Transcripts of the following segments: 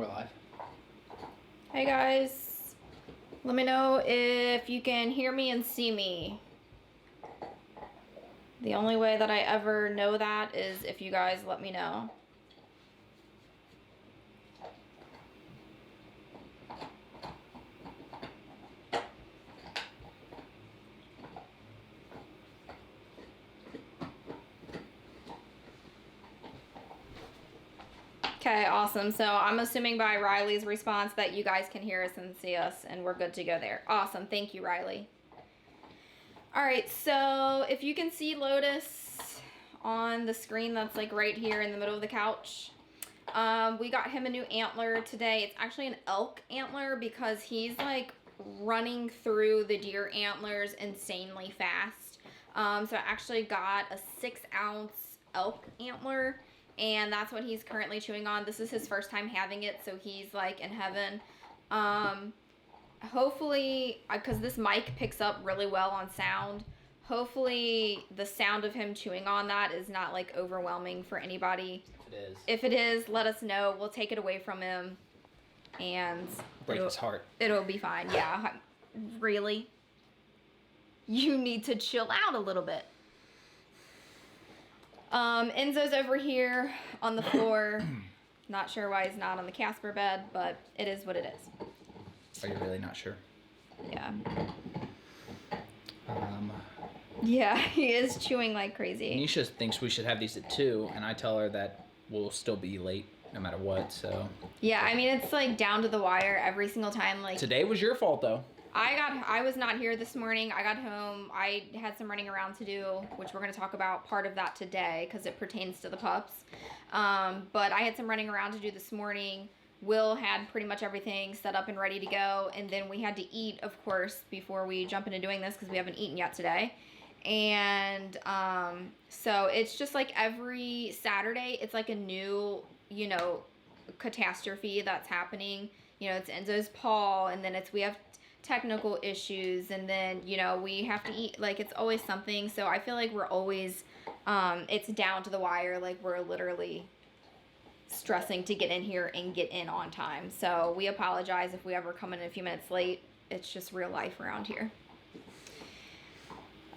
We're live. Hey guys, let me know if you can hear me and see me. The only way that I ever know that is if you guys let me know. Okay, awesome. So I'm assuming by Riley's response that you guys can hear us and see us and we're good to go there. Awesome. Thank you, Riley. All right, so if you can see Lotus on the screen that's like right here in the middle of the couch, we got him a new antler today. It's actually an elk antler because he's like running through the deer antlers insanely fast. So I actually got a 6-ounce elk antler, and that's what he's currently chewing on. This is his first time having it, so he's like in heaven. Hopefully, because this mic picks up really well on sound, hopefully the sound of him chewing on that is not like overwhelming for anybody. If it is, let us know. We'll take it away from him and break his heart. It'll be fine. Yeah. Really? You need to chill out a little bit. Enzo's over here on the floor. Not sure why he's not on the Casper bed, but it is what it is. Are you really not sure? Yeah. Yeah, he is chewing like crazy. Nisha thinks we should have these at 2, and I tell her that we'll still be late no matter what, so. Yeah, I mean, it's like down to the wire every single time. Like today was your fault, though. I was not here this morning. I got home. I had some running around to do, which we're going to talk about part of that today because it pertains to the pups. But I had some running around to do this morning. Will had pretty much everything set up and ready to go. And then we had to eat, of course, before we jump into doing this because we haven't eaten yet today. And so it's just like every Saturday, it's like a new, catastrophe that's happening. It's Enzo's paw, and then we have technical issues, and then we have to eat. Like, it's always something. So I feel like we're always it's down to the wire. Like, we're literally stressing to get in here and get in on time. So we apologize if we ever come in a few minutes late. It's just real life around here.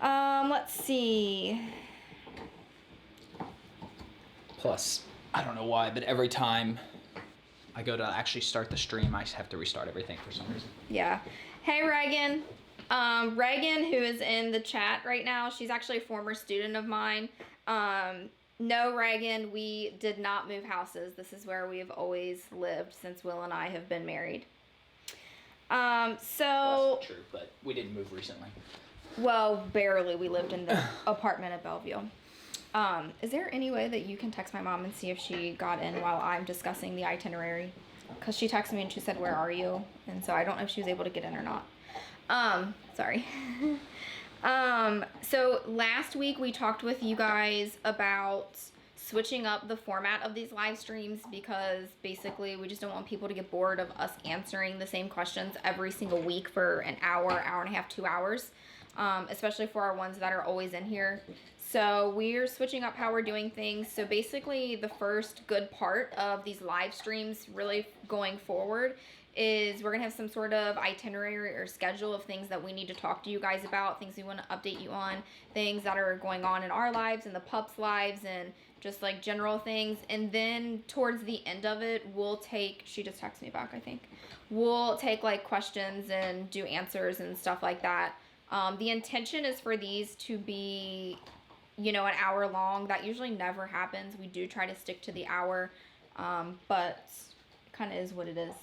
Let's see. Plus, I don't know why, but every time I go to actually start the stream, I have to restart everything for some reason. Yeah. Hey, Reagan. Reagan, who is in the chat right now, she's actually a former student of mine. No, Reagan, we did not move houses. This is where we have always lived since Will and I have been married. Well, that's true, but we didn't move recently. Well, barely. We lived in the apartment at Bellevue. Is there any way that you can text my mom and see if she got in while I'm discussing the itinerary? Because she texted me and she said, "Where are you?" And so I don't know if she was able to get in or not. Sorry. So last week we talked with you guys about switching up the format of these live streams because basically we just don't want people to get bored of us answering the same questions every single week for an hour, hour and a half, 2 hours, especially for our ones that are always in here. So we're switching up how we're doing things. So basically the first good part of these live streams really going forward is we're gonna have some sort of itinerary or schedule of things that we need to talk to you guys about, things we want to update you on, things that are going on in our lives and the pups' lives, and just like general things. And then towards the end of it, we'll take, she just texted me back, I think. We'll take like questions and do answers and stuff like that. The intention is for these to be, an hour long. That usually never happens. We do try to stick to the hour, but it kind of is what it is.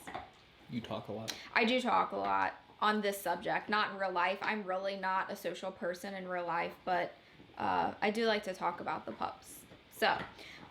You talk a lot. I do talk a lot on this subject, not in real life. I'm really not a social person in real life, but I do like to talk about the pups. So,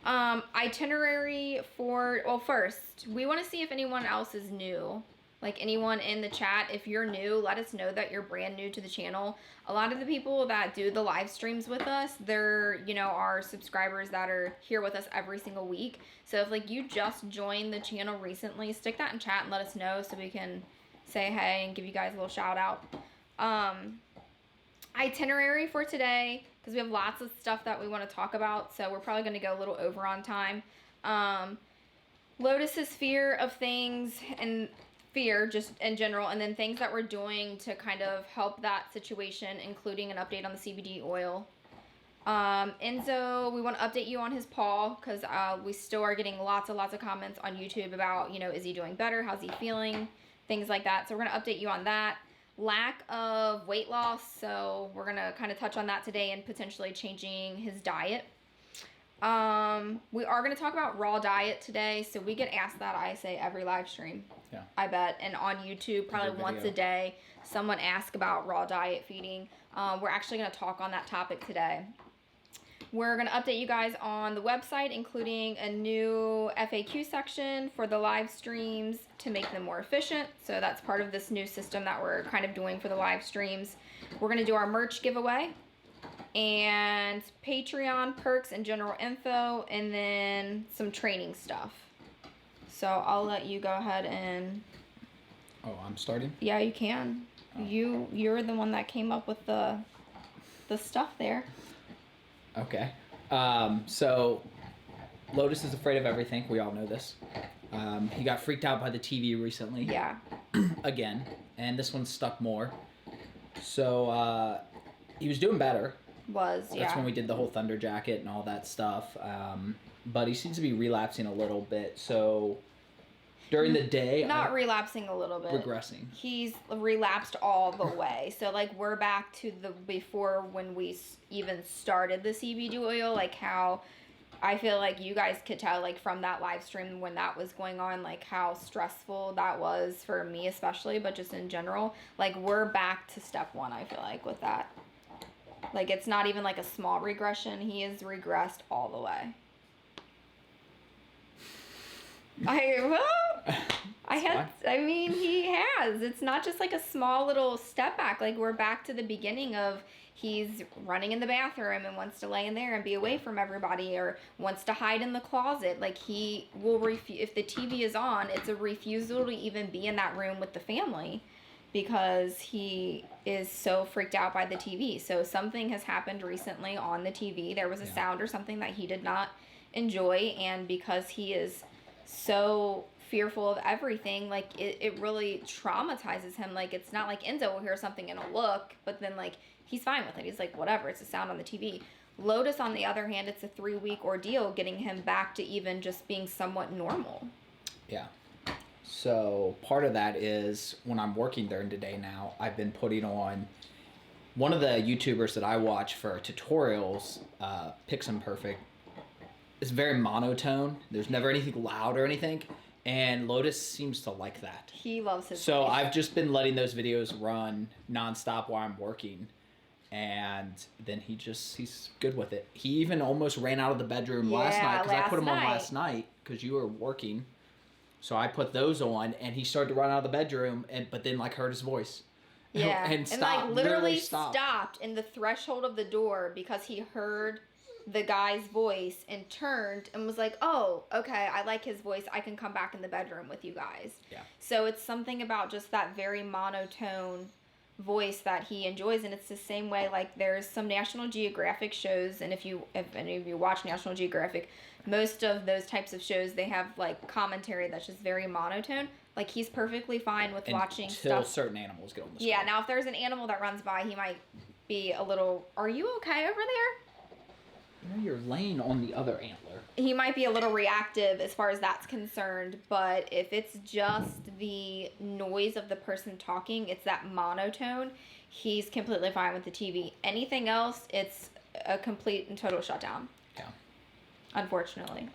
itinerary for, well, first, we want to see if anyone else is new. Like anyone in the chat, if you're new, let us know that you're brand new to the channel. A lot of the people that do the live streams with us, they're, our subscribers that are here with us every single week. So if like you just joined the channel recently, stick that in chat and let us know so we can say hey and give you guys a little shout out. Itinerary for today, because we have lots of stuff that we want to talk about. So we're probably going to go a little over on time. Lotus's fear of things and fear just in general, and then things that we're doing to kind of help that situation, including an update on the CBD oil. Enzo, we want to update you on his paw because we still are getting lots of comments on YouTube about, is he doing better? How's he feeling? Things like that. So we're going to update you on that. Lack of weight loss. So we're going to kind of touch on that today and potentially changing his diet. We are going to talk about raw diet today. So we get asked that, I say, every live stream. Yeah. I bet. And on YouTube, probably once a day, someone asks about raw diet feeding. We're actually going to talk on that topic today. We're going to update you guys on the website, including a new FAQ section for the live streams to make them more efficient. So that's part of this new system that we're kind of doing for the live streams. We're going to do our merch giveaway and Patreon perks and general info, and then some training stuff. So I'll let you go ahead and... Oh, I'm starting? Yeah, you can. Oh. You're the one that came up with the stuff there. Okay. So Lotus is afraid of everything. We all know this. He got freaked out by the TV recently. Yeah. Again. And this one stuck more. So he was doing better. That's when we did the whole thunder jacket and all that stuff. But he seems to be relapsing a little bit. So during the day... Not relapsing a little bit. Regressing. He's relapsed all the way. So, we're back to the before when we even started the CBD oil, how I feel like you guys could tell, from that live stream when that was going on, how stressful that was for me especially, but just in general. We're back to step one, I feel like, with that. It's not even, a small regression. He has regressed all the way. He has. It's not just a small little step back. We're back to the beginning of he's running in the bathroom and wants to lay in there and be away from everybody, or wants to hide in the closet. He will if the TV is on, it's a refusal to even be in that room with the family because he is so freaked out by the TV. So something has happened recently on the TV. There was a sound or something that he did not enjoy, and because he is so fearful of everything, it really traumatizes him. It's not like Enzo will hear something and a look, but then he's fine with it. He's whatever, it's a sound on the TV. Lotus, on the other hand, it's a 3-week ordeal getting him back to even just being somewhat normal. Yeah. So part of that is when I'm working during the day now, I've been putting on one of the YouTubers that I watch for tutorials, Pixum Perfect. It's very monotone. There's never anything loud or anything. And Lotus seems to like that. He loves his So voice. I've just been letting those videos run nonstop while I'm working. And then he's good with it. He even almost ran out of the bedroom last night because I put him on last night because you were working. So I put those on and he started to run out of the bedroom but then heard his voice. Yeah. And stopped. Literally stopped in the threshold of the door because he heard the guy's voice and turned and was like, oh, okay, I like his voice. I can come back in the bedroom with you guys. Yeah. So it's something about just that very monotone voice that he enjoys, and it's the same way there's some National Geographic shows, and if any of you watch National Geographic, most of those types of shows, they have scommentary that's just very monotone. He's perfectly fine with watching stuff until certain animals get on the screen. Yeah, now if there's an animal that runs by, he might be a little, are you okay over there? You're laying on the other antler. He might be a little reactive as far as that's concerned, but if it's just the noise of the person talking, it's that monotone, he's completely fine with the TV. Anything else, it's a complete and total shutdown. Yeah. Unfortunately.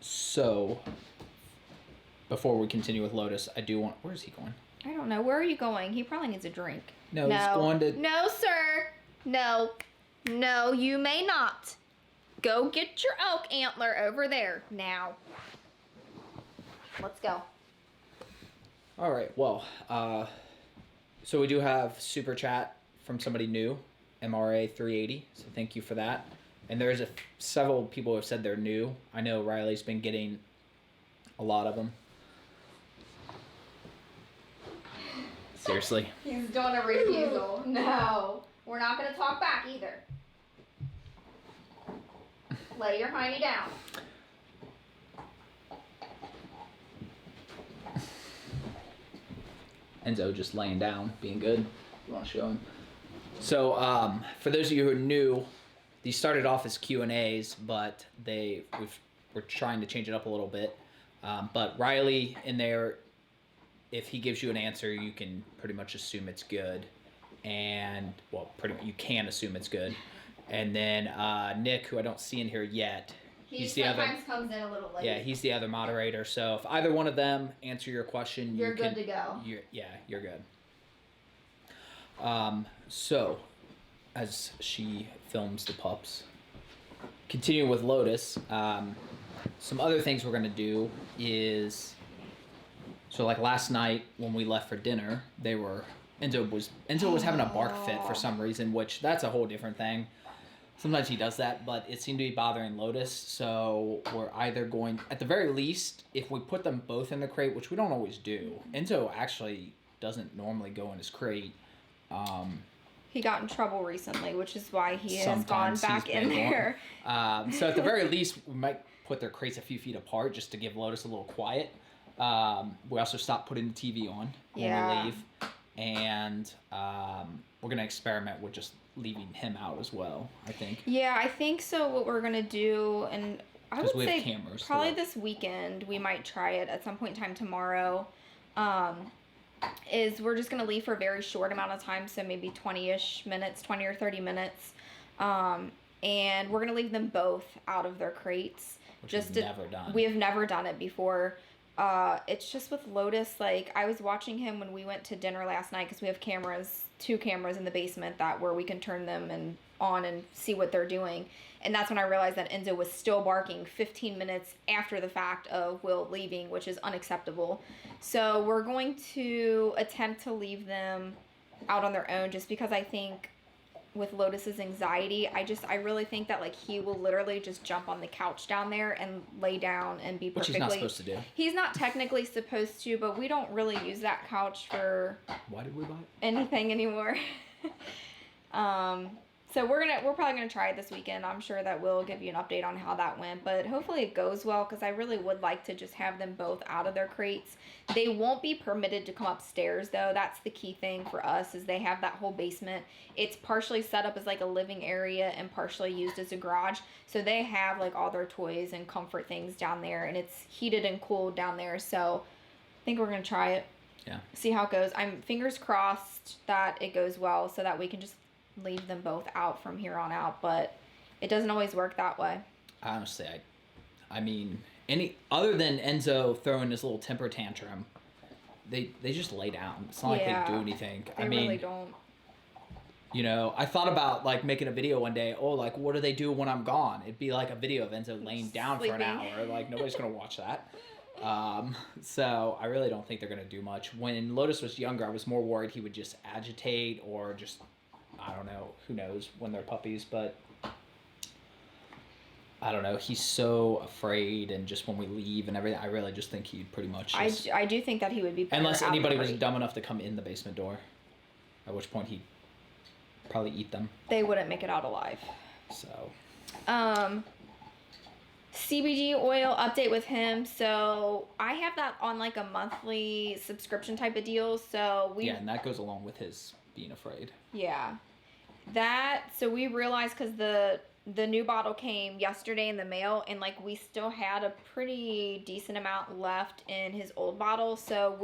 So, before we continue with Lotus, I do want... Where is he going? I don't know. Where are you going? He probably needs a drink. No, he's going to... No, sir. No, you may not. Go get your elk antler over there now. Let's go. All right. Well, so we do have super chat from somebody new, MRA 380. So thank you for that. And there's several people who have said they're new. I know Riley's been getting a lot of them. Seriously. He's doing a refusal. No. We're not going to talk back either. Lay your hiney down. Enzo just laying down, being good. You want to show him? So for those of you who are new, these started off as Q&As, but we're trying to change it up a little bit. But Riley in there, if he gives you an answer, you can pretty much assume it's good. And, well, you can assume it's good. And then Nick, who I don't see in here yet, he sometimes comes in a little late. Yeah, he's the other moderator. So if either one of them answer your question, you're good to go. You're good. So, as she films the pups, continuing with Lotus, some other things we're gonna do is, so like last night when we left for dinner, Enzo was having a bark fit for some reason, which that's a whole different thing. Sometimes he does that, but it seemed to be bothering Lotus, so we're either going, at the very least, if we put them both in the crate, which we don't always do. Enzo actually doesn't normally go in his crate. He got in trouble recently, which is why he has gone back in there. So at the very least, we might put their crates a few feet apart just to give Lotus a little quiet. We also stopped putting the TV on when we leave. And we're going to experiment with just leaving him out as well, I think. Yeah, I think so. What we're going to do, and I would say cameras probably this weekend, we might try it at some point in time tomorrow, is we're just going to leave for a very short amount of time, so maybe 20-ish minutes, 20 or 30 minutes. And we're going to leave them both out of their crates. Which we've never done. We have never done it before. It's just with Lotus, like, I was watching him when we went to dinner last night, because we have two cameras in the basement where we can turn them on and see what they're doing. And that's when I realized that Enzo was still barking 15 minutes after the fact of Will leaving, which is unacceptable. So we're going to attempt to leave them out on their own, just because I think with Lotus's anxiety, I really think that, like, he will literally just jump on the couch down there and lay down and be perfectly... Which he's not supposed to do. He's not technically supposed to, but we don't really use that couch for... Why did we buy it? Anything anymore. So we're probably gonna try it this weekend. I'm sure that we'll give you an update on how that went, but hopefully it goes well, because I really would like to just have them both out of their crates. They won't be permitted to come upstairs, though. That's the key thing for us, is they have that whole basement. It's partially set up as like a living area and partially used as a garage, so they have like all their toys and comfort things down there, and it's heated and cooled down there. So I think we're gonna try it. Yeah. See how it goes. I'm fingers crossed that it goes well, so that we can just leave them both out from here on out, but it doesn't always work that way. Honestly, I mean, other than Enzo throwing his little temper tantrum, they just lay down. It's not like they do anything. They really don't. You know, I thought about like making a video one day. Oh, like what do they do when I'm gone? It'd be like a video of Enzo laying down for an hour. Like nobody's gonna watch that. So I really don't think they're gonna do much. When Lotus was younger, I was more worried he would just agitate or just, I don't know, who knows when they're puppies, but I don't know. He's so afraid, and just when we leave and everything, I really just think he'd pretty much just, I do think that he would be better unless anybody was dumb enough to come in the basement door, at which point he'd probably eat them. They wouldn't make it out alive. So CBD oil update with him. So I have that on like a monthly subscription type of deal. So and that goes along with his being afraid. Yeah. So we realized, because the new bottle came yesterday in the mail, and like we still had a pretty decent amount left in his old bottle. So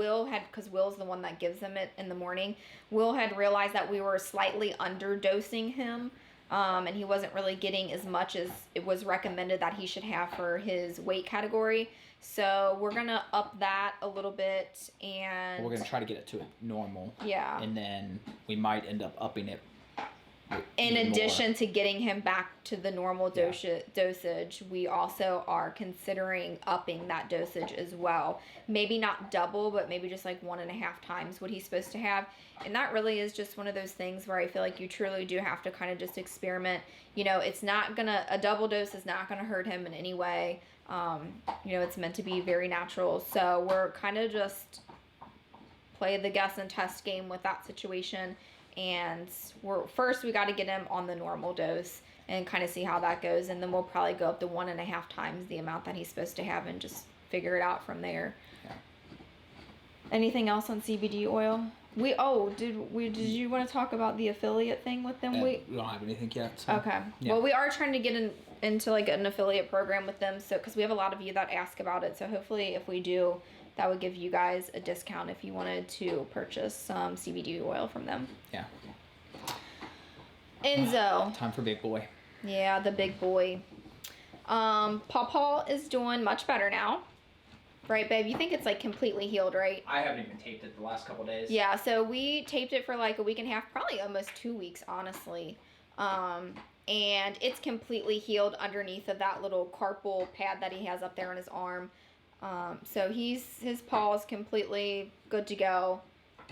because Will's the one that gives him it in the morning, Will had realized that we were slightly underdosing him, and he wasn't really getting as much as it was recommended that he should have for his weight category. So we're going to up that a little bit, and... We're going to try to get it to normal. Yeah. And then we might end up upping it. In addition to getting him back to the normal dosage, we also are considering upping that dosage as well. Maybe not double, but maybe just like 1.5 times what he's supposed to have. And that really is just one of those things where I feel like you truly do have to kind of just experiment. You know, a double dose is not gonna hurt him in any way. You know, it's meant to be very natural. So we're kind of just play the guess and test game with that situation. And we got to get him on the normal dose and kind of see how that goes, and then we'll probably go up to 1.5 times the amount that he's supposed to have and just figure it out from there. Anything else on CBD oil? Did you want to talk about the affiliate thing with them? We don't have anything yet. So. Okay. Yeah. Well, we are trying to get into like an affiliate program with them, so because we have a lot of you that ask about it. So hopefully, if we do, that would give you guys a discount if you wanted to purchase some CBD oil from them. Yeah. Enzo. Time for big boy. Yeah, the big boy. Paw is doing much better now. Right, babe? You think it's like completely healed, right? I haven't even taped it the last couple days. Yeah, so we taped it for like a week and a half, probably almost 2 weeks, honestly. And it's completely healed underneath of that little carpal pad that he has up there on his arm. So his paw is completely good to go.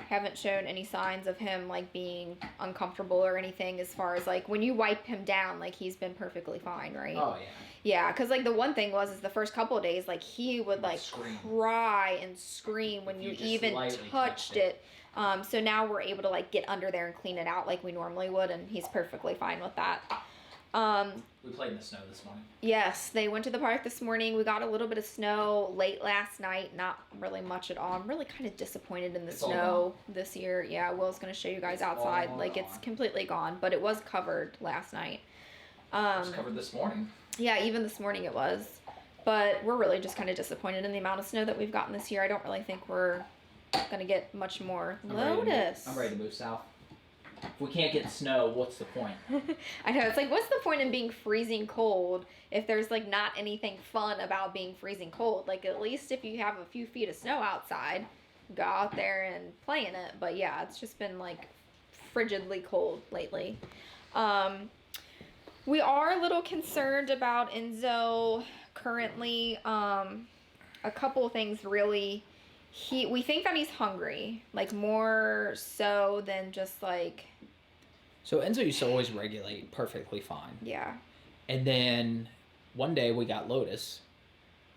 Haven't shown any signs of him like being uncomfortable or anything, as far as like when you wipe him down, like he's been perfectly fine, right? Oh yeah. Yeah, because like the one thing is the first couple of days, like he would like cry and scream when you even touched it. So now we're able to like get under there and clean it out like we normally would, and he's perfectly fine with that. We played in the snow this morning. Yes, they went to the park this morning. We got a little bit of snow late last night, not really much at all. I'm really kind of disappointed in the snow this year. Yeah, Will's going to show you guys outside. Like, it's completely gone, but it was covered last night. It was covered this morning. Yeah, even this morning it was. But we're really just kind of disappointed in the amount of snow that we've gotten this year. I don't really think we're going to get much more. Lotus. I'm ready to move south. If we can't get snow, what's the point? I know, it's like, what's the point in being freezing cold if there's like not anything fun about being freezing cold? Like, at least if you have a few feet of snow outside, go out there and play in it. But yeah, it's just been like frigidly cold lately. We are a little concerned about Enzo currently. A couple of things really. We think that he's hungry, like more so than just like. So Enzo used to always regulate perfectly fine. Yeah. And then one day we got Lotus,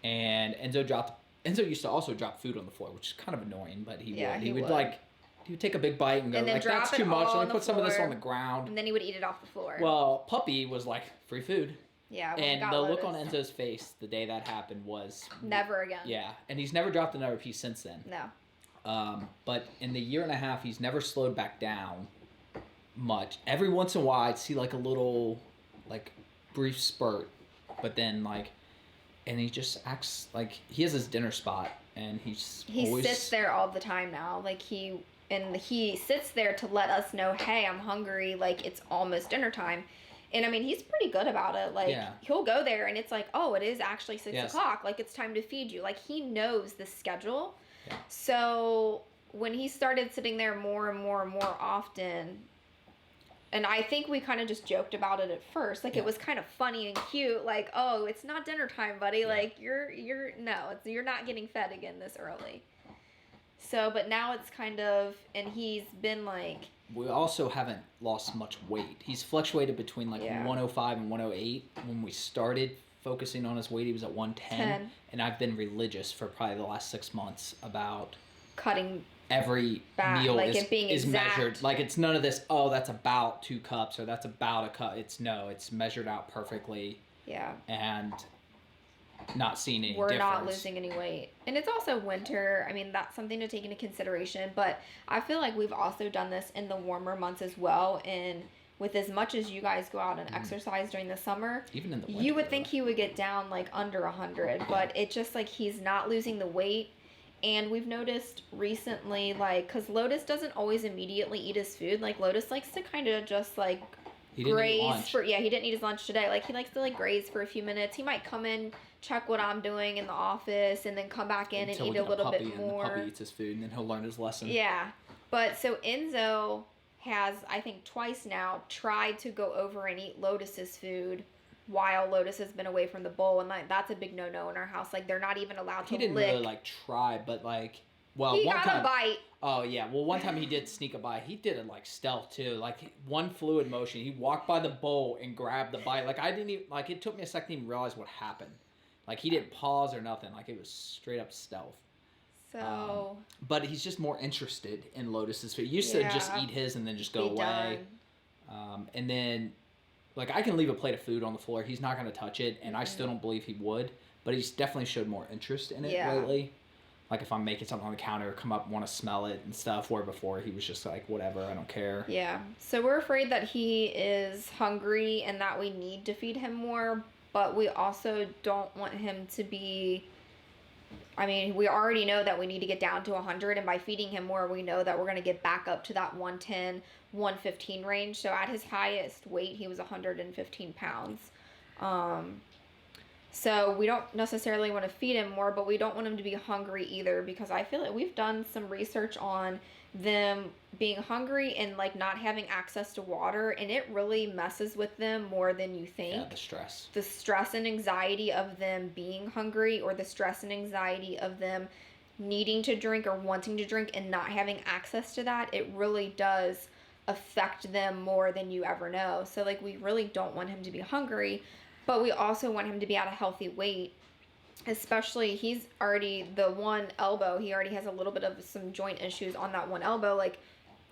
and Enzo used to also drop food on the floor, which is kind of annoying, but he would take a big bite and go, like, that's too much. Let me put some of this on the ground. And then he would eat it off the floor. Well, Puppy was like, free food. Yeah. And the look on Enzo's face the day that happened was never again. Yeah, and he's never dropped another piece since then. No. But in the year and a half, he's never slowed back down much. Every once in a while, I'd see like a little, like, brief spurt, but then like, and he just acts like he has his dinner spot, and he sits there all the time now. Like he sits there to let us know, hey, I'm hungry. Like, it's almost dinner time. And I mean, he's pretty good about it. Like, he'll go there and it's like, oh, it is actually 6 o'clock. Like, it's time to feed you. Like, he knows the schedule. Yeah. So when he started sitting there more and more and more often, and I think we kind of just joked about it at first. Like, it was kind of funny and cute. Like, oh, it's not dinner time, buddy. Yeah. Like, you're not getting fed again this early. So, but now it's kind of, and he's been like. We also haven't lost much weight. He's fluctuated between like 105 and 108. When we started focusing on his weight, he was at 110. And I've been religious for probably the last 6 months about cutting every back, meal like is measured. Like, it's none of this, oh, that's about 2 cups or that's about a cup. It's measured out perfectly. Yeah. And not seeing any We're difference. Not losing any weight. And it's also winter. I mean, that's something to take into consideration. But I feel like we've also done this in the warmer months as well. And with as much as you guys go out and exercise during the summer, even in the winter, you would think he would get down like under 100. But it's just like he's not losing the weight. And we've noticed recently, like, because Lotus doesn't always immediately eat his food. Like, Lotus likes to kind of just like graze for. Yeah, he didn't eat his lunch today. Like, he likes to like graze for a few minutes. He might come in, check what I'm doing in the office, and then come back in and eat a little bit more. And the puppy eats his food, and then he'll learn his lesson. Yeah, but so Enzo has, I think, twice now tried to go over and eat Lotus's food while Lotus has been away from the bowl, and like that's a big no-no in our house. Like, they're not even allowed to lick. He didn't really like try, but like, well, he got a bite. Oh yeah, well, one time he did sneak a bite. He did it like stealth too, like one fluid motion. He walked by the bowl and grabbed the bite. Like, I didn't even, like, it took me a second to even realize what happened. Like, he didn't pause or nothing. Like, it was straight up stealth. So. But he's just more interested in Lotus's food. He used to just eat his and then just go away. And then, like, I can leave a plate of food on the floor. He's not going to touch it, and I still don't believe he would. But he's definitely showed more interest in it lately. like if I'm making something on the counter, come up, want to smell it and stuff. Where before he was just like, whatever, I don't care. Yeah. So we're afraid that he is hungry and that we need to feed him more, but we also don't want him to be. I mean, we already know that we need to get down to 100, and by feeding him more, we know that we're going to get back up to that 110, 115 range. So at his highest weight, he was 115 pounds. So we don't necessarily want to feed him more, but we don't want him to be hungry either, because I feel like we've done some research on them being hungry and like not having access to water, and it really messes with them more than you think. Yeah, the stress. The stress and anxiety of them being hungry, or the stress and anxiety of them needing to drink or wanting to drink and not having access to that, it really does affect them more than you ever know. So like we really don't want him to be hungry, but we also want him to be at a healthy weight. Especially, he's already, the one elbow, he already has a little bit of some joint issues on that one elbow. Like,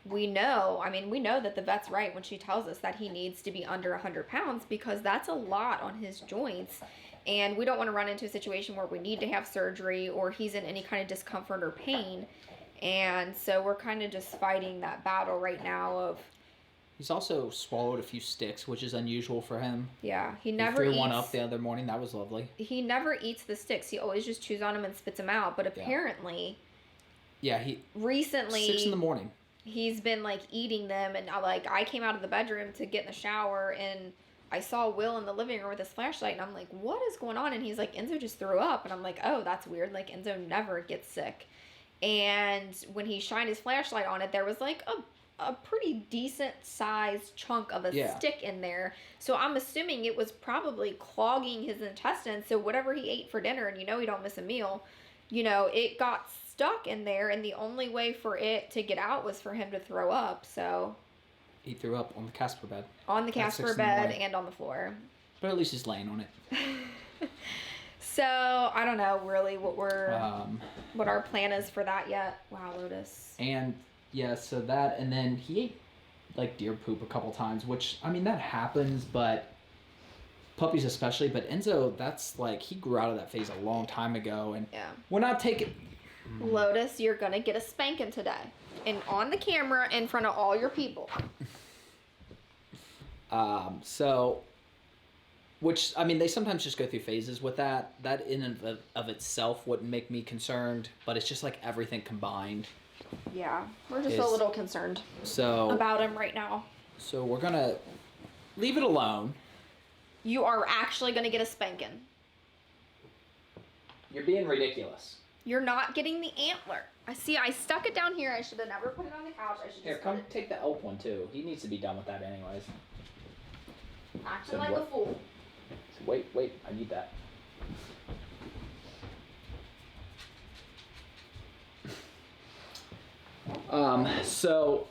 we know that the vet's right when she tells us that he needs to be under 100 pounds, because that's a lot on his joints. And we don't want to run into a situation where we need to have surgery or he's in any kind of discomfort or pain. And so we're kind of just fighting that battle right now of... He's also swallowed a few sticks, which is unusual for him. Yeah, he threw one up the other morning. That was lovely. He never eats the sticks. He always just chews on them and spits them out. But apparently, he recently 6 a.m. he's been like eating them. And I came out of the bedroom to get in the shower, and I saw Will in the living room with his flashlight, and I'm like, what is going on? And he's like, Enzo just threw up. And I'm like, oh, that's weird. Like, Enzo never gets sick. And when he shined his flashlight on it, there was like a pretty decent sized chunk of a stick in there. So I'm assuming it was probably clogging his intestines. So whatever he ate for dinner, and he don't miss a meal, it got stuck in there, and the only way for it to get out was for him to throw up. So he threw up on the Casper bed. On the Casper bed and on the floor. But at least he's laying on it. So I don't know really what our plan is for that yet. Wow, Lotus. And yeah, so that, and then he ate like deer poop a couple times, which, I mean, that happens, but puppies especially. But Enzo, that's like, he grew out of that phase a long time ago, and we're not taking... Lotus, you're going to get a spanking today, and on the camera in front of all your people. Which, I mean, they sometimes just go through phases with that. That in and of itself wouldn't make me concerned, but it's just like everything combined. Yeah, we're just a little concerned about him right now. So we're going to leave it alone. You are actually going to get a spanking. You're being ridiculous. You're not getting the antler. I stuck it down here. I should have never put it on the couch. Here, come take the elk one too. He needs to be done with that anyways. Acting like a fool. So wait, I need that. So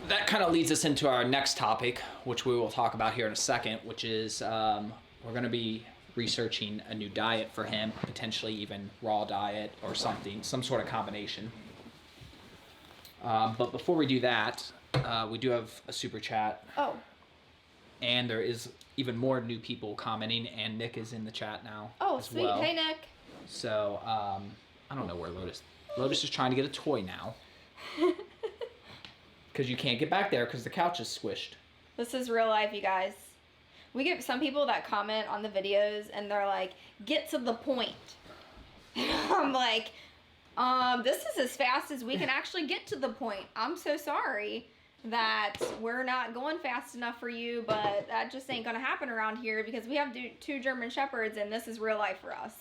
that kind of leads us into our next topic, which we will talk about here in a second, which is we're going to be researching a new diet for him, potentially even raw diet or something, some sort of combination. But before we do that, we do have a super chat. Oh. And there is even more new people commenting, and Nick is in the chat now. Oh, as sweet. Well. Hey, Nick. So, I don't know where Lotus is trying to get a toy now. Because you can't get back there because the couch is squished. This is real life, you guys. We get some people that comment on the videos, and they're like, get to the point. I'm like, this is as fast as we can actually get to the point. I'm so sorry that we're not going fast enough for you, but that just ain't gonna happen around here because we have 2 German Shepherds, and this is real life for us.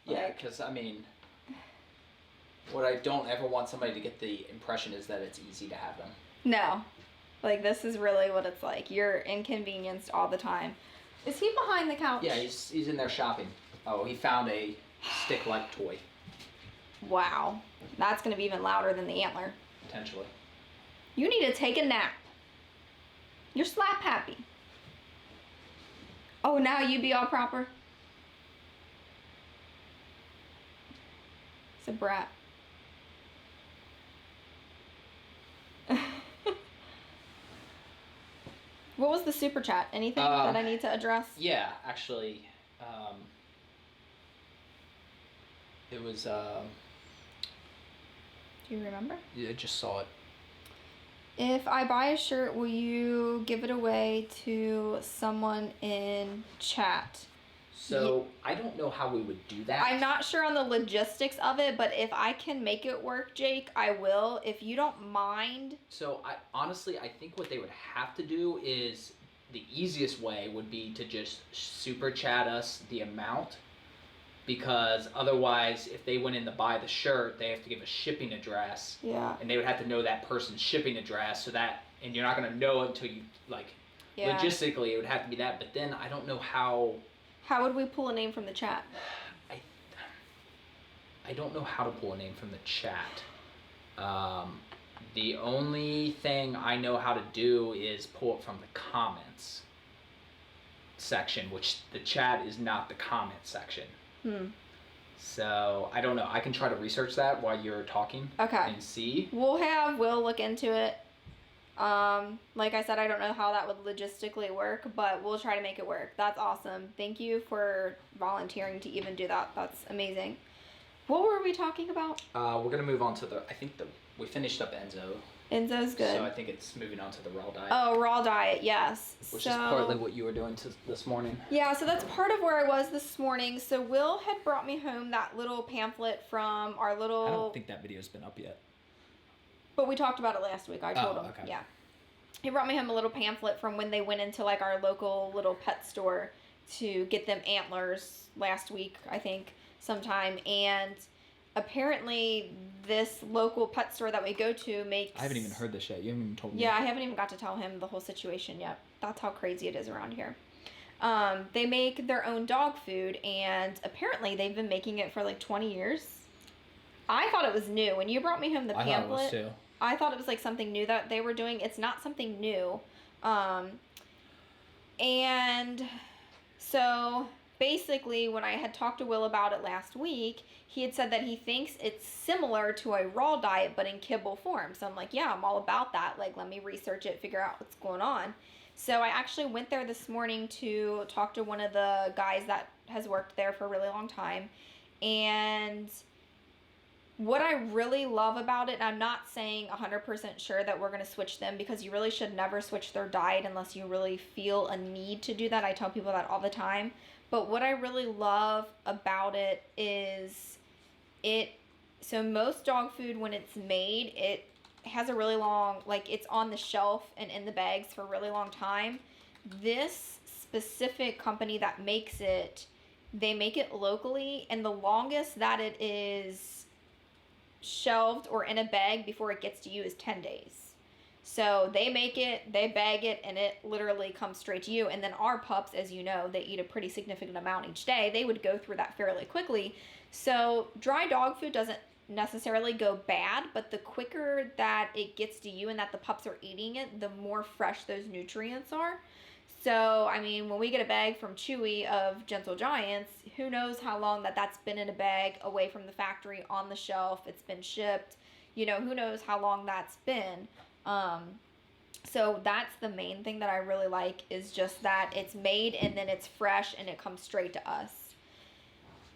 Yeah, because, I mean, what I don't ever want somebody to get the impression is that it's easy to have them. No. Like, this is really what it's like. You're inconvenienced all the time. Is he behind the couch? Yeah, he's in there shopping. Oh, he found a stick-like toy. Wow. That's going to be even louder than the antler. Potentially. You need to take a nap. You're slap happy. Oh, now you be all proper? It's a brat. What was the super chat? Anything that I need to address? Yeah, actually. It was, Do you remember? I just saw it. If I buy a shirt, will you give it away to someone in chat? So I don't know how we would do that. I'm not sure on the logistics of it, but if I can make it work, Jake, I will. If you don't mind. So I think what they would have to do is the easiest way would be to just super chat us the amount, because otherwise if they went in to buy the shirt, they have to give a shipping address. Yeah. And they would have to know that person's shipping address, and you're not going to know until you logistically it would have to be that, but then I don't know how. How would we pull a name from the chat? I don't know how to pull a name from the chat. The only thing I know how to do is pull it from the comments section, which the chat is not the comment section. So I don't know. I can try to research that while you're talking. Okay. And see. We'll look into it. Like I said, I don't know how that would logistically work, but we'll try to make it work. That's awesome. Thank you for volunteering to even do that. That's amazing. What were we talking about? We're gonna move on to we finished up Enzo. Enzo's good. So I think it's moving on to the raw diet. Oh, raw diet, yes. Which is partly what you were doing this morning. Yeah, so that's part of where I was this morning. So Will had brought me home that little pamphlet from our little. I don't think that video's been up yet. But we talked about it last week. I told him. Okay. Yeah. He brought me home a little pamphlet from when they went into like our local little pet store to get them antlers last week, I think, sometime. And apparently this local pet store that we go to makes... I haven't even heard this yet. You haven't even told me. Yeah, I haven't even got to tell him the whole situation yet. That's how crazy it is around here. They make their own dog food, and apparently they've been making it for like 20 years. I thought it was new. When you brought me home the pamphlet... I thought it was too. I thought it was like something new that they were doing. It's not something new. And so basically when I had talked to Will about it last week, he had said that he thinks it's similar to a raw diet, but in kibble form. So I'm like, yeah, I'm all about that. Like, let me research it, figure out what's going on. So I actually went there this morning to talk to one of the guys that has worked there for a really long time. And what I really love about it, and I'm not saying 100% sure that we're going to switch them, because you really should never switch their diet unless you really feel a need to do that. I tell people that all the time. But what I really love about it is so most dog food, when it's made, it has a really long, like it's on the shelf and in the bags for a really long time. This specific company that makes it, they make it locally, and the longest that it is shelved or in a bag before it gets to you is 10 days. So they make it, they bag it, and it literally comes straight to you. And then our pups, as you know, they eat a pretty significant amount each day. They would go through that fairly quickly. So dry dog food doesn't necessarily go bad, but the quicker that it gets to you and that the pups are eating it, the more fresh those nutrients are. So, I mean, when we get a bag from Chewy of Gentle Giants, who knows how long that's been in a bag away from the factory on the shelf. It's been shipped. You know, who knows how long that's been. So that's the main thing that I really like, is just that it's made and then it's fresh and it comes straight to us.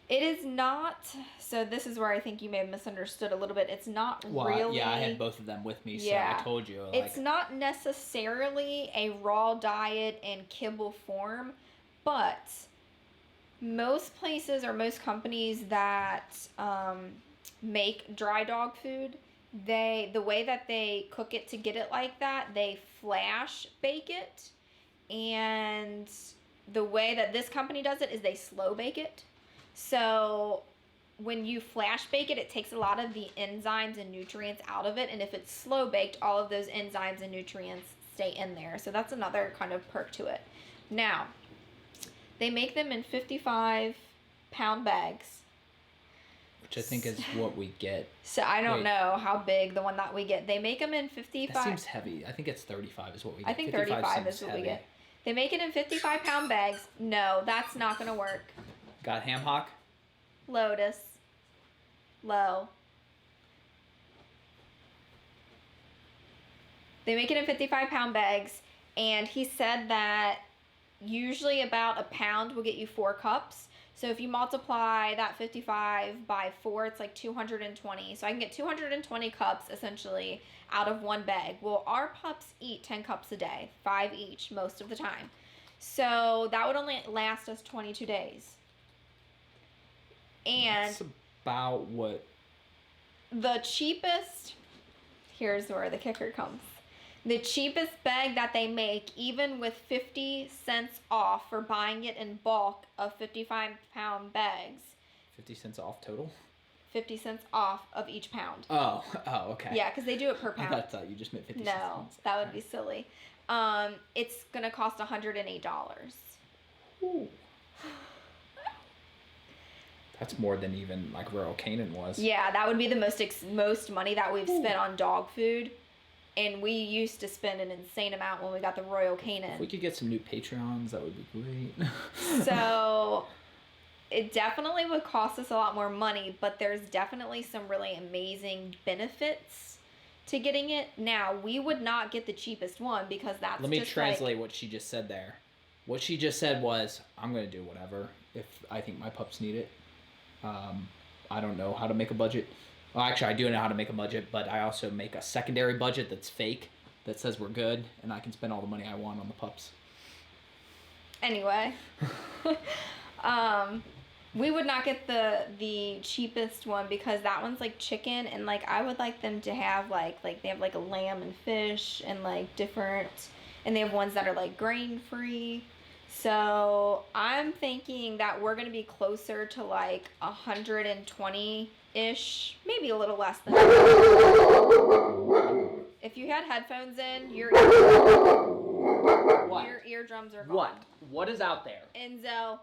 It is not, so this is where I think you may have misunderstood a little bit. It's not really... Yeah, I had both of them with me, so yeah, I told you. It's not necessarily a raw diet in kibble form, but most places or most companies that make dry dog food, the way that they cook it to get it like that, they flash bake it. And the way that this company does it is they slow bake it. So when you flash bake it, it takes a lot of the enzymes and nutrients out of it. And if it's slow baked, all of those enzymes and nutrients stay in there. So that's another kind of perk to it. Now, they make them in 55-pound bags. Which I think is what we get. So I don't know how big the one that we get. They make them in 55. That seems heavy. I think it's 35 is what we get. I think 35 is what we get. They make it in 55-pound bags. No, that's not going to work. Got ham hock? Lotus. Low. They make it in 55-pound bags, and he said that usually about a pound will get you 4 cups. So if you multiply that 55 by 4, it's like 220. So I can get 220 cups essentially out of one bag. Well, our pups eat 10 cups a day, 5 each most of the time. So that would only last us 22 days. And that's about what? The cheapest, here's where the kicker comes. The cheapest bag that they make, even with 50 cents off for buying it in bulk of 55-pound bags. 50 cents off total? 50 cents off of each pound. Oh, okay. Yeah, because they do it per pound. I thought you just meant 50 cents. No, that would be silly. It's going to cost $108. Ooh. That's more than even like Rural Canaan was. Yeah, that would be the most money that we've spent on dog food. And we used to spend an insane amount when we got the Royal Canin. If we could get some new Patreons, that would be great. So it definitely would cost us a lot more money, but there's definitely some really amazing benefits to getting it. Now, we would not get the cheapest one because that's Let me translate what she just said there. What she just said was, I'm going to do whatever if I think my pups need it. I don't know how to make a budget. Well, actually, I do know how to make a budget, but I also make a secondary budget that's fake, that says we're good, and I can spend all the money I want on the pups. Anyway, we would not get the cheapest one because that one's like chicken, and like I would like them to have like they have like a lamb and fish and like different, and they have ones that are like grain free. So I'm thinking that we're gonna be closer to like 120-ish, maybe a little less than that. If you had headphones in, your eardrums are gone. What is out there? Enzo,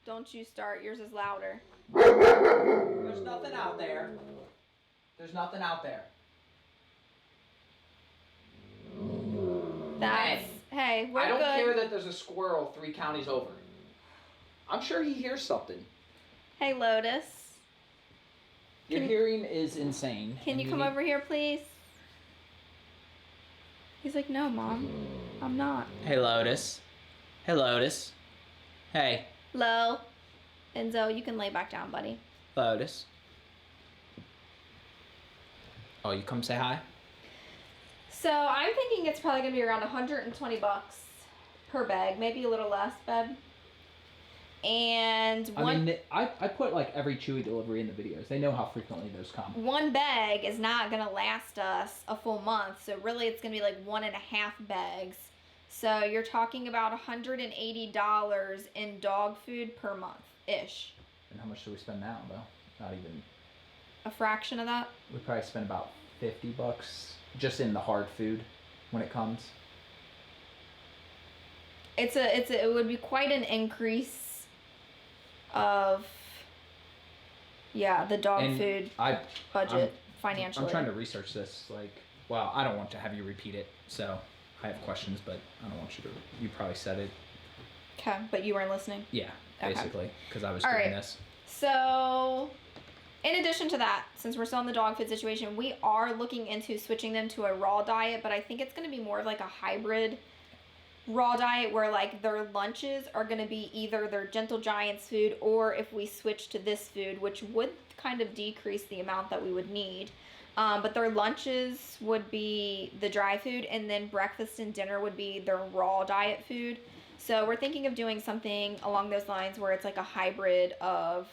don't you start. Yours is louder. There's nothing out there. There's nothing out there. That's... Hey, we're good. I don't care that there's a squirrel 3 counties over. I'm sure he hears something. Hey, Lotus. Your hearing is insane. Can you come over here, please? He's like, no, Mom. I'm not. Hey, Lotus. Hey, Lotus. Hey. Lo. Enzo, you can lay back down, buddy. Lotus. Oh, you come say hi? So I'm thinking it's probably gonna be around $120 per bag, maybe a little less, babe. And I put like every Chewy delivery in the videos. They know how frequently those come. One bag is not gonna last us a full month, so really it's gonna be like 1.5 bags. So you're talking about $180 in dog food per month ish. And how much do we spend now, though? Not even a fraction of that. We probably spend about $50 just in the hard food when it comes. It would be quite an increase of the dog food budget financially. I'm trying to research this. Well, I don't want to have you repeat it, so I have questions, but I don't want you to. You probably said it. Okay, but you weren't listening? Yeah, basically, because I was All doing right. this. So, in addition to that, since we're still in the dog food situation, we are looking into switching them to a raw diet, but I think it's going to be more of like a hybrid raw diet where like their lunches are going to be either their Gentle Giants food or if we switch to this food, which would kind of decrease the amount that we would need. But their lunches would be the dry food, and then breakfast and dinner would be their raw diet food. So we're thinking of doing something along those lines where it's like a hybrid of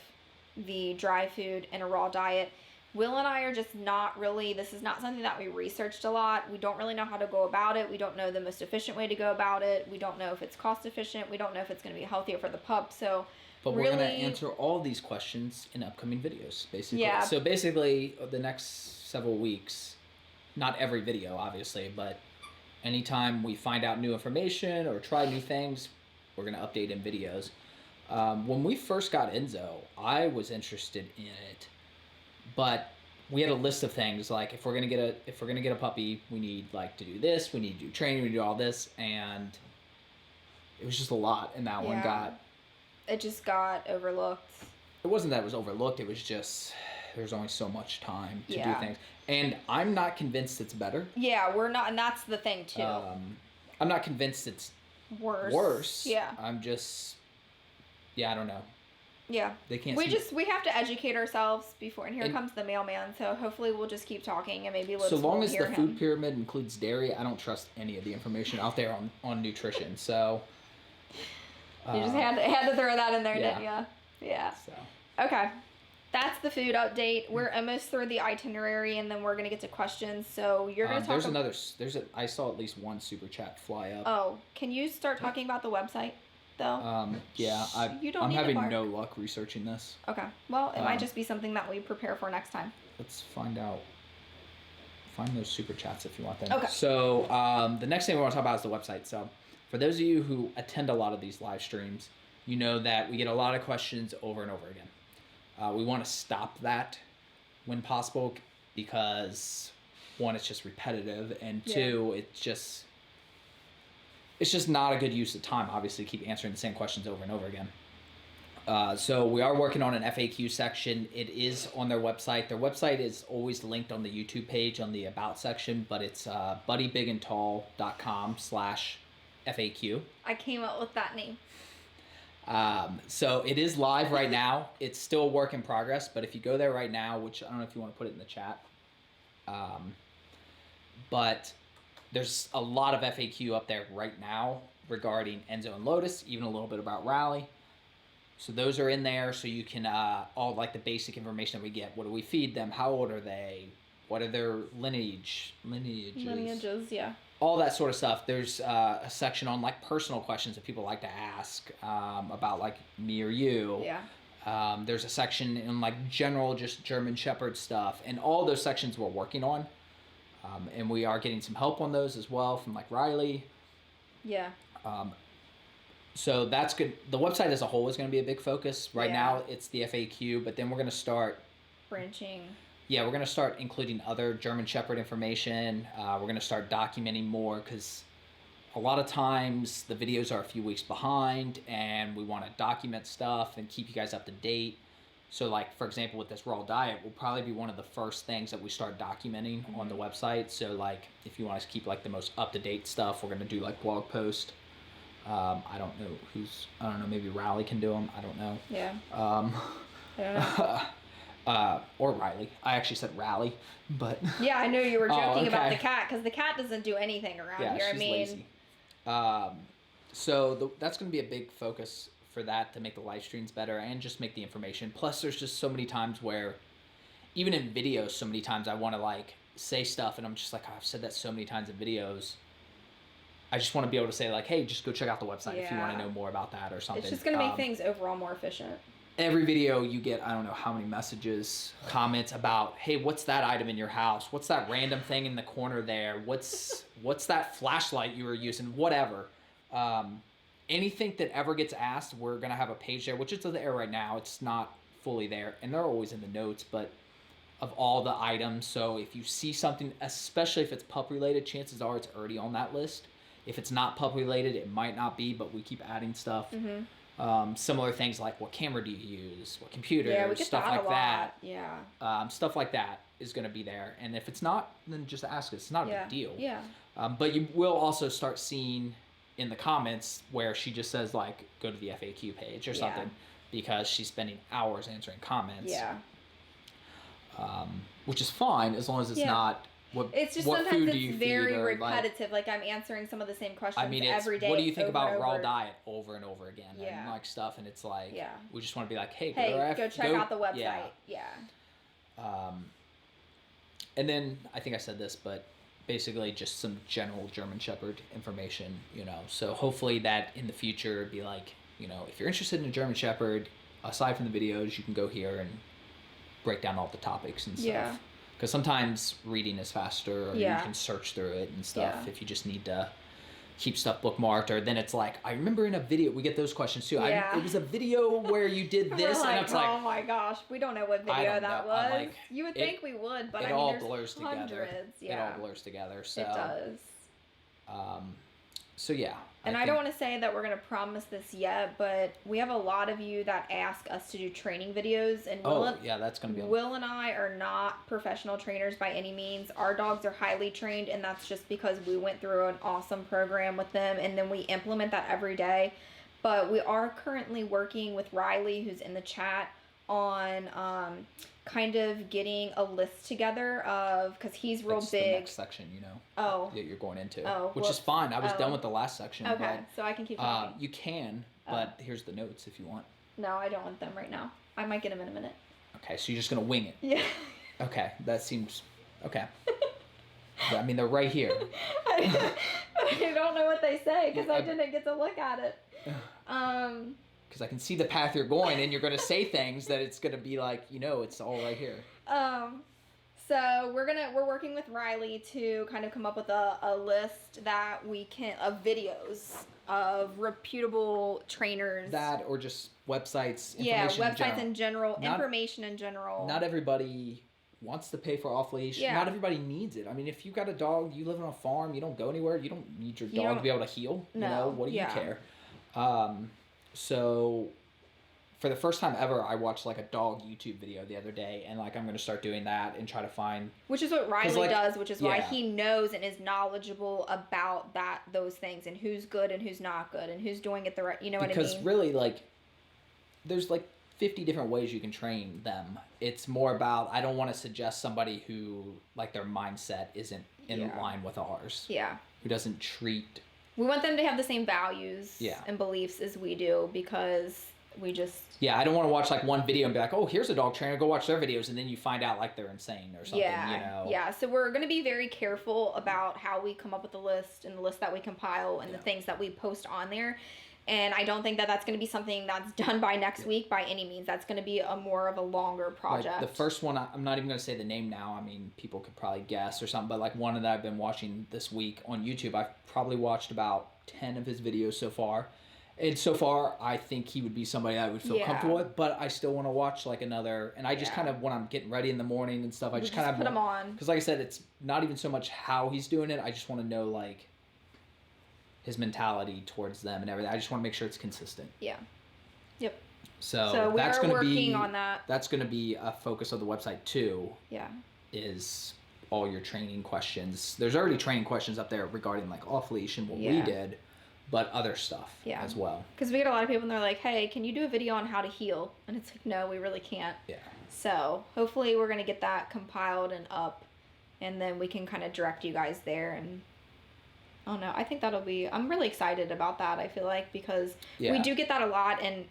the dry food and a raw diet. Will and I are just not really, this is not something that we researched a lot. We don't really know how to go about it. We don't know the most efficient way to go about it. We don't know if it's cost efficient. We don't know if it's going to be healthier for the pup. So But we're going to answer all these questions in upcoming videos, basically. Yeah. So basically, the next several weeks, not every video, obviously, but anytime we find out new information or try new things, we're going to update in videos. When we first got Enzo, I was interested in it, but we had a list of things like if we're gonna get a puppy, we need like to do this, we need to do training, we need to do all this, and it was just a lot. And that one just got overlooked. It wasn't that it was overlooked. It was just there's only so much time to do things, and I'm not convinced it's better. Yeah, we're not, and that's the thing too. I'm not convinced it's worse. Yeah. I'm just. Yeah, I don't know. Yeah. They can't We see. we have to educate ourselves before, and here comes the mailman, so hopefully we'll just keep talking and maybe So long as hear the food pyramid includes dairy, I don't trust any of the information out there on nutrition. So you just had to throw that in there, yeah. didn't you? Yeah. So okay. That's the food update. We're almost through the itinerary, and then we're gonna get to questions. So you're gonna talk. I saw at least one super chat fly up. Oh, can you start talking about the website, though? Yeah, I'm having no luck researching this. Okay. Well, it might just be something that we prepare for next time. Let's find out. Find those super chats if you want them. Okay. So the next thing we want to talk about is the website. So for those of you who attend a lot of these live streams, you know that we get a lot of questions over and over again. We want to stop that when possible because one, it's just repetitive, and two, it's just not a good use of time, obviously, to keep answering the same questions over and over again. So we are working on an FAQ section. It is on their website. Their website is always linked on the YouTube page on the About section, but it's buddybigandtall.com/FAQ. I came up with that name. So it is live right now. It's still a work in progress, but if you go there right now, which I don't know if you want to put it in the chat, but there's a lot of FAQ up there right now regarding Enzo and Lotus, even a little bit about Rally. So those are in there, so you can all like the basic information that we get. What do we feed them? How old are they? What are their lineages? Yeah. All that sort of stuff. There's a section on like personal questions that people like to ask about like me or you. Yeah. There's a section in like general just German Shepherd stuff, and all those sections we're working on, and we are getting some help on those as well from like Riley. Yeah. So that's good. The website as a whole is going to be a big focus. Right now it's the FAQ, but then we're going to start branching. Yeah, we're going to start including other German Shepherd information. We're going to start documenting more because a lot of times the videos are a few weeks behind and we want to document stuff and keep you guys up to date. So like, for example, with this raw diet, will probably be one of the first things that we start documenting on the website. So like, if you want us to keep like the most up-to-date stuff, we're going to do like blog posts. I don't know, maybe Rally can do them. I don't know. Yeah. I don't know. Or Riley. I actually said Rally, but yeah, I know you were joking about the cat because the cat doesn't do anything around here. She's lazy. So that's going to be a big focus for that, to make the live streams better and just make the information. Plus, there's just so many times where, even in videos, so many times I want to like say stuff and I'm just like, oh, I've said that so many times in videos. I just want to be able to say like, hey, just go check out the website if you want to know more about that or something. It's just going to make things overall more efficient. Every video you get, I don't know how many messages, comments about, hey, what's that item in your house? What's that random thing in the corner there? What's that flashlight you were using? Whatever. Anything that ever gets asked, we're going to have a page there, which is there right now. It's not fully there, and they're always in the notes, but of all the items. So if you see something, especially if it's pup related, chances are it's already on that list. If it's not pup related, it might not be, but we keep adding stuff. Mm-hmm. Similar things like what camera do you use, what computer, stuff like that. Yeah. Stuff like that is going to be there. And if it's not, then just ask us. It's not a big deal. Yeah. But you will also start seeing in the comments where she just says like, go to the FAQ page or something, because she's spending hours answering comments. Yeah. Which is fine as long as it's not. It's just what sometimes food do you it's very feed, or repetitive. Like I'm answering some of the same questions every day. What do you think about raw diet over and over again? Yeah. And like stuff, and it's like, yeah. We just want to be like, hey, go check out the website. Yeah. And then I think I said this, but basically just some general German Shepherd information, So hopefully that in the future be like, if you're interested in a German Shepherd, aside from the videos, you can go here and break down all the topics and stuff. Yeah. Because sometimes reading is faster, or you can search through it and stuff if you just need to keep stuff bookmarked. Or then it's like, I remember in a video, we get those questions too. Yeah. It was a video where you did this, like, and it's like, oh my gosh, we don't know what video that was. Like, you would think we would, but it I mean, all there's blurs hundreds. together. Yeah. It all blurs together. So it does. So yeah. And I don't want to say that we're going to promise this yet, but we have a lot of you that ask us to do training videos. And that's going to be... Will and I are not professional trainers by any means. Our dogs are highly trained, and that's just because we went through an awesome program with them, and then we implement that every day. But we are currently working with Riley, who's in the chat, on kind of getting a list together of, because he's real That's big. the next section, that you're going into. Which is fine. I was done with the last section. Okay, but, so I can keep talking. You can, but here's the notes if you want. No, I don't want them right now. I might get them in a minute. Okay, so you're just going to wing it. Yeah. Okay, that seems... Okay. I mean, they're right here. I don't know what they say because I didn't get to look at it. Because I can see the path you're going, and you're going to say things that it's going to be like, it's all right here. So we're working with Riley to kind of come up with a list that we can of videos of reputable trainers. That or just websites. Websites in general, information in general. Not everybody wants to pay for off leash. Yeah. Not everybody needs it. I mean, if you got a dog, you live on a farm, you don't go anywhere, you don't need your dog to be able to heel. No. What do you care? So for the first time ever, I watched like a dog YouTube video the other day, and like I'm gonna start doing that and try to find. Which is what Riley does, which is why he knows and is knowledgeable about those things and who's good and who's not good and who's doing it the right. You know what I mean? Because really, like, there's like 50 different ways you can train them. It's more about, I don't want to suggest somebody who like their mindset isn't in line with ours. Yeah. Who doesn't treat. We want them to have the same values and beliefs as we do because we just... Yeah, I don't want to watch like one video and be like, oh, here's a dog trainer, go watch their videos, and then you find out like they're insane or something, Yeah, so we're going to be very careful about how we come up with the list and the list that we compile and the things that we post on there. And I don't think that that's going to be something that's done by next week by any means. That's going to be more of a longer project. Like the first one, I'm not even going to say the name now. I mean, people could probably guess or something. But like one that I've been watching this week on YouTube, I've probably watched about 10 of his videos so far. And so far, I think he would be somebody I would feel comfortable with. But I still want to watch like another. And I just kind of, when I'm getting ready in the morning and stuff, I just kind of put him on. Because like I said, it's not even so much how he's doing it. I just want to know like his mentality towards them and everything. I just want to make sure it's consistent. Yeah. Yep. So that's going to be working on that. That's going to be a focus of the website too. Yeah. Is all your training questions. There's already training questions up there regarding like off leash and what we did, but other stuff as well. Because we get a lot of people and they're like, "Hey, can you do a video on how to heel?" And it's like, "No, we really can't." Yeah. So hopefully we're going to get that compiled and up, and then we can kind of direct you guys there. And I don't know. I think that'll be... I'm really excited about that, I feel like, because we do get that a lot. And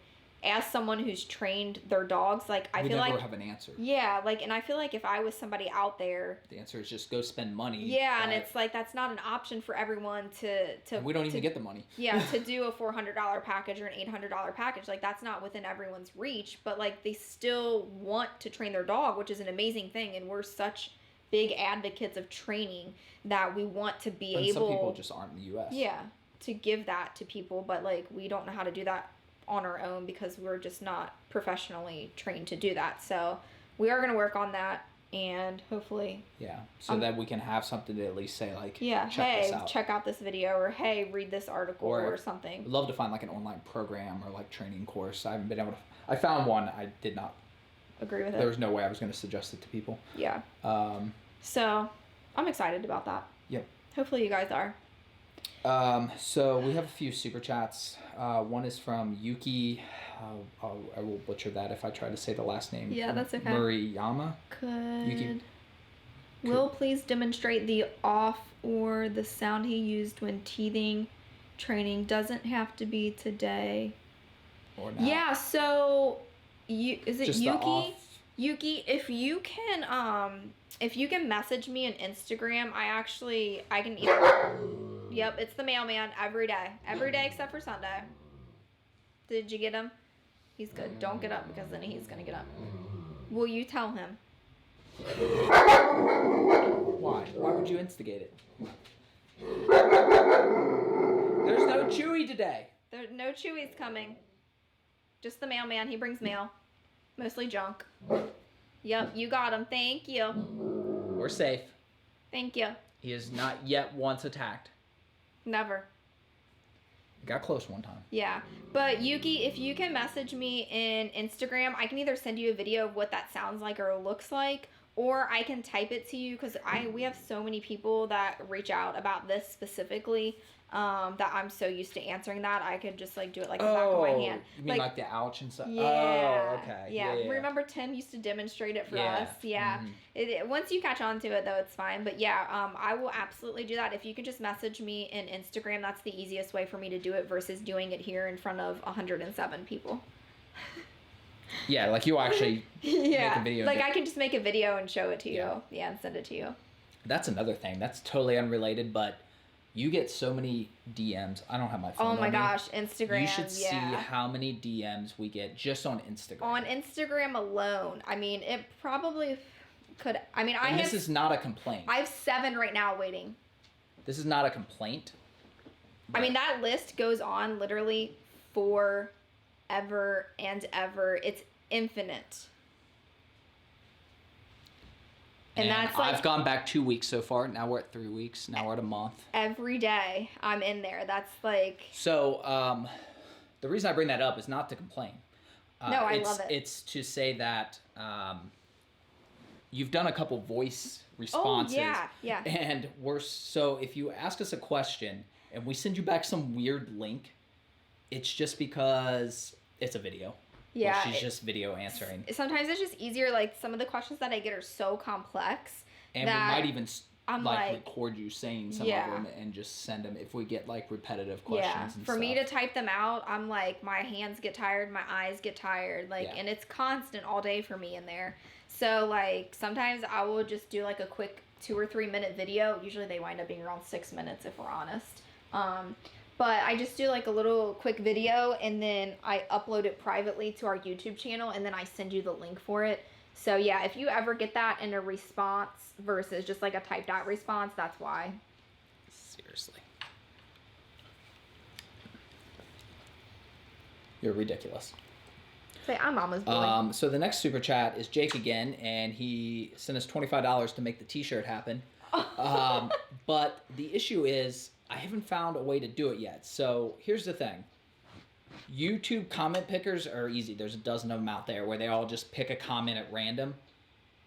as someone who's trained their dogs, like, I feel like... We never have an answer. Yeah, like, and I feel like if I was somebody out there... The answer is just go spend money. Yeah, and it's like, that's not an option for everyone to we don't even get the money. Yeah, to do a $400 package or an $800 package. Like, that's not within everyone's reach. But, like, they still want to train their dog, which is an amazing thing. And we're such big advocates of training that we want to be able... Some people just aren't in the U.S. Yeah, to give that to people, but like we don't know how to do that on our own because we're just not professionally trained to do that. So we are going to work on that and hopefully... Yeah, so that we can have something to at least say like, check out this video, or hey, read this article or something. I'd love to find like an online program or like training course. I haven't been able to... I found one. I did not agree with it. There was no way I was going to suggest it to people. Yeah. So I'm excited about that. Yep. Hopefully you guys are. So we have a few super chats. One is from Yuki. I will butcher that if I try to say the last name. Yeah, that's okay. Muriyama. Yuki. Will please demonstrate the off or the sound he used when teething training. Doesn't have to be today. Or not. Yeah, so is it just Yuki? Yuki, if you can message me on Instagram, I can either... Yep, it's the mailman every day except for Sunday. Did you get him? He's good. Don't get up because then he's gonna get up. Will you tell him? Why? Why would you instigate it? There's no Chewy today. No Chewy's coming. Just the mailman. He brings mail. Mostly junk. Yep, you got him. Thank you. We're safe. Thank you. He is not yet once attacked. Never. Got close one time. Yeah. But Yuki, if you can message me in Instagram, I can either send you a video of what that sounds like or looks like, or I can type it to you because we have so many people that reach out about this specifically. That I'm so used to answering that I could just like do it like the back of my hand. You mean like the ouch and stuff? Yeah. Oh, okay. Yeah. Yeah. Remember Tim used to demonstrate it for Yeah. us. Yeah. Mm-hmm. Once you catch on to it though, it's fine. But yeah, I will absolutely do that. If you can just message me in Instagram, that's the easiest way for me to do it versus doing it here in front of 107 people. Yeah, like you actually make a video. Like I can just make a video and show it to you. Yeah, and send it to you. That's another thing. That's totally unrelated, but you get so many DMs. I don't have my phone. Oh my gosh, Instagram. You should see how many DMs we get just on Instagram. On Instagram alone. I mean, it probably could. I mean, this is not a complaint. I have 7 right now waiting. This is not a complaint. I mean, that list goes on literally forever and ever. It's infinite. And that's like, I've gone back 2 weeks so far. Now we're at 3 weeks. Now we're at a month. Every day I'm in there. That's like. So the reason I bring that up is not to complain. No, I love it. It's to say that you've done a couple voice responses. Oh, yeah. And if you ask us a question and we send you back some weird link, it's just because it's a video. Yeah. She's just video answering. Sometimes it's just easier. Like some of the questions that I get are so complex. And we might even like record you saying some of them and just send them if we get like repetitive questions and for stuff. me to type them out, I'm like, my hands get tired, my eyes get tired, and it's constant all day for me in there. So like sometimes I will just do like a quick 2 or 3 minute video. Usually they wind up being around 6 minutes if we're honest. But I just do like a little quick video and then I upload it privately to our YouTube channel and then I send you the link for it. So yeah, if you ever get that in a response versus just like a typed out response, that's why. Seriously. You're ridiculous. Say, I'm mama's boy. So the next super chat is Jake again, and he sent us $25 to make the t-shirt happen. But the issue is I haven't found a way to do it yet. So here's the thing. YouTube comment pickers are easy. There's a dozen of them out there where they all just pick a comment at random.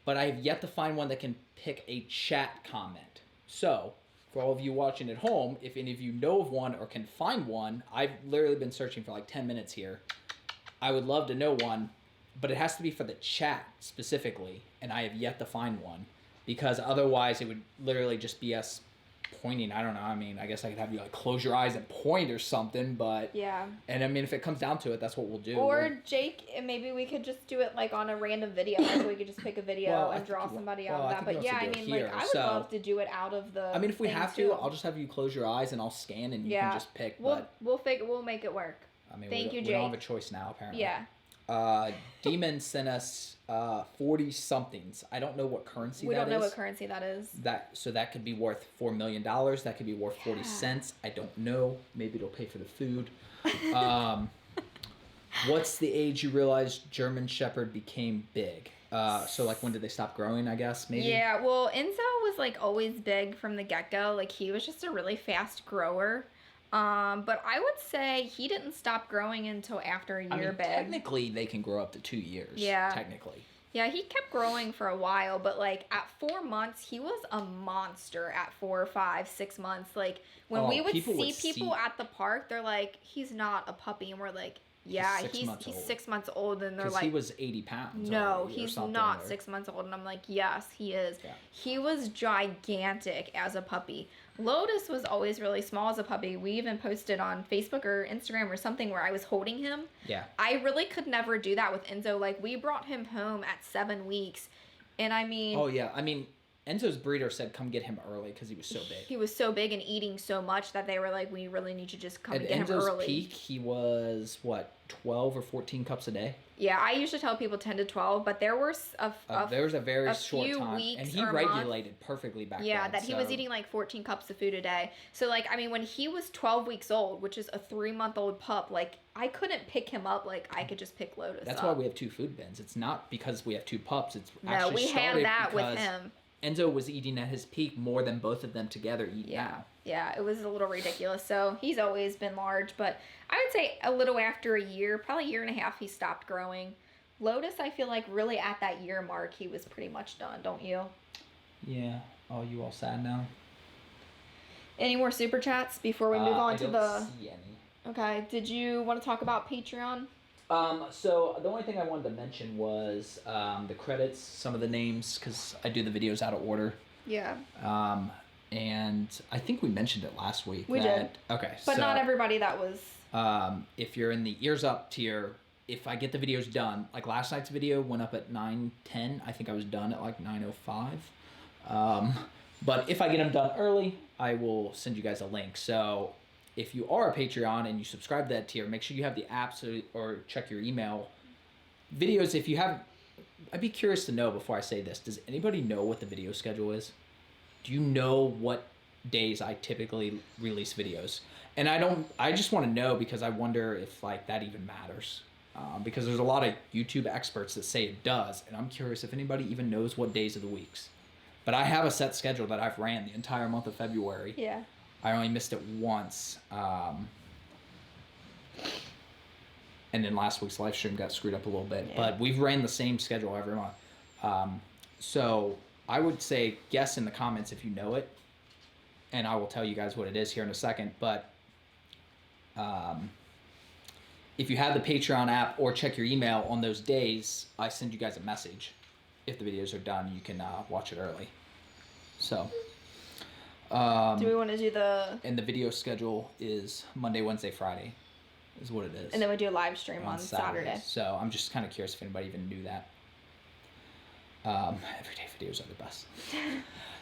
But I have yet to find one that can pick a chat comment. So for all of you watching at home, if any of you know of one or can find one, I've literally been searching for like 10 minutes here. I would love to know one, but it has to be for the chat specifically, and I have yet to find one. Because otherwise it would literally just be us pointing. I don't know. I mean, I guess I could have you like close your eyes and point or something, but yeah. And I mean, if it comes down to it, that's what we'll do. Or Jake, maybe we could just do it like on a random video. Like we could just pick a video and draw somebody out of that. But yeah, I mean, here. like I would love to do it out of the. I mean, if we have to, I'll just have you close your eyes and I'll scan and you can just pick. We'll make it work. I mean, Thank you, Jake. We don't have a choice now, apparently. Yeah. Demon sent us 40 somethings. I don't know what currency that is. We don't know what currency that is. So that could be worth $4 million. That could be worth 40 cents. I don't know. Maybe it'll pay for the food. What's the age you realized German Shepherd became big? So like when did they stop growing, I guess, maybe? Yeah, well, Enzo was like always big from the get-go. Like he was just a really fast grower. But I would say he didn't stop growing until after a year big. Technically, they can grow up to 2 years. Yeah. Technically. Yeah, he kept growing for a while, but like at 4 months, he was a monster at 4, 5, 6 months. Like when we would see people at the park, they're like, he's not a puppy. And we're like, yeah, he's 6 months old. And they're like, he was 80 pounds. No, he's not 6 months old. And I'm like, yes, he is. Yeah. He was gigantic as a puppy. Lotus was always really small as a puppy. We even posted on Facebook or Instagram or something where I was holding him. Yeah. I really could never do that with Enzo. Like, we brought him home at 7 weeks. And I mean... Oh, yeah. I mean, Enzo's breeder said come get him early because he was so big. He was so big and eating so much that they were like, we really need to just come and get him early. At Enzo's peak, he was, 12 or 14 cups a day? Yeah, I used to tell people 10 to 12, but there were there was a very short few time, weeks and he regulated perfectly back then. Yeah, that he was eating like 14 cups of food a day. So like, I mean, when he was 12 weeks old, which is a 3-month-old pup, like I couldn't pick him up like I could just pick Lotus. That's why we have 2 food bins. It's not because we have 2 pups. It's actually we had that with him. Enzo was eating at his peak more than both of them together eat now. Yeah, it was a little ridiculous. So he's always been large, but I would say a little after a year, probably a year and a half, he stopped growing. Lotus, I feel like really at that year mark, he was pretty much done, don't you? Yeah. Oh, you all sad now? Any more super chats before we move on I to don't see any. Okay, did you want to talk about Patreon? So the only thing I wanted to mention was the credits, some of the names, because I do the videos out of order. Yeah. And I think we mentioned it last week. We did. Okay. But not everybody that was... if you're in the ears up tier, if I get the videos done, like last night's video went up at 9:10. I think I was done at like 9:05. But if I get them done early, I will send you guys a link. So if you are a Patreon and you subscribe to that tier, make sure you have the app or check your email. Videos, if you haven't, I'd be curious to know before I say this. Does anybody know what the video schedule is? Do you know what days I typically release videos? And I just want to know because I wonder if like that even matters. Because there's a lot of YouTube experts that say it does. And I'm curious if anybody even knows what days of the weeks. But I have a set schedule that I've ran the entire month of February. Yeah. I only missed it once. And then last week's live stream got screwed up a little bit. Yeah. But we've ran the same schedule every month. So I would say guess in the comments if you know it. And I will tell you guys what it is here in a second. But if you have the Patreon app or check your email on those days, I send you guys a message. If the videos are done, you can watch it early. So... do we want to do the... And the video schedule is Monday, Wednesday, Friday is what it is. And then we do a live stream on Saturday. So I'm just kind of curious if anybody even knew that. Everyday videos are the best.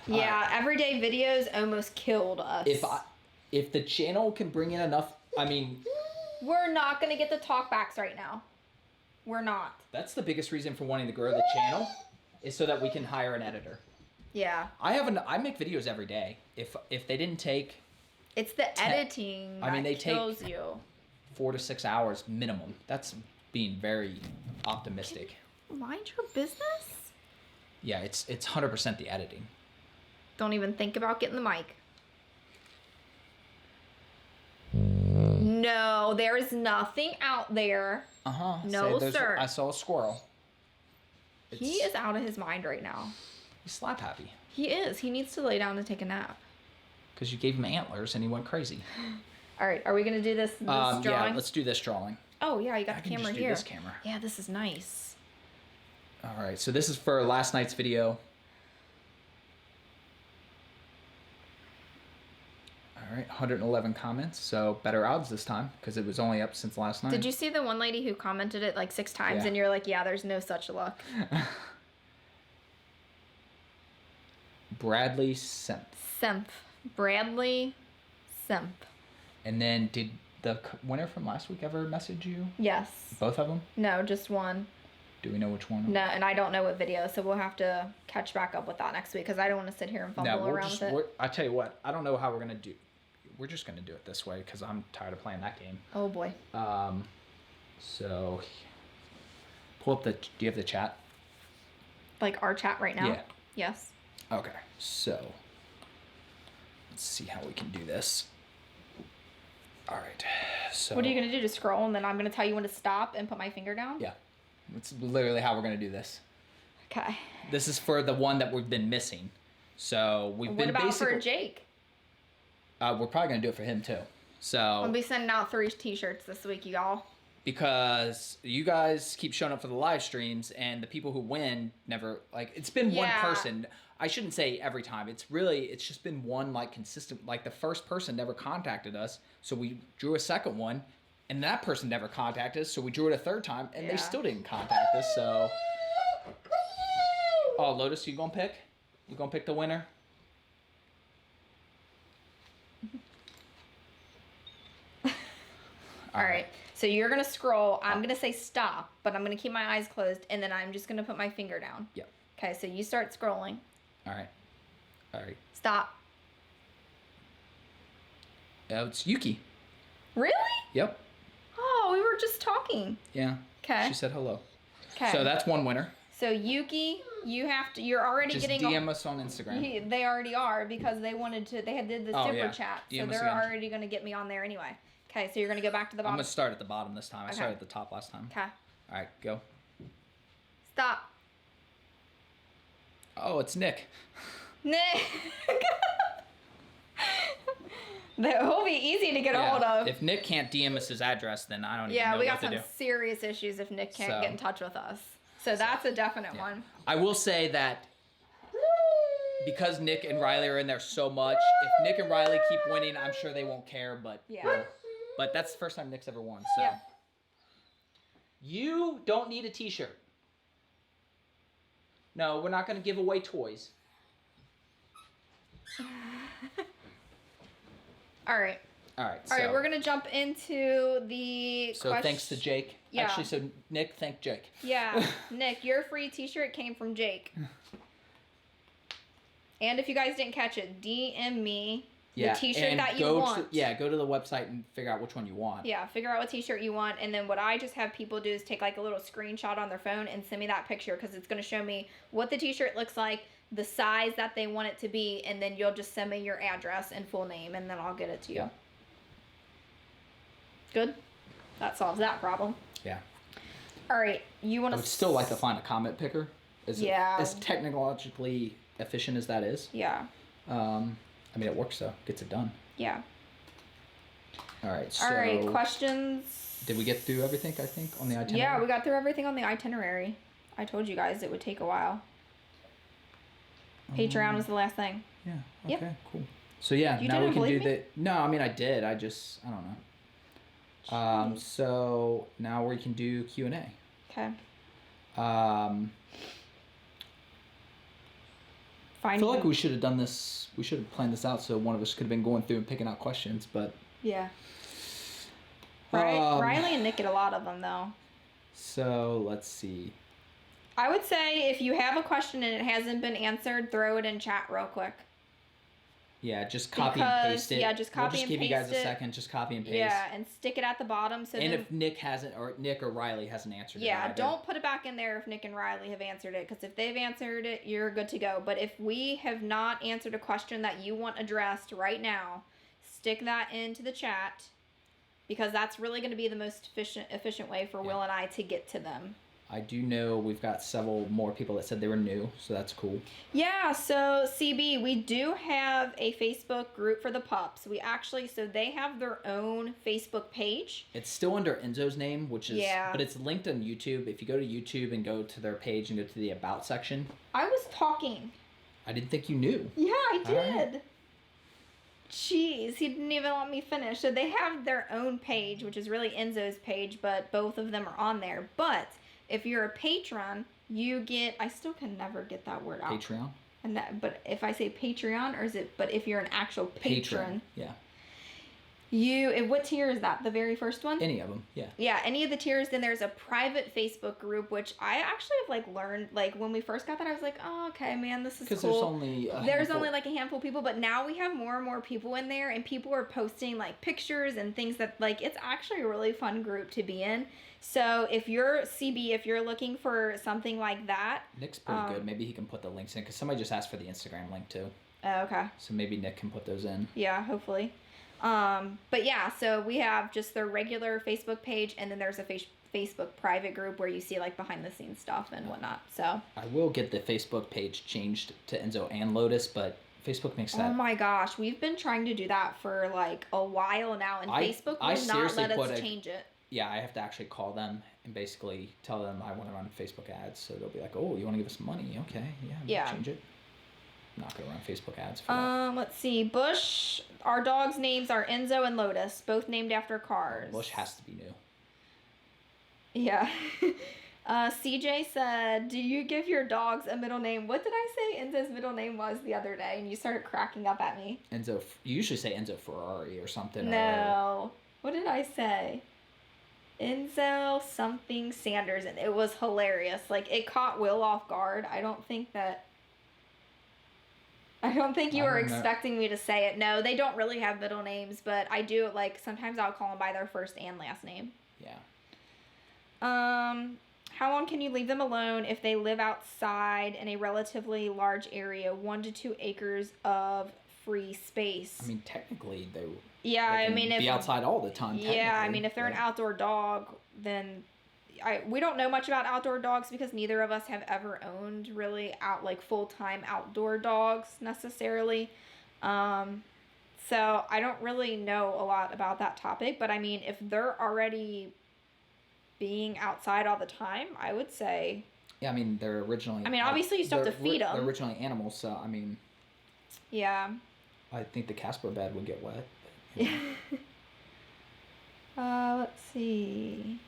Yeah, everyday videos almost killed us. If the channel can bring in enough... I mean... We're not going to get the talkbacks right now. We're not. That's the biggest reason for wanting to grow the channel is so that we can hire an editor. Yeah. I make videos every day. If they didn't take... It's the editing that kills you. 4 to 6 hours minimum. That's being very optimistic. Mind your business? Yeah, it's 100% the editing. Don't even think about getting the mic. No, there is nothing out there. Uh-huh. No, sir. I saw a squirrel. He is out of his mind right now. He's slap happy. He is. He needs to lay down and take a nap. Because you gave him antlers and he went crazy. All right, are we going to do this drawing? Yeah, let's do this drawing. Oh, yeah, you got the camera here. This camera. Yeah, this is nice. All right, so this is for last night's video. All right, 111 comments, so better odds this time because it was only up since last night. Did you see the one lady who commented it like 6 times and you're like, yeah, there's no such luck? Bradley Semp. Bradley Semp. And then did the winner from last week ever message you? Yes. Both of them? No, just one. Do we know which one? No, and I don't know what video, so we'll have to catch back up with that next week because I don't want to sit here and fumble around with it. I tell you what, I don't know how we're going to do. We're just going to do it this way because I'm tired of playing that game. Oh, boy. So, pull up do you have the chat? Like our chat right now? Yeah. Yes. Okay, so, let's see how we can do this. All right, so. What are you going to do? Just scroll and then I'm going to tell you when to stop and put my finger down? Yeah. That's literally how we're going to do this. Okay. This is for the one that we've been missing. So, we've been basically. What about for Jake? We're probably going to do it for him, too. So. I'll be sending out 3 t-shirts this week, y'all. Because you guys keep showing up for the live streams, and the people who win never, like, it's been one person. I shouldn't say every time. It's just been one, like, consistent. Like, the first person never contacted us, so we drew a second one, and that person never contacted us, so we drew it a third time, and they still didn't contact us, so. Oh, Lotus, you gonna pick? You gonna pick the winner? All right. So you're going to scroll. I'm going to say stop, but I'm going to keep my eyes closed, and then I'm just going to put my finger down. Yep. Okay, so you start scrolling. All right. All right. Stop. It's Yuki. Really? Yep. Oh, we were just talking. Yeah. Okay. She said hello. Okay. So that's one winner. So Yuki, you're already just getting... DM us on Instagram. They already are because they did the super chat. DM so they're already going to get me on there anyway. Okay, so you're going to go back to the bottom. I'm going to start at the bottom this time. I started at the top last time. Okay. All right, go. Oh, it's Nick. Nick. That will be easy to get a hold of. If Nick can't DM us his address, then I don't even know what to do. Yeah, we got some serious issues if Nick can't get in touch with us. So that's a definite one. I will say that because Nick and Riley are in there so much, if Nick and Riley keep winning, I'm sure they won't care. But but that's the first time Nick's ever won. So you don't need a T-shirt. No, we're not going to give away toys. All right. We're gonna jump into the. So thanks to Jake. Yeah. Actually, so Nick, thank Jake. Yeah, Nick, your free T-shirt came from Jake. And if you guys didn't catch it, DM me the T-shirt that you want. Go to the website and figure out which one you want. Yeah, figure out what T-shirt you want, and then what I just have people do is take like a little screenshot on their phone and send me that picture because it's gonna show me what the T-shirt looks like, the size that they want it to be, and then you'll just send me your address and full name, and then I'll get it to you. Yeah. Good? That solves that problem. Yeah. All right, you want to... I would still like to find a comment picker. Yeah. As technologically efficient as that is. Yeah. I mean, it works though. Gets it done. Yeah. All right, so... All right, questions? Did we get through everything, I think, on the itinerary? Yeah, we got through everything on the itinerary. I told you guys it would take a while. Patreon was the last thing. Yeah, okay, cool. So yeah, now we can do the... No, I mean, I did. I don't know. So now we can do Q&A. Okay. I feel like we should have done this. We should have planned this out so one of us could have been going through and picking out questions, but... Yeah. Riley and Nick get a lot of them, though. So, let's see. I would say if you have a question and it hasn't been answered, throw it in chat real quick. Yeah, just copy and paste it. Yeah, just copy and paste it. We'll just give you guys a second. Just copy and paste. Yeah, and stick it at the bottom. And if Nick or Riley hasn't answered it. Yeah, don't put it back in there if Nick and Riley have answered it, because if they've answered it, you're good to go. But if we have not answered a question that you want addressed right now, stick that into the chat, because that's really going to be the most efficient way for Will and I to get to them. I do know we've got several more people that said they were new, so that's cool. Yeah, so CB, we do have a Facebook group for the pups. So they have their own Facebook page. It's still under Enzo's name, but it's linked on YouTube. If you go to YouTube and go to their page and go to the About section. I was talking. I didn't think you knew. Yeah, I did. Right. Jeez, he didn't even let me finish. So they have their own page, which is really Enzo's page, but both of them are on there. But if you're a patron, you get... I still can never get that word out. Patreon? But if I say Patreon, or is it... But if you're an actual patron... Yeah. What tier is that? The very first one? Any of them, yeah. Yeah, any of the tiers. Then there's a private Facebook group, which I actually have learned. When we first got that, I was like, oh, okay, man, this is cool. Because there's only a handful of people, but now we have more and more people in there, and people are posting pictures and things that it's actually a really fun group to be in. So if you're if you're looking for something like that, Nick's pretty good. Maybe he can put the links in, because somebody just asked for the Instagram link too. Oh, okay. So maybe Nick can put those in. Yeah, hopefully. But yeah, so we have just their regular Facebook page, and then there's a Facebook private group where you see behind the scenes stuff and whatnot. So I will get the Facebook page changed to Enzo and Lotus, but Facebook makes that. Oh my gosh, we've been trying to do that for a while now, and Facebook will not let us change it. Yeah, I have to actually call them and basically tell them I want to run Facebook ads. So they'll be like, "Oh, you want to give us money? Okay, yeah, change it." I'm not gonna run Facebook ads for that. Let's see. Bush, our dogs' names are Enzo and Lotus, both named after cars. Bush has to be new. Yeah. CJ said, "Do you give your dogs a middle name?" What did I say Enzo's middle name was the other day? And you started cracking up at me. Enzo. You usually say Enzo Ferrari or something. No. What did I say? Enzo something Sanders, and it was hilarious. It caught Will off guard. I don't think you were expecting me to say it. No, they don't really have middle names, but I do, sometimes I'll call them by their first and last name. Yeah. How long can you leave them alone if they live outside in a relatively large area, 1 to 2 acres of free space? I mean, technically, they can be outside all the time. Yeah, I mean, if they're an outdoor dog, then we don't know much about outdoor dogs because neither of us have ever owned really full-time outdoor dogs necessarily. So I don't really know a lot about that topic, but I mean, if they're already being outside all the time, I would say. Yeah, I mean, they're originally. I mean, obviously you still have to feed them. They're originally animals, so I mean. Yeah. I think the Casper bed would get wet. Let's see.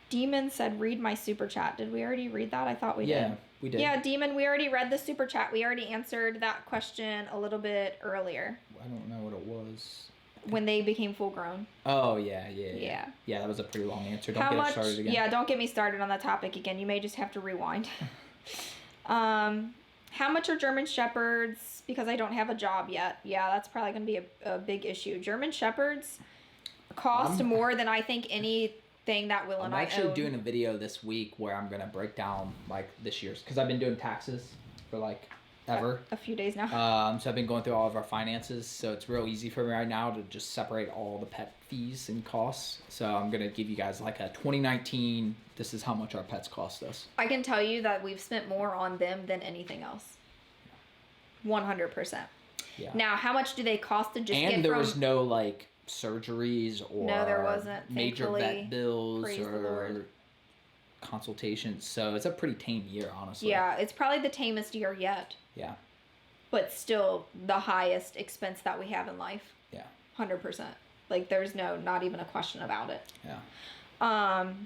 Demon said, "Read my super chat." Did we already read that? I thought we did. Yeah, we did. Yeah, Demon, we already read the super chat. We already answered that question a little bit earlier. I don't know what it was. When they became full grown. Oh, yeah. Yeah, that was a pretty long answer. Don't get started again. Yeah, don't get me started on that topic again. You may just have to rewind. How much are German Shepherds? Because I don't have a job yet. Yeah, that's probably going to be a big issue. German Shepherds cost more than I think anything that Will and I own. I'm actually doing a video this week where I'm going to break down this year's. Because I've been doing taxes for ever. A few days now. So I've been going through all of our finances. So it's real easy for me right now to just separate all the pet fees and costs. So I'm going to give you guys a 2019, this is how much our pets cost us. I can tell you that we've spent more on them than anything else. 100%. Yeah. Now, how much do they cost to just get And there was no surgeries or no, there wasn't, major vet bills Praise or consultations. So it's a pretty tame year, honestly. Yeah, it's probably the tamest year yet. Yeah. But still the highest expense that we have in life. Yeah. 100%. There's not even a question about it. Yeah.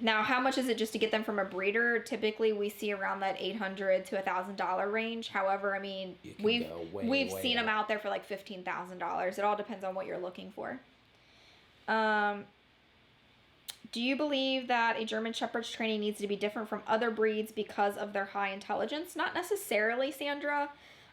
Now, how much is it just to get them from a breeder? Typically, we see around that $800 to $1,000 range. However, I mean, we've seen them out there for $15,000. It all depends on what you're looking for. Do you believe that a German Shepherd's training needs to be different from other breeds because of their high intelligence? Not necessarily, Sandra.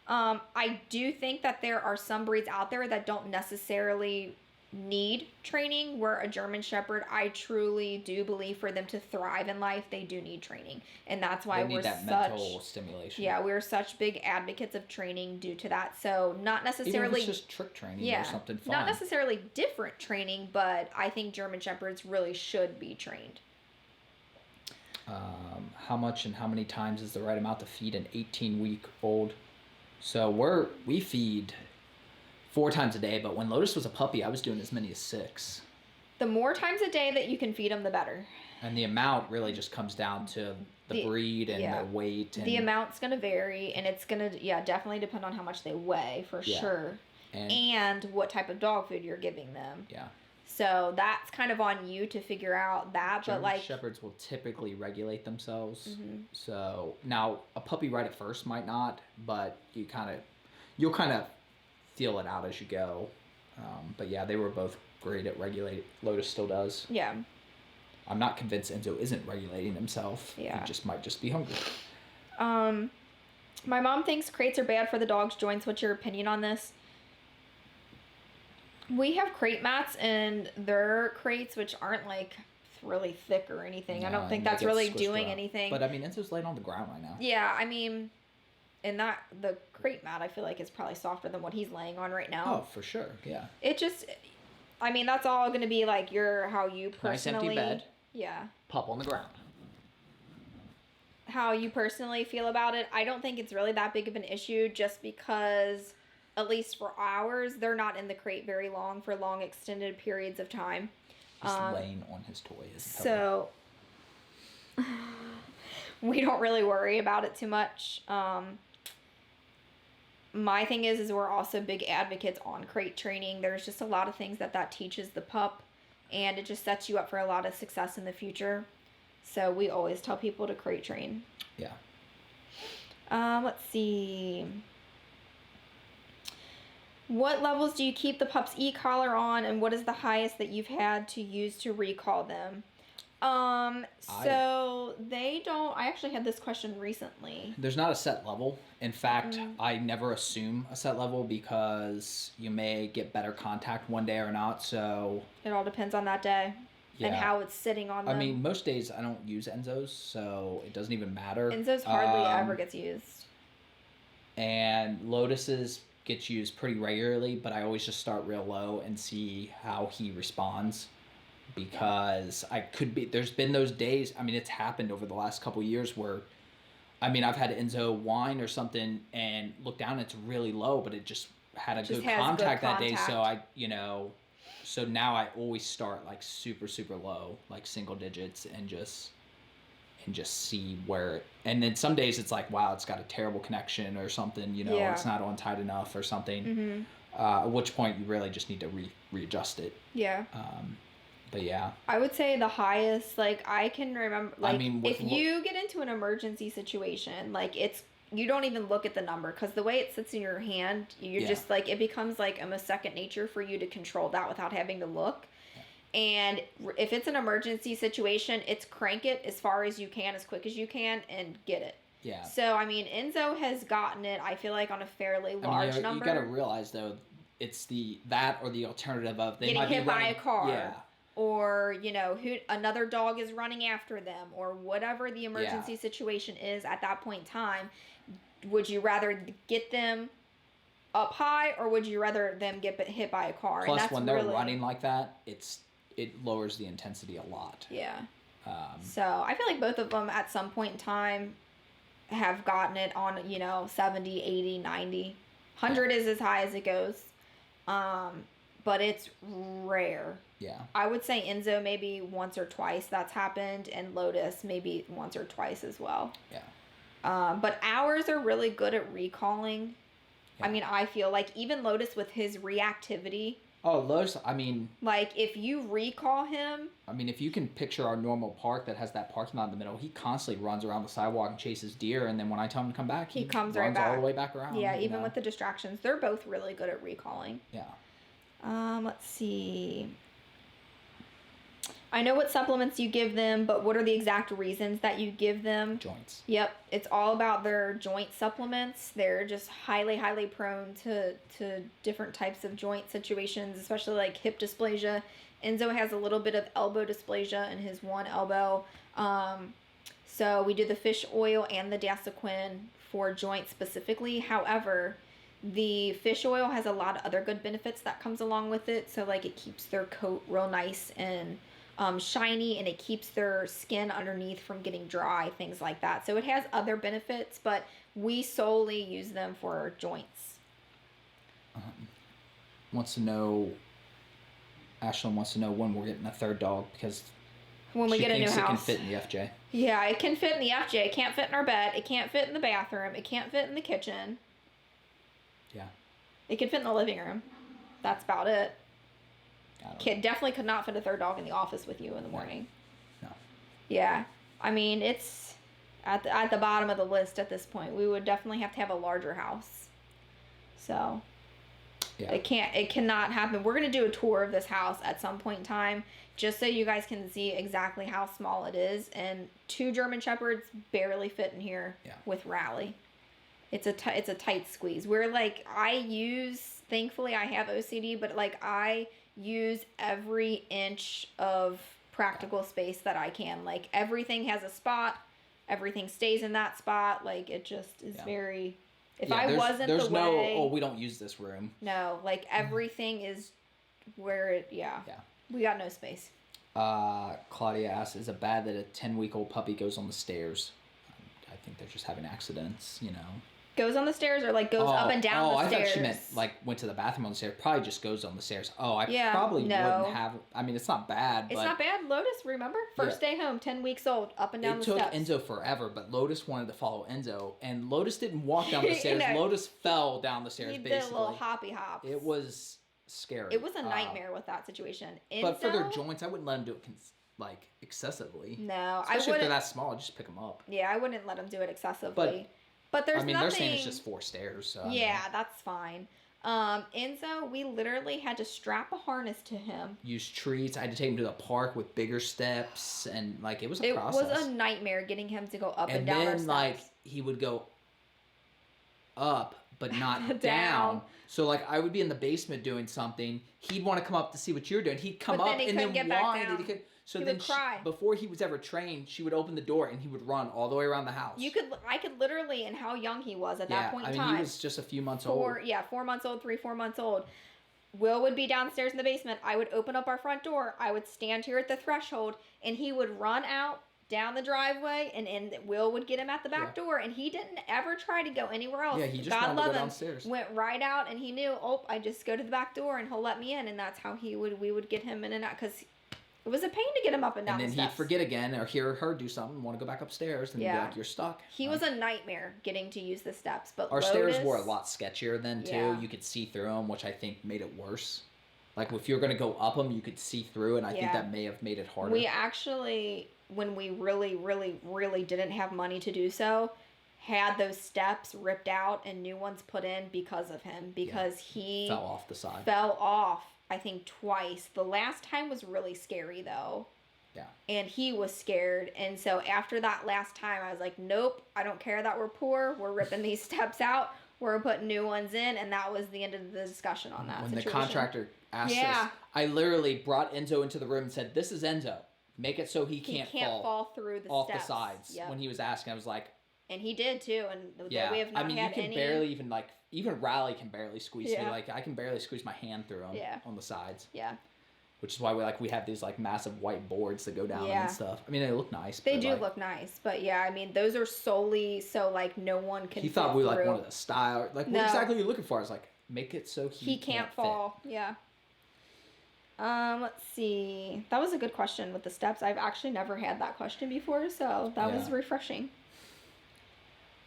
I do think that there are some breeds out there that don't necessarily need training, where a German Shepherd, I truly do believe for them to thrive in life, they do need training. And that's why we're such mental stimulation. Yeah, we're such big advocates of training due to that. So not necessarily even if it's just trick training or something fun. Not necessarily different training, but I think German Shepherds really should be trained. How much and how many times is the right amount to feed an 18-week-old? So we feed 4 times a day, but when Lotus was a puppy, I was doing as many as 6. The more times a day that you can feed them, the better. And the amount really just comes down to the breed and the weight. And the amount's going to vary, and it's going to, definitely depend on how much they weigh, for sure. And what type of dog food you're giving them. Yeah. So that's kind of on you to figure out that. German Shepherds will typically regulate themselves. Mm-hmm. So now a puppy right at first might not, but you'll kind of feel it out as you go. But yeah, they were both great at regulating. Lotus still does. Yeah. I'm not convinced Enzo isn't regulating himself. Yeah. He might just be hungry. My mom thinks crates are bad for the dog's joints. What's your opinion on this? We have crate mats in their crates, which aren't really thick or anything. I don't think that's really doing anything. But I mean, Enzo's laying on the ground right now. Yeah, I mean, and the crate mat, I feel like is probably softer than what he's laying on right now. Oh, for sure, yeah. It just, I mean, that's all going to be how you personally. Nice empty bed. Yeah. Pup on the ground. How you personally feel about it. I don't think it's really that big of an issue, just because, at least for ours, they're not in the crate very long for long extended periods of time. Just laying on his toys. So we don't really worry about it too much. My thing is we're also big advocates on crate training. There's just a lot of things that teaches the pup, and it just sets you up for a lot of success in the future. So we always tell people to crate train. Yeah. Let's see. What levels do you keep the pup's e-collar on, and what is the highest that you've had to use to recall them? So they don't. I actually had this question recently. There's not a set level. In fact, I never assume a set level because you may get better contact one day or not. So it all depends on that day and how it's sitting on them. I mean, most days I don't use Enzo's, so it doesn't even matter. Enzo's hardly ever gets used. And Lotus's gets used pretty regularly, but I always just start real low and see how he responds. because there's been those days, I mean, it's happened over the last couple of years where, I mean, I've had Enzo whine or something and look down, it's really low, but it just had a good contact that day. So so now I always start like super, super low, like single digits and just see where, and then some days it's like, wow, it's got a terrible connection or something, it's not on tight enough or something. At which point you really just need to readjust it. Yeah. But yeah. I would say the highest, like, I can remember, like, I mean, if you get into an emergency situation, like, you don't even look at the number, because the way it sits in your hand, you're just, like, it becomes, like, almost second nature for you to control that without having to look. Yeah. And if it's an emergency situation, it's crank it as far as you can, as quick as you can, and get it. Yeah. So, I mean, Enzo has gotten it, I feel like, on a fairly large number. You got to realize, though, it's that or the alternative of they might be hit by a car. Yeah. Or, another dog is running after them, or whatever the emergency situation is at that point in time. Would you rather get them up high, or would you rather them get hit by a car? Plus, and that's when they're running like that, it lowers the intensity a lot. Yeah. So I feel like both of them at some point in time have gotten it on, 70, 80, 90. 100 is as high as it goes. But it's rare. Yeah. I would say Enzo maybe once or twice that's happened, and Lotus maybe once or twice as well. Yeah. But ours are really good at recalling. Yeah. I mean, I feel like even Lotus with his reactivity. Oh, Lotus, I mean. Like, if you recall him. I mean, if you can picture our normal park that has that parking lot in the middle, he constantly runs around the sidewalk and chases deer, and then when I tell him to come back, he comes right back. All the way back around. Yeah, even with the distractions. They're both really good at recalling. Yeah. Let's see. I know what supplements you give them, but what are the exact reasons that you give them? Joints. Yep. It's all about their joint supplements. They're just highly, highly prone to different types of joint situations, especially like hip dysplasia. Enzo has a little bit of elbow dysplasia in his one elbow. So we do the fish oil and the Dasaquin for joints specifically. However, the fish oil has a lot of other good benefits that comes along with it. So like it keeps their coat real nice and shiny, and it keeps their skin underneath from getting dry, things like that. So it has other benefits, but we solely use them for joints. Ashlyn wants to know when we're getting a third dog, because when we get a new house. It can fit in the FJ. Yeah, it can fit in the FJ. It can't fit in our bed. It can't fit in the bathroom. It can't fit in the kitchen. Yeah. It could fit in the living room. That's about it. Kid definitely could not fit a third dog in the office with you in the morning. No. Yeah. I mean, it's at the bottom of the list at this point. We would definitely have to have a larger house. So yeah. It cannot happen. We're going to do a tour of this house at some point in time, just so you guys can see exactly how small it is. And 2 German Shepherds barely fit in here with Rally. It's a tight squeeze. We're like, thankfully I have OCD, but like I use every inch of practical space that I can. Like everything has a spot, everything stays in that spot. Like it just is very. If I wasn't the way, we don't use this room. No, like everything is where it. Yeah. We got no space. Claudia asks, "Is it bad that a 10-week-old puppy goes on the stairs?" I think they're just having accidents, Goes on the stairs, or like goes up and down the stairs? I thought she meant like went to the bathroom on the stairs. Probably just goes on the stairs. Probably wouldn't have. I mean, it's not bad. It's not bad. Lotus, remember? First day home, 10 weeks old, up and down the steps. It took Enzo forever, but Lotus wanted to follow Enzo, and Lotus didn't walk down the stairs. Lotus fell down the stairs. He did a little hoppy hops. It was scary. It was a nightmare with that situation. But for their joints, I wouldn't let them do it excessively. No, especially if they're that small, just pick them up. Yeah, I wouldn't let them do it excessively. But there's nothing. They're saying it's just 4 stairs. So that's fine. Enzo, we literally had to strap a harness to him. Use treats. I had to take him to the park with bigger steps, and it was a process. It was a nightmare getting him to go up and down our steps. And then he would go up, but not down. So I would be in the basement doing something. He'd want to come up to see what you're doing. He'd come up and then whine, and he could. So then, before he was ever trained, she would open the door and he would run all the way around the house. I could literally, and how young he was at that point in time. He was just a few months old. 4 months old, 4 months old. Will would be downstairs in the basement. I would open up our front door. I would stand here at the threshold, and he would run out down the driveway, and Will would get him at the back door, and he didn't ever try to go anywhere else. Yeah, he just God wanted to love go him, downstairs. went right out, and he knew, I just go to the back door, and he'll let me in, and that's how we would get him in and out, because it was a pain to get him up and down the steps. And then he'd forget again, or hear her do something, want to go back upstairs, and be like, you're stuck. He was a nightmare getting to use the steps, but our Lotus, stairs were a lot sketchier then, too. You could see through them, which I think made it worse. Like, if you were going to go up them, you could see through, and I think that may have made it harder. We actually, when we really, really, really didn't have money to do so, had those steps ripped out and new ones put in because of him. Because he fell off the side. Fell off, I think, twice. The last time was really scary, though. Yeah. And he was scared. And so after that last time, I was like, nope, I don't care that we're poor. We're ripping these steps out. We're putting new ones in. And that was the end of the discussion on that situation. The contractor asked us, I literally brought Enzo into the room and said, this is Enzo. Make it so he can't fall through the off steps. the sides. Yep. When he was asking, I was like... And he did, too. And we have not you can barely even, like... Even Riley can barely squeeze through. Like, I can barely squeeze my hand through them on the sides. Yeah. Which is why we have these, like, massive white boards that go down and stuff. I mean, they look nice. They do look nice. But, yeah, I mean, those are solely so, like, no one can He thought we, like, wanted a style. Like, what exactly are you looking for? I was like, make it so he can't fall. Fit. Yeah. Let's see. That was a good question with the steps. I've actually never had that question before, so that was refreshing.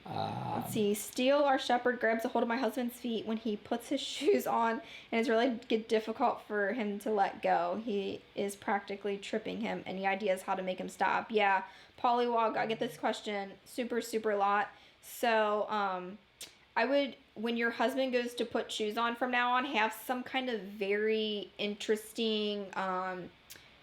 Let's see. Steele, our shepherd, grabs a hold of my husband's feet when he puts his shoes on, and it's really difficult for him to let go. He is practically tripping him. Any ideas how to make him stop? Yeah, Pollywog, I get this question super, super a lot. So, I would, when your husband goes to put shoes on from now on, have some kind of very interesting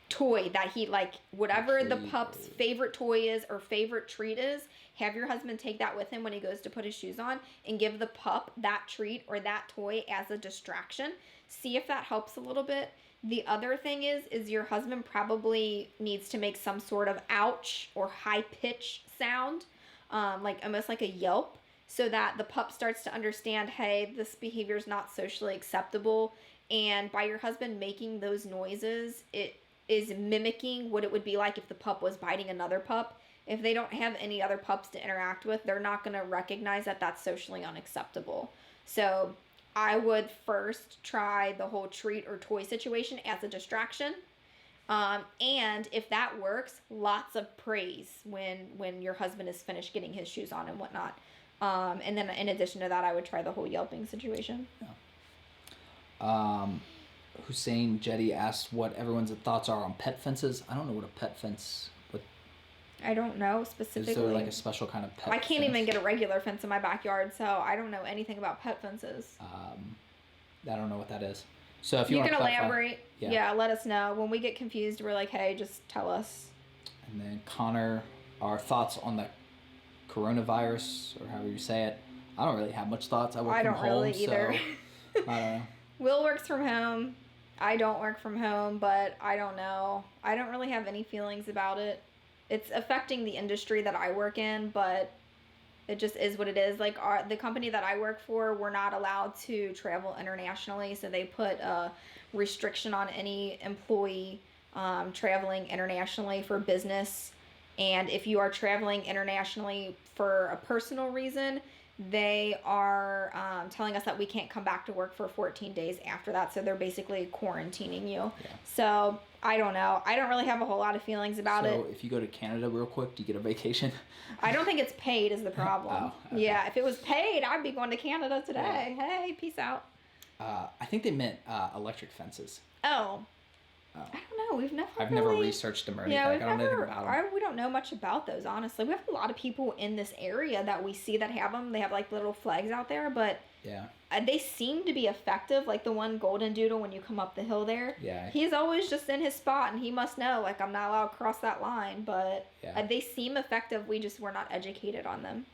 toy that he, like, whatever the pup's favorite toy is or favorite treat is, have your husband take that with him when he goes to put his shoes on and give the pup that treat or that toy as a distraction. See if that helps a little bit. The other thing is your husband probably needs to make some sort of ouch or high pitch sound, like almost like a yelp, so that the pup starts to understand, hey, this behavior is not socially acceptable. And by your husband making those noises, it is mimicking what it would be like if the pup was biting another pup. If they don't have any other pups to interact with, they're not going to recognize that that's socially unacceptable. So I would first try the whole treat or toy situation as a distraction. And if that works, lots of praise when your husband is finished getting his shoes on and whatnot. And then in addition to that, I would try the whole yelping situation. Yeah. Hussein Jetty asked what everyone's thoughts are on pet fences. I don't know what a pet fence... I don't know specifically. Is there like a special kind of pet I can't fence? even get a regular fence in my backyard, so I don't know anything about pet fences. I don't know what that is. So if you can elaborate, let us know. When we get confused, we're like, hey, just tell us. And then Connor, our thoughts on the coronavirus, or however you say it. I don't really have much thoughts. I work from home, really either. So I don't know. Will works from home. I don't work from home, but I don't know. I don't really have any feelings about it. It's affecting the industry that I work in, but it just is what it is. Like the company that I work for, we're not allowed to travel internationally, so they put a restriction on any employee traveling internationally for business. And if you are traveling internationally for a personal reason, they are telling us that we can't come back to work for 14 days after that. So they're basically quarantining you. Yeah. So I don't know. I don't really have a whole lot of feelings about it. So if you go to Canada real quick, do you get a vacation? I don't think it's paid is the problem. Oh, okay. Yeah, if it was paid, I'd be going to Canada today. Yeah. Hey, peace out. I think they meant electric fences. Oh. I don't know. I've never researched them or anything. I don't know anything about them. We don't know much about those, honestly. We have a lot of people in this area that we see that have them. They have like little flags out there, but they seem to be effective. Like the one golden doodle when you come up the hill there. Yeah. He's always just in his spot, and he must know, like, I'm not allowed to cross that line. But they seem effective. We're not educated on them.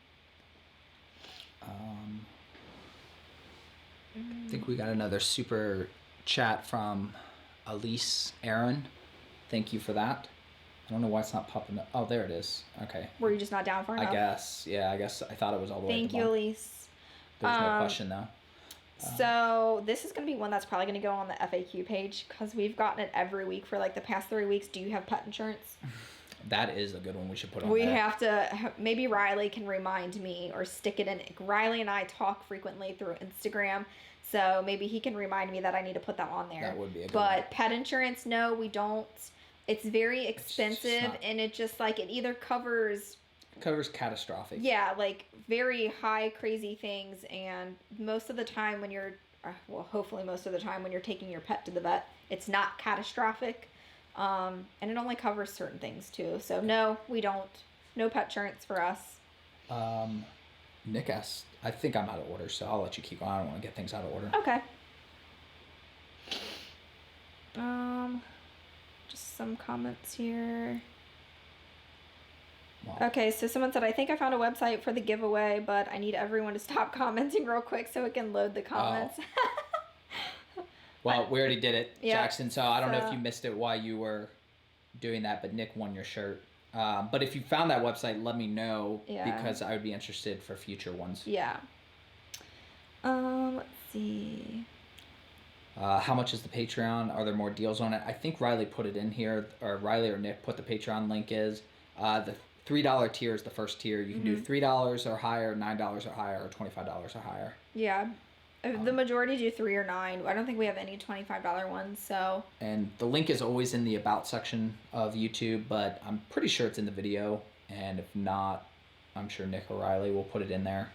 I think we got another super chat from Elise Aaron. Thank you for that. I don't know why it's not popping up. Oh, there it is. Okay. Were you just not down far enough? I guess. Yeah, I guess I thought it was all the way Thank you, Elise. There's no question, though. So this is going to be one that's probably going to go on the FAQ page because we've gotten it every week for like the past 3 weeks. Do you have pet insurance? That is a good one we should put on We there. have to, maybe Riley can remind me or stick it in. Riley and I talk frequently through Instagram, so maybe he can remind me that I need to put that on there. That would be a good one. But pet insurance, no, we don't. It's very expensive, and it just like, it either covers catastrophic. Yeah, like very high, crazy things. And most of the time when you're, hopefully most of the time when you're taking your pet to the vet, it's not catastrophic. And it only covers certain things too. So no, we don't. No pet insurance for us. Nick asked, I think I'm out of order, so I'll let you keep going. I don't want to get things out of order. Okay. Just some comments here. Wow. Okay, so someone said, I think I found a website for the giveaway, but I need everyone to stop commenting real quick so it can load the comments. Well, we already did it, Yeah, Jackson, so I don't know if you missed it while you were doing that, but Nick won your shirt. But if you found that website, let me know, because I would be interested for future ones. Yeah. Let's see. How much is the Patreon? Are there more deals on it? I think Riley put it in here, or Riley or Nick put the Patreon link is. The $3 tier is the first tier. You can do $3 or higher, $9 or higher, or $25 or higher. Yeah. The majority do 3 or 9. I don't think we have any $25 ones, so. And the link is always in the About section of YouTube, but I'm pretty sure it's in the video. And if not, I'm sure Nick or Riley will put it in there.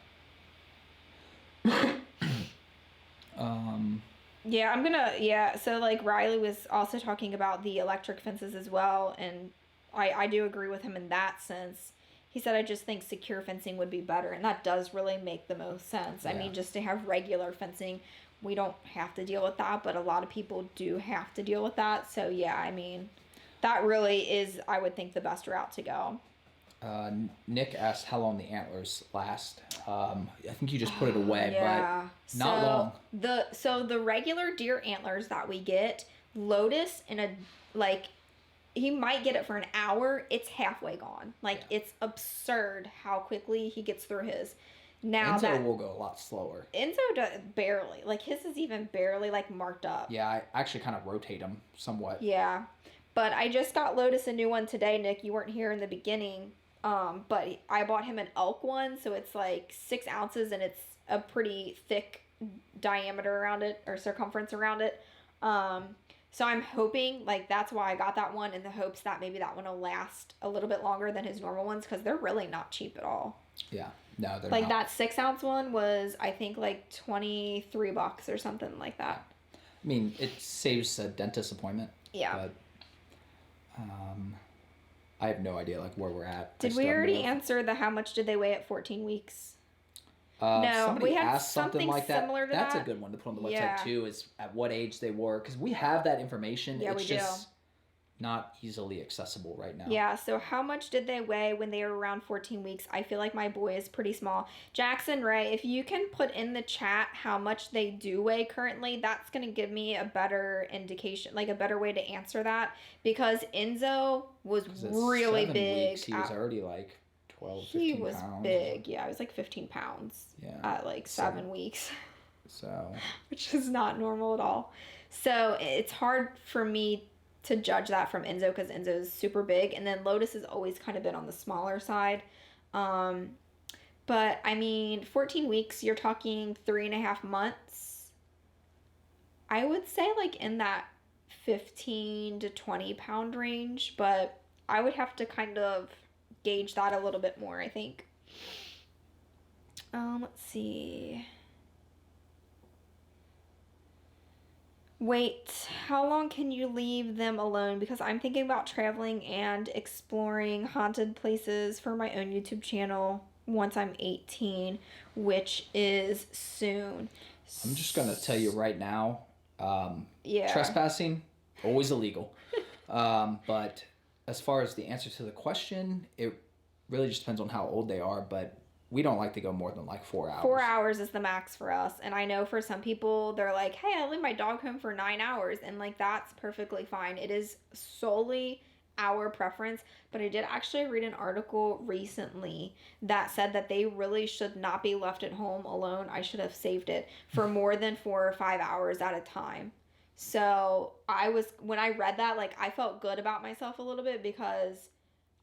So like Riley was also talking about the electric fences as well, and I do agree with him in that sense. He said, I just think secure fencing would be better, and that does really make the most sense. Yeah. I mean, just to have regular fencing, we don't have to deal with that, but a lot of people do have to deal with that. So, yeah, I mean, that really is, I would think, the best route to go. Nick asked how long the antlers last. I think you just put it away, but not long. The regular deer antlers that we get, Lotus he might get it for an hour. It's halfway gone. It's absurd how quickly he gets through his. Now Enzo will go a lot slower. Enzo does barely. His is even barely marked up. Yeah, I actually kind of rotate him somewhat. Yeah, but I just got Lotus a new one today, Nick. You weren't here in the beginning. But I bought him an elk one, so it's 6 ounces and it's a pretty thick diameter around it, or circumference around it. So I'm hoping, that's why I got that one, in the hopes that maybe that one will last a little bit longer than his normal ones, because they're really not cheap at all. Yeah, no, they're not. That 6 ounce one was, I think, $23 or something like that. I mean, it saves a dentist appointment. Yeah. But, I have no idea where we're at. Did we already answer the how much did they weigh at 14 weeks? No, we had asked something like that. Similar to That's a good one to put on the website too. Is at what age they were, because we have that information. Yeah, it's just not easily accessible right now. Yeah. So how much did they weigh when they were around 14 weeks? I feel like my boy is pretty small. Jackson Ray, if you can put in the chat how much they do weigh currently, that's gonna give me a better indication, a better way to answer that, because Enzo was really big. Weeks, he was already 12, 15 pounds. He was big. Yeah, I was 15 pounds at 7 weeks. So. Which is not normal at all. So it's hard for me to judge that from Enzo, because Enzo is super big. And then Lotus has always kind of been on the smaller side. But I mean, 14 weeks, you're talking 3.5 months. I would say in that 15 to 20 pound range, but I would have to kind of gauge that a little bit more, I think. Let's see. Wait, how long can you leave them alone? Because I'm thinking about traveling and exploring haunted places for my own YouTube channel once I'm 18, which is soon. I'm just going to tell you right now, trespassing, always illegal. But as far as the answer to the question, it really just depends on how old they are, but we don't like to go more than 4 hours. 4 hours is the max for us. And I know for some people, they're like, hey, I leave my dog home for 9 hours. And that's perfectly fine. It is solely our preference, but I did actually read an article recently that said that they really should not be left at home alone. I should have saved it for more than 4 or 5 hours at a time. So when I read that, like, I felt good about myself a little bit because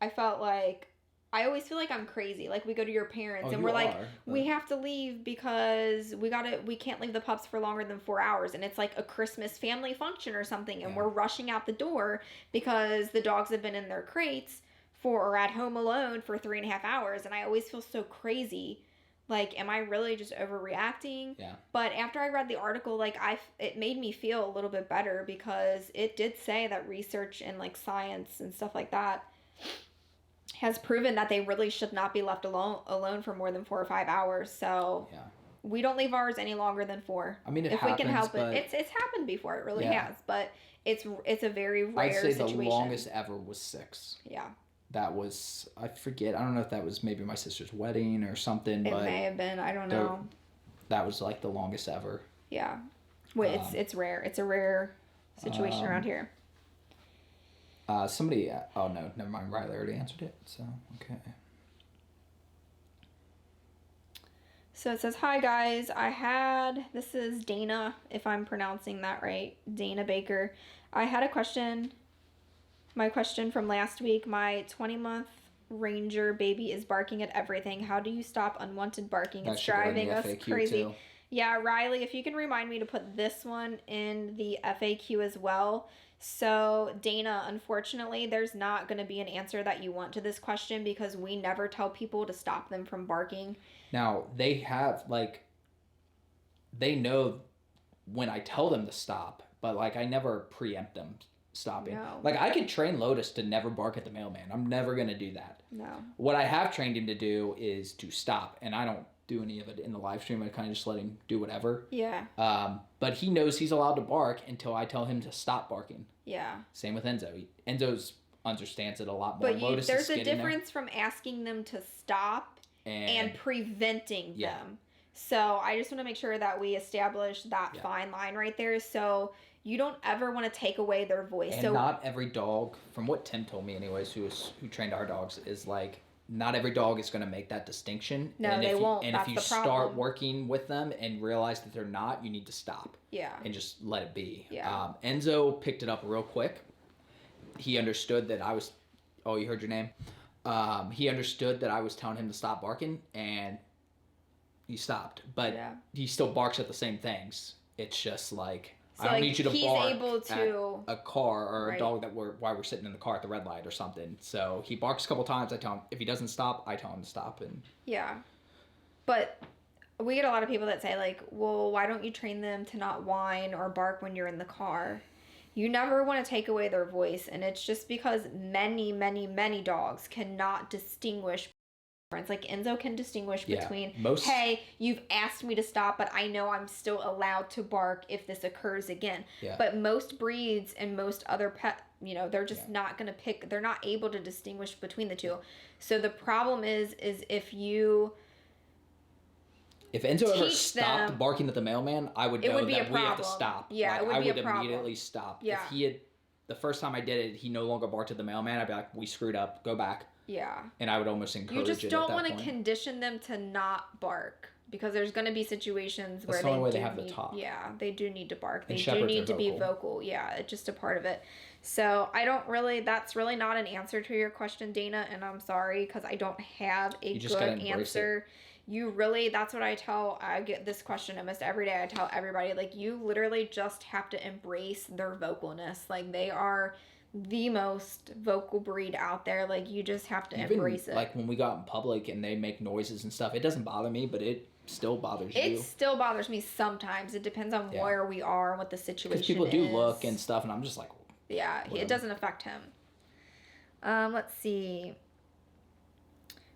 I felt like, I always feel like I'm crazy. Like, we go to your parents and we're like, we have to leave because we can't leave the pups for longer than 4 hours. And it's like a Christmas family function or something. And we're rushing out the door because the dogs have been in their crates or at home alone for 3.5 hours. And I always feel so crazy. Like, am I really just overreacting? Yeah. But after I read the article, like, it made me feel a little bit better because it did say that research and, like, science and stuff like that has proven that they really should not be left alone for more than 4 or 5 hours. So we don't leave ours any longer than 4. I mean, if happens, we can help it. It's happened before. It really has. But it's a very rare situation. I'd say the longest ever was 6. Yeah. That was, I forget. I don't know if that was maybe my sister's wedding or something. It but may have been. I don't know. That was like the longest ever. Yeah. Wait, it's rare. It's a rare situation around here. Somebody, oh no, never mind. Riley already answered it. So, okay. So it says, hi guys, this is Dana, if I'm pronouncing that right, Dana Baker. I had a question, my question from last week. My 20-month Ranger baby is barking at everything. How do you stop unwanted barking? It's driving us crazy. Too. Yeah, Riley, if you can remind me to put this one in the FAQ as well. So, Dana, unfortunately, there's not going to be an answer that you want to this question because we never tell people to stop them from barking. Now, they have, like, they know when I tell them to stop, but, like, I never preempt them stopping. No. Like, I could train Lotus to never bark at the mailman. I'm never going to do that. No. What I have trained him to do is to stop, and I don't do any of it in the live stream. I kind of just let him do whatever. Yeah. But he knows he's allowed to bark until I tell him to stop barking. Yeah. Same with Enzo. Enzo's understands it a lot more. But Lotus there's a difference from asking them to stop and preventing them. So I just want to make sure that we establish that fine line right there. So you don't ever want to take away their voice. And not every dog, from what Tim told me anyways, who trained our dogs, is like, not every dog is going to make that distinction. No, and they won't. And That's if you the problem. start working with them and realize that they're not, you need to stop. Yeah. And just let it be. Yeah. Enzo picked it up real quick. He understood that I was... Oh, you heard your name? He understood that I was telling him to stop barking, and he stopped. But he still barks at the same things. It's just like... So I don't need you to bark at a car or a dog while we're sitting in the car at the red light or something. So he barks a couple times. I tell him, if he doesn't stop, I tell him to stop. And yeah. But we get a lot of people that say, like, well, why don't you train them to not whine or bark when you're in the car? You never want to take away their voice. And it's just because many, many, many dogs cannot distinguish. Like, Enzo can distinguish between, hey, you've asked me to stop, but I know I'm still allowed to bark if this occurs again. Yeah. But most breeds and most other pet, they're just not going to they're not able to distinguish between the two. So the problem is if Enzo ever stopped barking at the mailman, I would know that we have to stop. Yeah, it would be a problem. I would immediately stop. Yeah. If he had, the first time I did it, he no longer barked at the mailman, I'd be like, we screwed up, go back. Yeah. And I would almost encourage it. You just don't want to condition them to not bark because there's going to be situations where they have to talk. Yeah, they do need to bark. They do need to be vocal. Yeah, it's just a part of it. So that's really not an answer to your question, Dana, and I'm sorry because I don't have a good answer. That's what I get this question almost every day. I tell everybody, like, you literally just have to embrace their vocalness. Like, they are the most vocal breed out there. Like, you just have to embrace it. Like, when we go out in public and they make noises and stuff, it doesn't bother me, but it still bothers you. It still bothers me sometimes. It depends on where we are and what the situation is. Because people do look and stuff, and I'm just like... Yeah, it doesn't affect him. Let's see.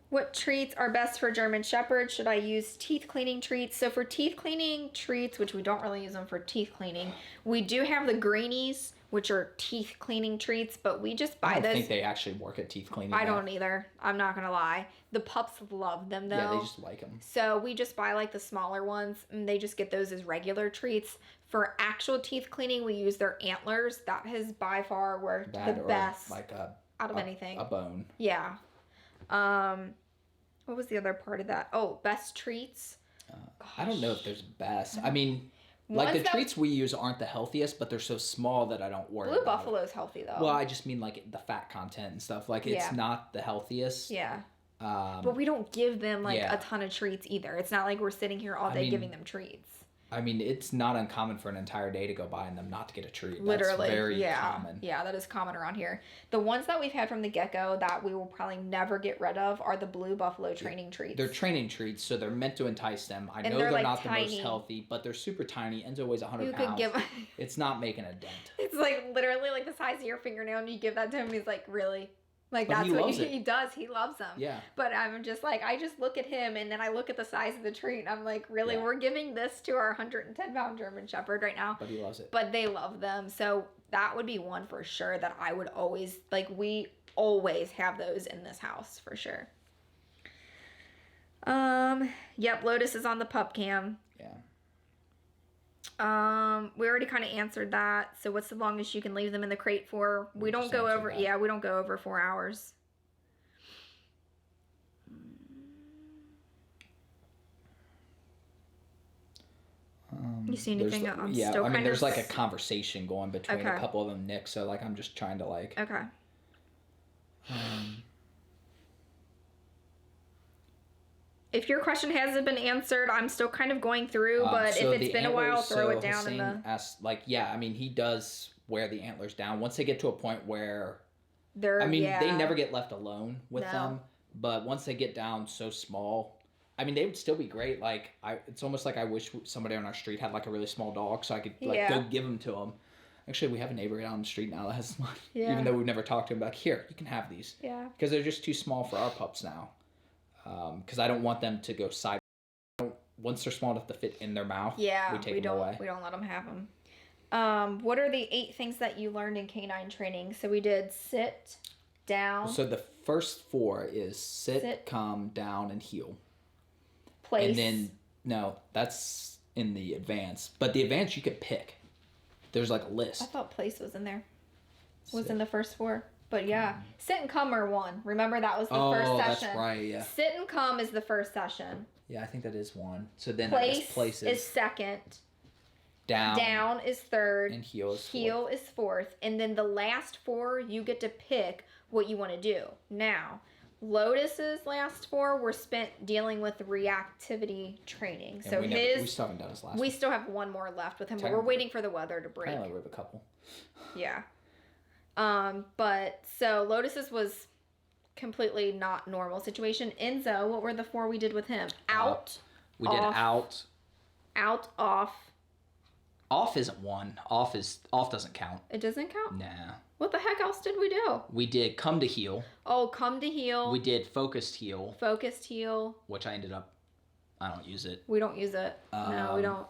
What treats are best for German Shepherds? Should I use teeth cleaning treats? So for teeth cleaning treats, which we don't really use them for teeth cleaning, we do have the greenies, which are teeth cleaning treats, but we just buy those. I don't think they actually work at teeth cleaning. I don't either. I'm not going to lie. The pups love them, though. Yeah, they just like them. So we just buy, like, the smaller ones, and they just get those as regular treats. For actual teeth cleaning, we use their antlers. That has by far worked the best. Like a out of anything. A bone. Yeah. What was the other part of that? Oh, best treats. I don't know if there's best. I mean, like the treats we use aren't the healthiest, but they're so small that I don't worry Blue about Buffalo is healthy though. Well, I just mean like the fat content and stuff. Like it's not the healthiest. Yeah. But we don't give them like a ton of treats either. It's not like we're sitting here all day giving them treats. I mean, it's not uncommon for an entire day to go by and them not to get a treat. Literally. That's very common. Yeah, that is common around here. The ones that we've had from the get-go that we will probably never get rid of are the Blue Buffalo training treats. They're training treats, so they're meant to entice them. I know they're like not tiny. The most healthy, but they're super tiny. Enzo weighs 100 pounds. It's not making a dent. It's like literally like the size of your fingernail, and you give that to him, and he's like, really? Like, but that's what he does. He loves them. Yeah. But I'm just like, I just look at him and then I look at the size of the treat and I'm like, really? Yeah. We're giving this to our 110-pound German Shepherd right now. But he loves it. But they love them. So that would be one for sure that I would always, like, we always have those in this house for sure. Yep, Lotus is on the pup cam. Yeah. We already kind of answered that. So what's the longest you can leave them in the crate for? We don't go over, we don't go over 4 hours. You see anything? There's like a conversation going between a couple of them, Nick. So like, I'm just trying to like. Okay. If your question hasn't been answered, I'm still kind of going through, but if it's been a while, throw it down in the... he does wear the antlers down. Once they get to a point where... They never get left alone with them, but once they get down so small, I mean, they would still be great. Like, it's almost like I wish somebody on our street had like a really small dog so I could go give them to them. Actually, we have a neighbor down the street now that has one. Yeah. Even though we've never talked to him, like, here, you can have these. Yeah. Because they're just too small for our pups now. Because I don't want them to go side. Once they're small enough to fit in their mouth, we take them away. We don't let them have them. What are the 8 things that you learned in canine training? So we did sit, down. So the first 4 is sit, come, down, and heel. Place. And then, no, that's in the advanced. But the advanced you could pick. There's like a list. I thought place was in there. Was in the first 4. But yeah, sit and come are 1. Remember that was the first session. Oh, that's right, yeah. Sit and come is the first session. Yeah, I think that is 1. So then place is second. Down is 3rd. And heel is 4th. And then the last 4, you get to pick what you want to do. Now, Lotus's last 4 were spent dealing with reactivity training. So we still haven't done his last one. We still have 1 more left with him, but we're waiting for the weather to break. I only have a couple. Yeah. But so Lotus's was completely not normal situation. Enzo, what were the 4 we did with him? Out. We did out. Out, off. Off isn't 1. Off doesn't count. It doesn't count? Nah. What the heck else did we do? We did come to heel. Oh, come to heel. We did focused heel. Focused heel. Which I don't use it. We don't use it. No, we don't.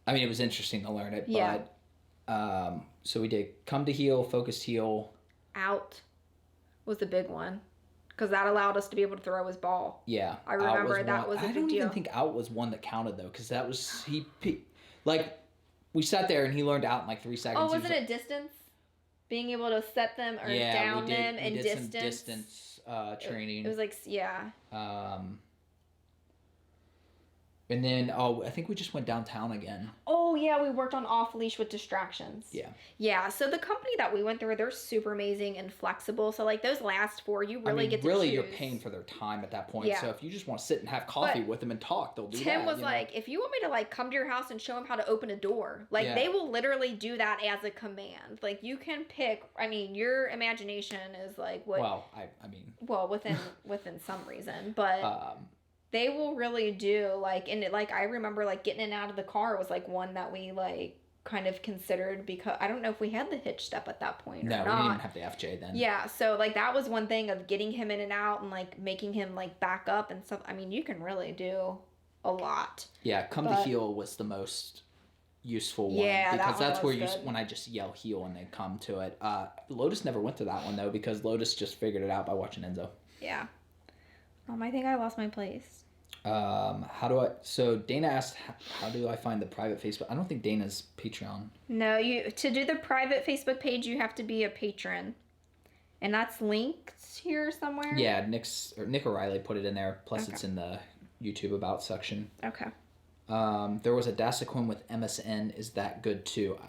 I mean, it was interesting to learn it, yeah. But so we did come to heel, focused heel. Out was the big one. Because that allowed us to be able to throw his ball. Yeah. I remember that was a big deal. I don't even think out was one that counted, though. Because that was, like, we sat there and he learned out in like 3 seconds. Oh, wasn't it distance? Being able to set them or down them and distance? Some distance training. It was like, yeah. And then, I think we just went downtown again. Oh, yeah, we worked on off-leash with distractions. Yeah. Yeah, so the company that we went through, they're super amazing and flexible. So, like, those last 4, you really get to really, choose. You're paying for their time at that point. Yeah. So, if you just want to sit and have coffee with them and talk, they'll do that. Tim was like, if you want me to, like, come to your house and show them how to open a door, like, they will literally do that as a command. Like, you can pick, your imagination is, like, what... Well, Well, within some reason, but... They will really do, like, and I remember, like, getting in and out of the car was, like, one that we, like, kind of considered because I don't know if we had the hitch step at that point or not. No, we didn't have the FJ then. Yeah, so, like, that was one thing of getting him in and out and, like, making him, like, back up and stuff. You can really do a lot. Yeah, come to heel was the most useful one. Yeah, because that's where when I just yell heel and they come to it. Lotus never went to that one, though, because Lotus just figured it out by watching Enzo. Yeah. I think I lost my place. So Dana asked, how do I find the private Facebook? I don't think Dana's Patreon. No, to do the private Facebook page, you have to be a patron. And that's linked here somewhere? Yeah, Nick O'Reilly put it in there. Plus, Okay. it's in the YouTube About section. Okay. There was a Dasequin with MSN. Is that good too?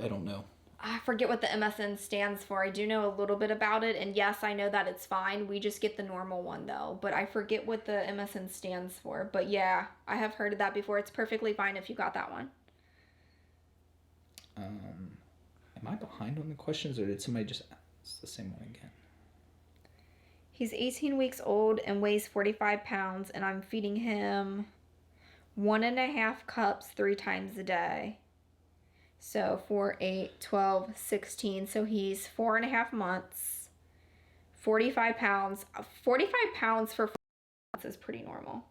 I don't know. I forget what the MSN stands for. I do know a little bit about it, and yes, I know that it's fine. We just get the normal one though, but I forget what the MSN stands for. But yeah, I have heard of that before. It's perfectly fine if you got that one. Am I behind on the questions, or did somebody just ask the same one again? He's 18 weeks old and weighs 45 pounds, and I'm feeding him 1.5 cups 3 times a day. So 4, 8, 12, 16. So he's 4.5 months, 45 pounds. 45 pounds for 4 months is pretty normal.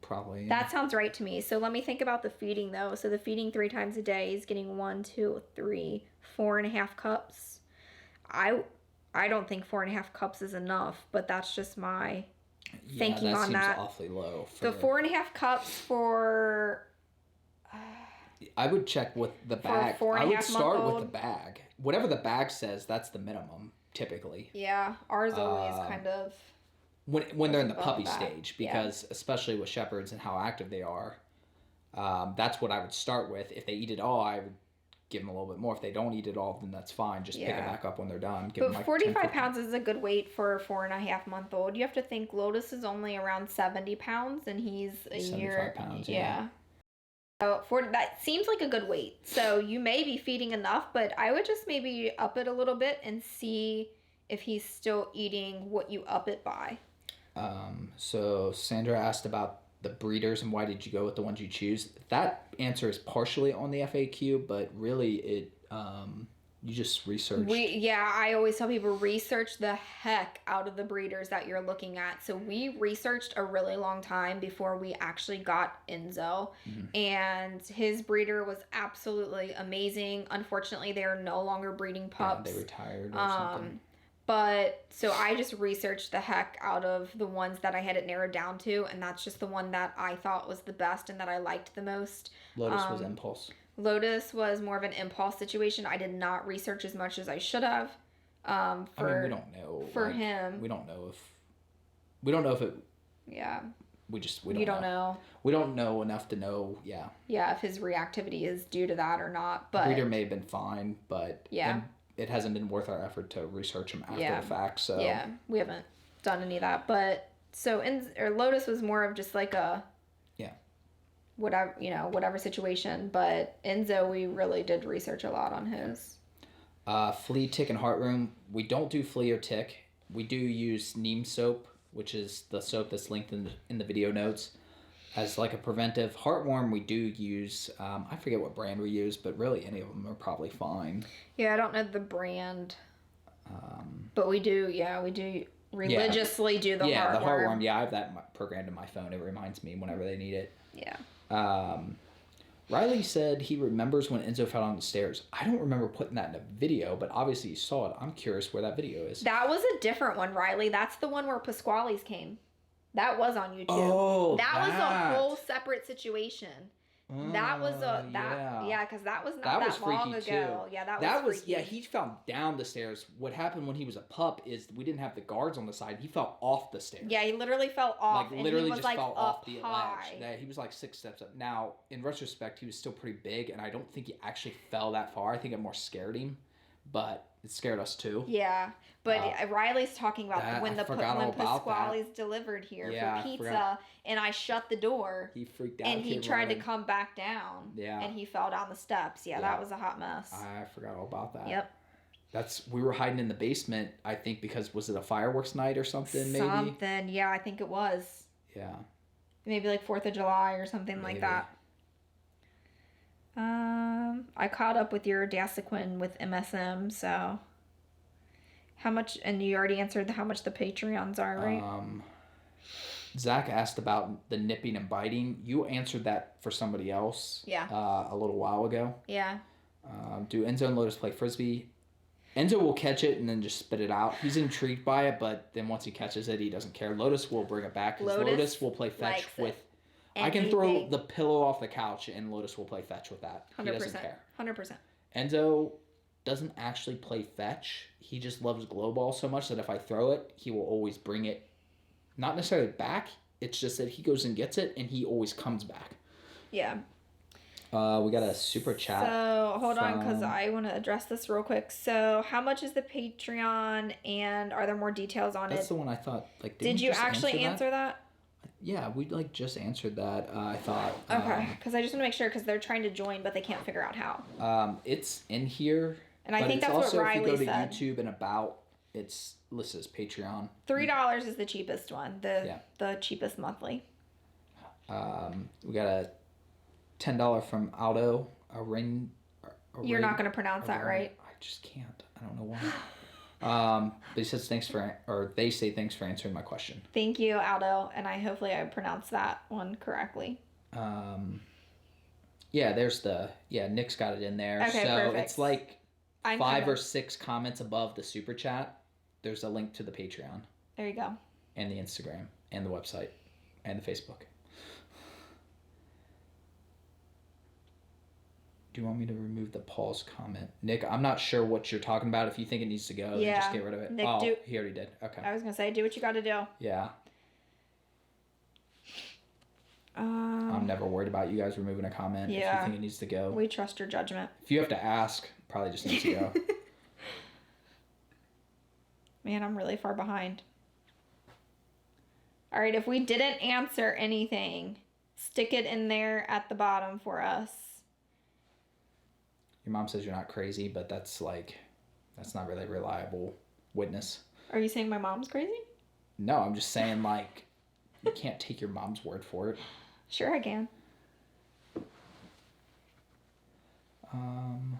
Probably. Yeah. That sounds right to me. So let me think about the feeding though. So the feeding 3 times a day, he's getting 1, 2, 3, 4.5 cups. I don't think 4.5 cups is enough, but that's just my thinking on that. Seems awfully low. The 4.5 cups for. I would check with the bag. For I would start with old. the bag. Whatever the bag says, that's the minimum typically. Yeah, ours always kind of. When they're in the puppy that. stage, because especially with shepherds and how active they are, that's what I would start with. If they eat it all, I would give them a little bit more. If they don't eat it all, then that's fine. Just pick it back up when they're done. But 45 pounds is a good weight for a 4.5-month-old. You have to think Lotus is only around 70 pounds, and he's a 75 year. pounds, yeah. So that seems like a good weight. So you may be feeding enough, but I would just maybe up it a little bit and see if he's still eating what you up it by. So Sandra asked about the breeders and why did you go with the ones you choose. That answer is partially on the FAQ, but really it you just researched. I always tell people research the heck out of the breeders that you're looking at. So we researched a really long time before we actually got Enzo, and his breeder was absolutely amazing. Unfortunately, they are no longer breeding pups. Yeah, they retired or something. But so I just researched the heck out of the ones that I had it narrowed down to, and that's just the one that I thought was the best and that I liked the most. Lotus was impulse. Lotus was more of an impulse situation. I did not research as much as I should have. We don't know. For him. We don't know if it. Yeah. We don't know. We don't know enough to know. Yeah. Yeah, if his reactivity is due to that or not. But breeder may have been fine, but yeah, it hasn't been worth our effort to research him after the fact. So yeah, we haven't done any of that. But so Lotus was more of just like a whatever situation. But Enzo, we really did research a lot on his. Flea, tick, and heartworm. We don't do flea or tick. We do use neem soap, which is the soap that's linked in the video notes, as like a preventive. Heartworm, we do use, I forget what brand we use, but really any of them are probably fine. Yeah, I don't know the brand. But we do religiously do the heartworm. Yeah, the heartworm. Yeah, I have that programmed in my phone. It reminds me whenever they need it. Yeah. Riley said he remembers when Enzo fell down the stairs. I don't remember putting that in a video, but obviously you saw it. I'm curious where that video is. That was a different one, Riley. That's the one where Pasquale's came. That was on YouTube. Oh, that was a whole separate situation. That was because that was not that long ago. Too. Yeah, that was freaky. Yeah, he fell down the stairs. What happened when he was a pup is we didn't have the guards on the side. He fell off the stairs. Yeah, he literally fell off. Like literally and he was, just fell off the high. ledge. He was like 6 steps up. Now, in retrospect, he was still pretty big, and I don't think he actually fell that far. I think it more scared him, but it scared us too. Yeah, but Riley's talking about when Pasquale's delivered here for pizza, and I shut the door. He freaked out. And he tried to come back down. Yeah. And he fell down the steps. Yeah, that was a hot mess. I forgot all about that. Yep. We were hiding in the basement, I think, because was it a fireworks night or something, maybe? Something, yeah, I think it was. Yeah. Maybe like 4th of July or something like that. I caught up with your Dasequin with MSM, so how much, and you already answered how much the Patreons are, right? Zach asked about the nipping and biting. You answered that for somebody else. Yeah. A little while ago. Yeah. Do Enzo and Lotus play Frisbee? Enzo will catch it and then just spit it out. He's intrigued by it, but then once he catches it, he doesn't care. Lotus will bring it back. Lotus will play fetch with... I can throw the pillow off the couch and Lotus will play fetch with that. 100%. He doesn't care. 100%. Enzo, doesn't actually play fetch. He just loves glow ball so much that if I throw it, he will always bring it, not necessarily back. It's just that he goes and gets it, and he always comes back. Yeah. We got a super chat. So, hold on, because I want to address this real quick. So, how much is the Patreon, and are there more details on That's it? the one I thought, like, Did you actually answer that? Yeah, we, like, just answered that, I thought. Okay, because I just want to make sure, because they're trying to join, but they can't figure out how. It's in here. And I think that's what Riley said. Also, if you go to YouTube and About, it's listed as Patreon. $3 is the cheapest one, the cheapest monthly. We got a $10 from Aldo. You're not going to pronounce that right? I just can't. I don't know why. But he says they say thanks for answering my question. Thank you, Aldo, and hopefully I pronounced that one correctly. Yeah, Nick's got it in there. Okay, so perfect. It's like 5 or 6 comments above the super chat. There's a link to the Patreon. There you go. And the Instagram and the website and the Facebook. Do you want me to remove the pause comment? Nick, I'm not sure what you're talking about. If you think it needs to go, then just get rid of it. Nick, he already did. Okay. I was going to say, do what you got to do. Yeah. I'm never worried about you guys removing a comment if you think it needs to go. We trust your judgment. If you have to ask, probably just needs to go. Man, I'm really far behind. All right, if we didn't answer anything, stick it in there at the bottom for us. Your mom says you're not crazy, but that's not really a reliable witness. Are you saying my mom's crazy? No, I'm just saying, like, you can't take your mom's word for it. Sure I can.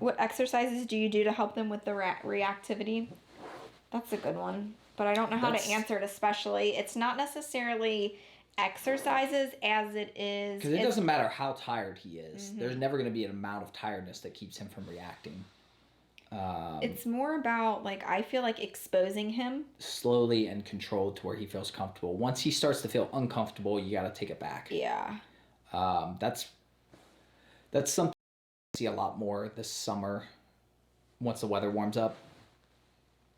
What exercises do you do to help them with the reactivity? That's a good one. But I don't know how to answer it especially. It's not necessarily exercises as it is. Because it doesn't matter how tired he is. Mm-hmm. There's never going to be an amount of tiredness that keeps him from reacting. It's more about, like, I feel like exposing him. Slowly and controlled to where he feels comfortable. Once he starts to feel uncomfortable, you got to take it back. Yeah. That's something I see a lot more this summer once the weather warms up.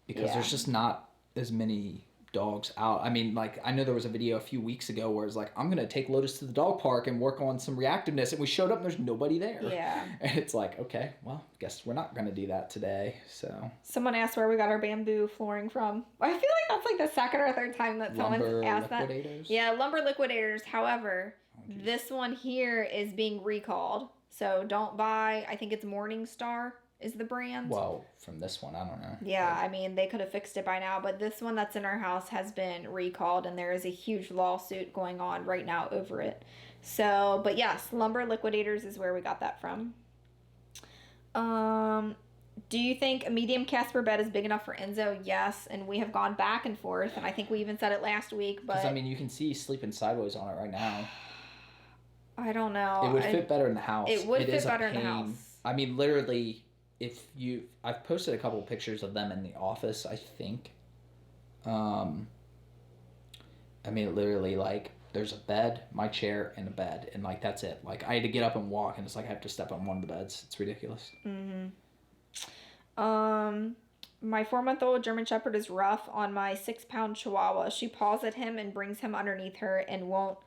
Because there's just not as many dogs out. I mean, like, I know there was a video a few weeks ago where it's like, I'm going to take Lotus to the dog park and work on some reactiveness. And we showed up and there's nobody there. Yeah. And it's like, okay, well, guess we're not going to do that today. So. Someone asked where we got our bamboo flooring from. I feel like that's like the second or third time that someone's asked that. Yeah, Lumber Liquidators. However, this one here is being recalled. So don't buy, I think it's Morningstar is the brand. Well, from this one, I don't know. Yeah, I mean, they could have fixed it by now, but this one that's in our house has been recalled, and there is a huge lawsuit going on right now over it. So, but yes, Lumber Liquidators is where we got that from. Do you think a medium Casper bed is big enough for Enzo? Yes, and we have gone back and forth, and I think we even said it last week, but... Because, I mean, you can see he's sleeping sideways on it right now. I don't know. It would fit better in the house. It would fit better in the house. I mean, literally... I've posted a couple of pictures of them in the office, I think. I mean, literally, like, there's a bed, my chair, and a bed, and, like, that's it. Like, I had to get up and walk, and it's like I have to step on one of the beds. It's ridiculous. Mm-hmm. My 4-month-old German Shepherd is rough on my 6-pound Chihuahua. She paws at him and brings him underneath her and won't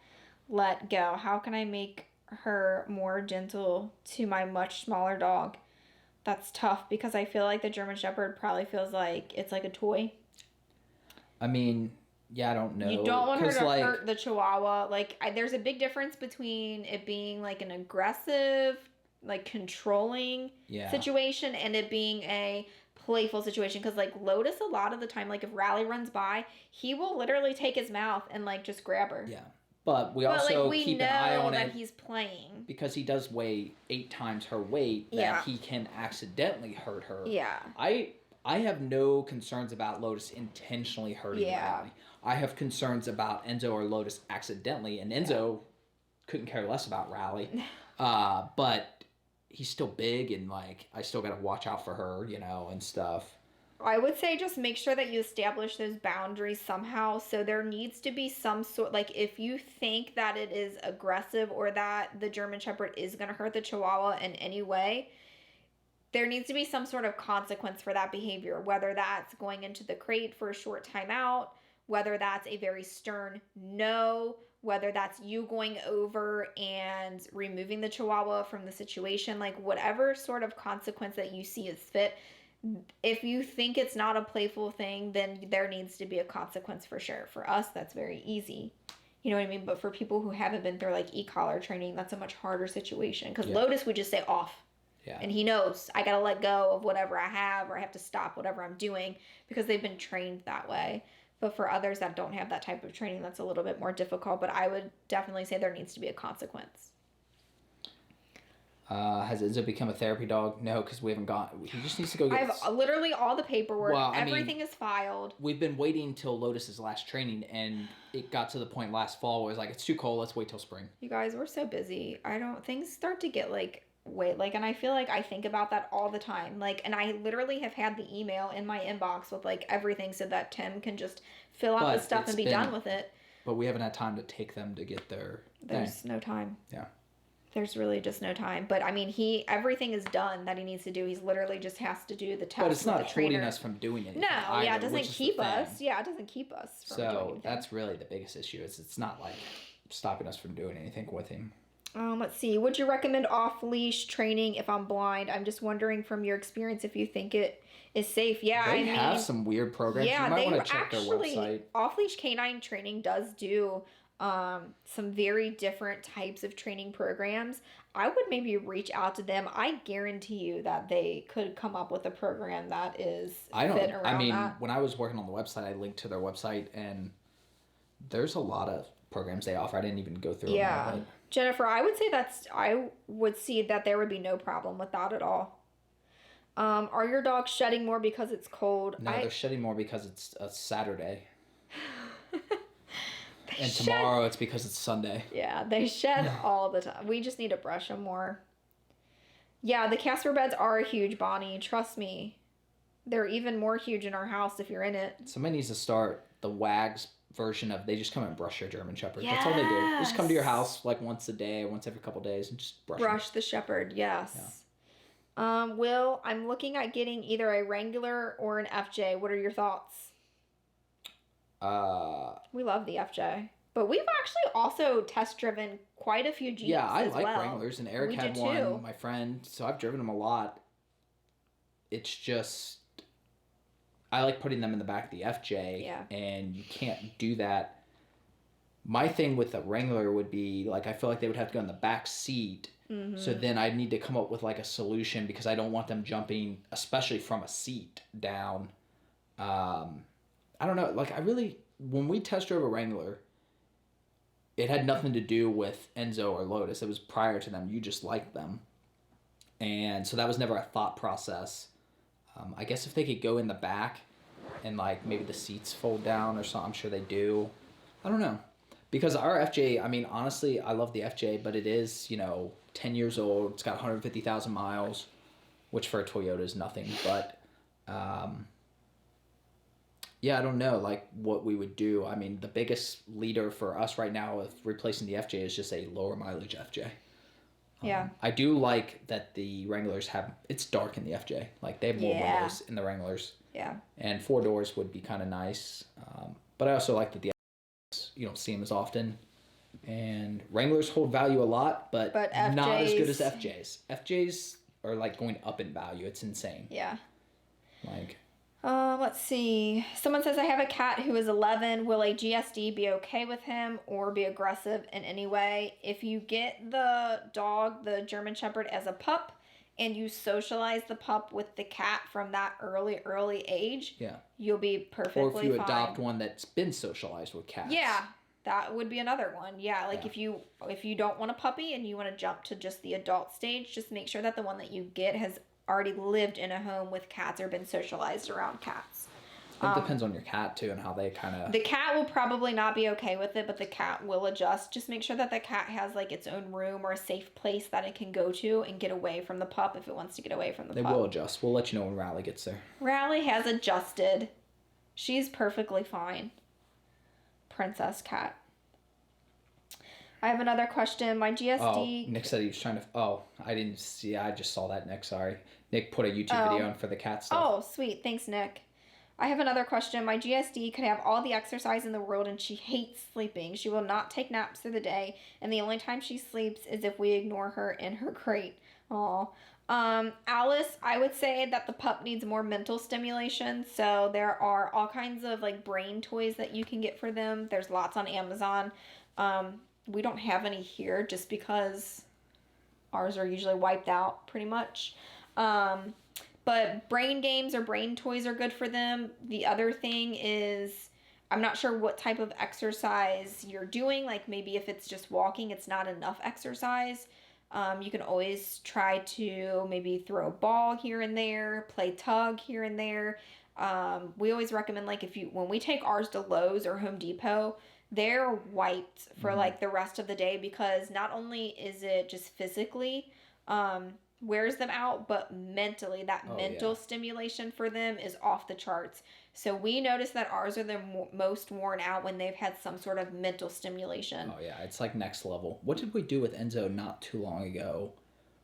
let go. How can I make her more gentle to my much smaller dog? That's tough because I feel like the German Shepherd probably feels like it's like a toy. I mean, yeah, I don't know. You don't want her to hurt the Chihuahua. Like, there's a big difference between it being like an aggressive, like controlling situation and it being a playful situation. Because like Lotus, a lot of the time, like if Raleigh runs by, he will literally take his mouth and like just grab her. Yeah. But we also keep an eye on that he's playing. Because he does weigh 8 times her weight, that he can accidentally hurt her. Yeah. I have no concerns about Lotus intentionally hurting Raleigh. I have concerns about Enzo or Lotus accidentally, and Enzo couldn't care less about Raleigh. But he's still big, and like I still got to watch out for her, you know, and stuff. I would say just make sure that you establish those boundaries somehow. So there needs to be some sort, like if you think that it is aggressive or that the German Shepherd is going to hurt the Chihuahua in any way, there needs to be some sort of consequence for that behavior, whether that's going into the crate for a short time out, whether that's a very stern no, whether that's you going over and removing the Chihuahua from the situation, like whatever sort of consequence that you see is fit. If you think it's not a playful thing, then there needs to be a consequence for sure. For us, that's very easy. You know what I mean? But for people who haven't been through like e-collar training, that's a much harder situation. Because Lotus would just say off. Yeah. And he knows I got to let go of whatever I have, or I have to stop whatever I'm doing because they've been trained that way. But for others that don't have that type of training, that's a little bit more difficult. But I would definitely say there needs to be a consequence. Has Enzo become a therapy dog? No, because we haven't gone. He just needs to go get... I have literally all the paperwork. Well, everything is filed. We've been waiting till Lotus's last training, and it got to the point last fall where it was like, it's too cold, let's wait till spring. You guys, we're so busy. Things start to get like... and I feel like I think about that all the time. Like, and I literally have had the email in my inbox with like everything so that Tim can just fill out the stuff and be done with it. But we haven't had time to take them to get their There's no time. Yeah. There's really just no time. But I mean, everything is done that he needs to do. He's literally just has to do the test. But it's not holding us from doing anything. No, either, it doesn't keep us. Yeah, it doesn't keep us from doing anything. So that's really the biggest issue. It's not like stopping us from doing anything with him. Let's see. Would you recommend off-leash training if I'm blind? I'm just wondering from your experience if you think it is safe. Yeah, they have some weird programs. Yeah, you might want to check their website. Off-leash canine training does do some very different types of training programs. I would maybe reach out to them. I guarantee you that they could come up with a program that is fit around that. When I was working on the website, I linked to their website, and there's a lot of programs they offer. I didn't even go through them all. Jennifer, I would see that there would be no problem with that at all. Are your dogs shedding more because it's cold? No, they're shedding more because it's a Saturday. And tomorrow it's because it's Sunday. Yeah, they shed all the time. We just need to brush them more. Yeah, the Casper beds are huge, Bonnie. Trust me. They're even more huge in our house if you're in it. Somebody needs to start the WAGs version of they just come and brush your German Shepherd. Yes. That's all they do. They just come to your house like once a day, once every couple days, and just brush the Shepherd, yes. Yeah. Will, I'm looking at getting either a Wrangler or an FJ. What are your thoughts? We love the FJ. But we've actually also test driven quite a few Jeeps. Yeah, I like Wranglers, and Eric had one, my friend, so I've driven them a lot. It's just, I like putting them in the back of the FJ, and you can't do that. My thing with the Wrangler would be, like, I feel like they would have to go in the back seat, so then I'd need to come up with, like, a solution, because I don't want them jumping, especially from a seat, down. I don't know, like, when we test drove a Wrangler, it had nothing to do with Enzo or Lotus. It was prior to them. You just liked them. And so that was never a thought process. I guess if they could go in the back and, like, maybe the seats fold down or something, I'm sure they do. I don't know. Because our FJ, I mean, honestly, I love the FJ, but it is, 10 years old. It's got 150,000 miles, which for a Toyota is nothing. But, yeah, I don't know, like, what we would do. I mean, the biggest leader for us right now with replacing the FJ is just a lower mileage FJ. Yeah. I do like that the Wranglers it's dark in the FJ. Like, they have more windows in the Wranglers. Yeah. And 4 doors would be kind of nice. But I also like that the FJs, you don't see them as often. And Wranglers hold value a lot, but not as good as FJs. FJs are, like, going up in value. It's insane. Yeah. Like... let's see. Someone says, I have a cat who is 11. Will a GSD be okay with him or be aggressive in any way? If you get the dog, the German Shepherd, as a pup and you socialize the pup with the cat from that early age, you'll be perfectly fine. Or if you adopt one that's been socialized with cats. Yeah, that would be another one. Yeah, like if you don't want a puppy and you want to jump to just the adult stage, just make sure that the one that you get has already lived in a home with cats or been socialized around cats. It depends on your cat too and how they kind of... The cat will probably not be okay with it, but the cat will adjust. Just make sure that the cat has like its own room or a safe place that it can go to and get away from the pup if it wants to get away from the pup. They will adjust. We'll let you know when Riley gets there. Riley has adjusted. She's perfectly fine. Princess cat. I have another question. My Oh, GSD. Nick said he was trying to. Oh, I didn't see. I just saw that, Nick. Sorry. Nick put a YouTube video in for the cat stuff. Oh, sweet. Thanks, Nick. I have another question. My GSD could have all the exercise in the world and she hates sleeping. She will not take naps through the day, and the only time she sleeps is if we ignore her in her crate. Aw. Alice, I would say that the pup needs more mental stimulation. So there are all kinds of like brain toys that you can get for them. There's lots on Amazon. We don't have any here just because ours are usually wiped out pretty much. But brain games or brain toys are good for them. The other thing is, I'm not sure what type of exercise you're doing. Like maybe if it's just walking, it's not enough exercise. You can always try to maybe throw a ball here and there, play tug here and there. We always recommend like when we take ours to Lowe's or Home Depot, they're wiped for like the rest of the day, because not only is it just physically wears them out, but mentally that mental stimulation for them is off the charts. So we notice that ours are the most worn out when they've had some sort of mental stimulation. Oh yeah, it's like next level. What did we do with Enzo not too long ago?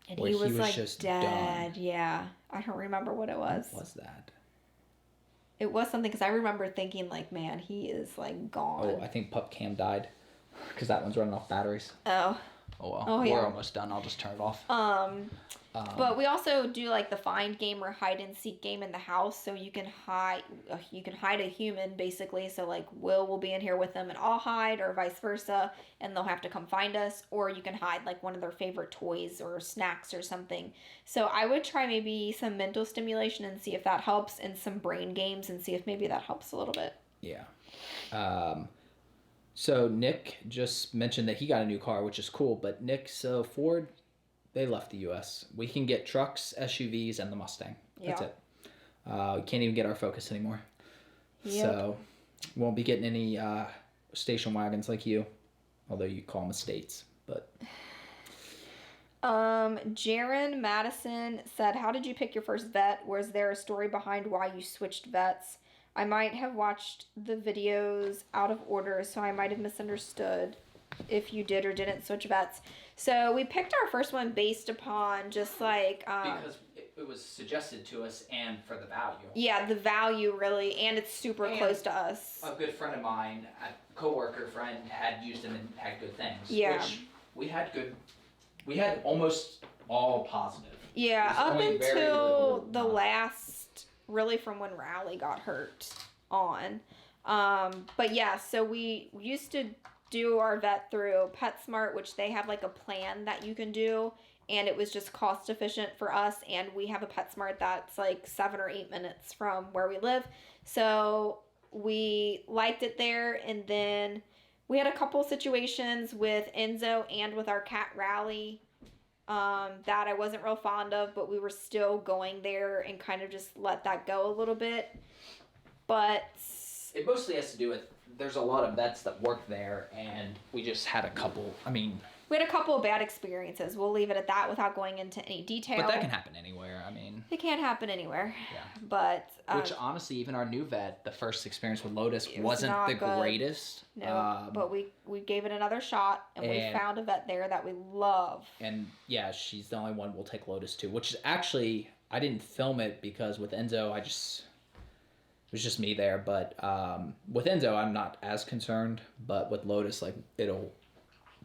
And he was like just dead. Done. Yeah, I don't remember what it was. What was that? It was something, because I remember thinking like, man, he is like gone. Oh, I think Pup Cam died because that one's running off batteries. Oh. Oh well, we're almost done. I'll just turn it off. But we also do like the find game or hide and seek game in the house, so you can hide a human basically. So like will be in here with them and I'll hide, or vice versa, and they'll have to come find us. Or you can hide like one of their favorite toys or snacks or something. So I would try maybe some mental stimulation and see if that helps, and some brain games and see if maybe that helps a little bit. Yeah. So Nick just mentioned that he got a new car, which is cool. But Nick, so Ford, they left the U.S. We can get trucks, SUVs, and the Mustang. That's it. We can't even get our Focus anymore. Yep. So won't be getting any station wagons like you, although you call them estates. But Jaron Madison said, "How did you pick your first vet? Was there a story behind why you switched vets? I might have watched the videos out of order, so I might have misunderstood if you did or didn't switch vets." So we picked our first one based upon just like because it was suggested to us, and for the value. Yeah, the value really, and it's super close to us. A good friend of mine, a coworker friend, had used them and had good things. Yeah. Which we had almost all positive. Yeah, up until the last, really from when Rally got hurt on. But yeah, so we used to do our vet through PetSmart, which they have like a plan that you can do, and it was just cost efficient for us, and we have a PetSmart that's like 7 or 8 minutes from where we live. So we liked it there, and then we had a couple situations with Enzo and with our cat Rally that I wasn't real fond of, but we were still going there and kind of just let that go a little bit. But it mostly has to do with, there's a lot of vets that work there, and we just had a couple, we had a couple of bad experiences. We'll leave it at that without going into any detail. But that can happen anywhere. It can happen anywhere. Yeah. But which honestly, even our new vet, the first experience with Lotus wasn't the greatest. No, but we gave it another shot, and we found a vet there that we love. And yeah, she's the only one we'll take Lotus to. Which is actually, I didn't film it because with Enzo, it was just me there. But with Enzo, I'm not as concerned. But with Lotus, like it'll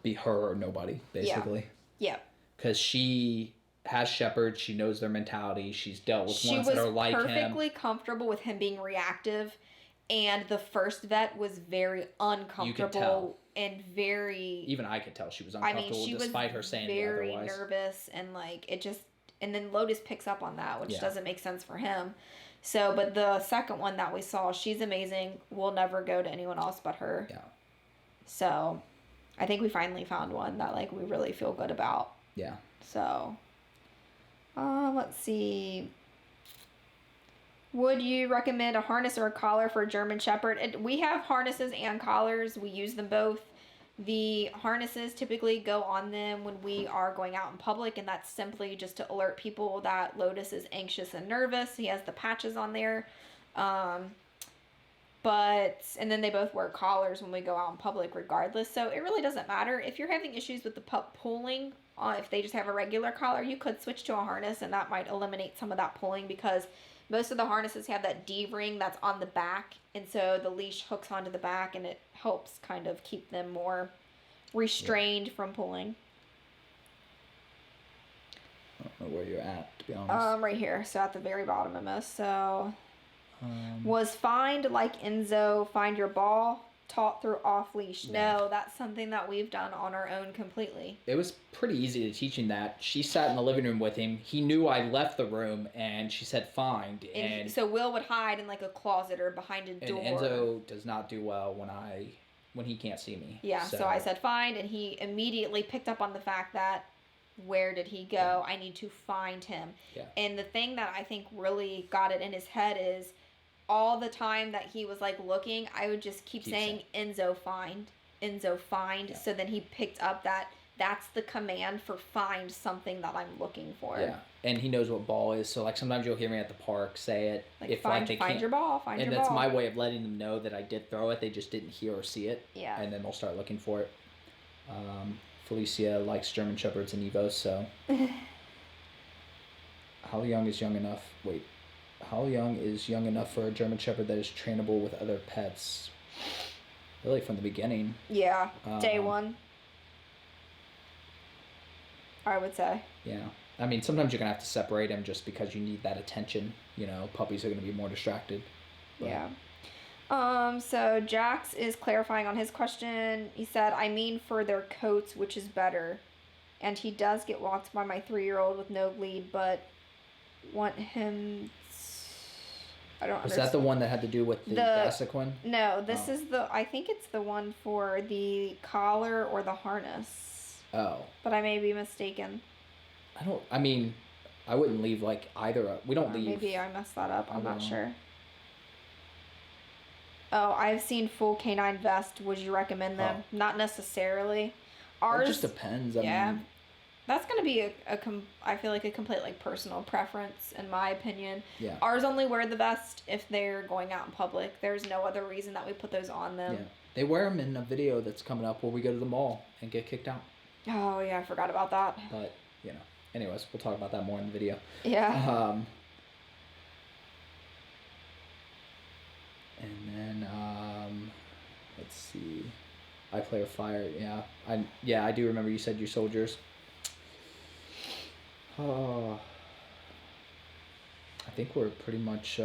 be her or nobody, basically. Yeah. Because she has shepherds. She knows their mentality. She's dealt with ones that are like him. She was perfectly comfortable with him being reactive. And the first vet was very uncomfortable. You could tell. And very... Even I could tell she was uncomfortable despite her saying otherwise. Very nervous. And like, it just... And then Lotus picks up on that, which doesn't make sense for him. So, but the second one that we saw, she's amazing. We'll never go to anyone else but her. Yeah. So... I think we finally found one that like we really feel good about. Yeah. So, let's see. Would you recommend a harness or a collar for a German Shepherd? We have harnesses and collars. We use them both. The harnesses typically go on them when we are going out in public, and that's simply just to alert people that Lotus is anxious and nervous. He has the patches on there. But and then they both wear collars when we go out in public regardless. So it really doesn't matter. If you're having issues with the pup pulling, if they just have a regular collar, you could switch to a harness and that might eliminate some of that pulling because most of the harnesses have that D-ring that's on the back. And so the leash hooks onto the back and it helps kind of keep them more restrained from pulling. I don't know where you're at, to be honest. Right here. So at the very bottom of this. So, was find like Enzo, find your ball, taught through off leash. Yeah. No, that's something that we've done on our own completely. It was pretty easy to teach him that. She sat in the living room with him. He knew I left the room, and she said find. And so Will would hide in like a closet or behind a door. And Enzo does not do well when he can't see me. Yeah. So I said find, and he immediately picked up on the fact that. Where did he go? Yeah. I need to find him. Yeah. And the thing that I think really got it in his head is all the time that he was like looking, I would just keep saying Enzo find. Yeah. So then he picked up that that's the command for find something that I'm looking for. Yeah. And he knows what ball is. So like sometimes you'll hear me at the park say it. Like if find your ball, find your ball. And that's my way of letting them know that I did throw it. They just didn't hear or see it. Yeah. And then they'll start looking for it. Felicia likes German Shepherds and Evos, so. How young is young enough? Wait. How young is young enough for a German Shepherd that is trainable with other pets? Really, from the beginning. Yeah, day one. I would say. Yeah. I mean, sometimes you're going to have to separate them just because you need that attention. You know, puppies are going to be more distracted. But. Yeah. So Jax is clarifying on his question. He said, I mean for their coats, which is better. And he does get walked by my 3-year-old with no lead, but want him... I don't understand. Is that the one that had to do with the basic one? No, this is I think it's the one for the collar or the harness. Oh. But I may be mistaken. I wouldn't leave like either. We don't leave. Maybe I messed that up. I'm not sure. Oh, I've seen full canine vest. Would you recommend them? Oh. Not necessarily. Ours. It just depends. I mean, that's gonna be I feel like a complete like personal preference in my opinion. Yeah. Ours only wear the vest if they're going out in public. There's no other reason that we put those on them. Yeah. They wear them in a video that's coming up where we go to the mall and get kicked out. Oh yeah, I forgot about that. But anyways, we'll talk about that more in the video. Yeah. And then, let's see. I play with fire. Yeah. I do remember you said your soldiers. Oh. I think we're pretty much,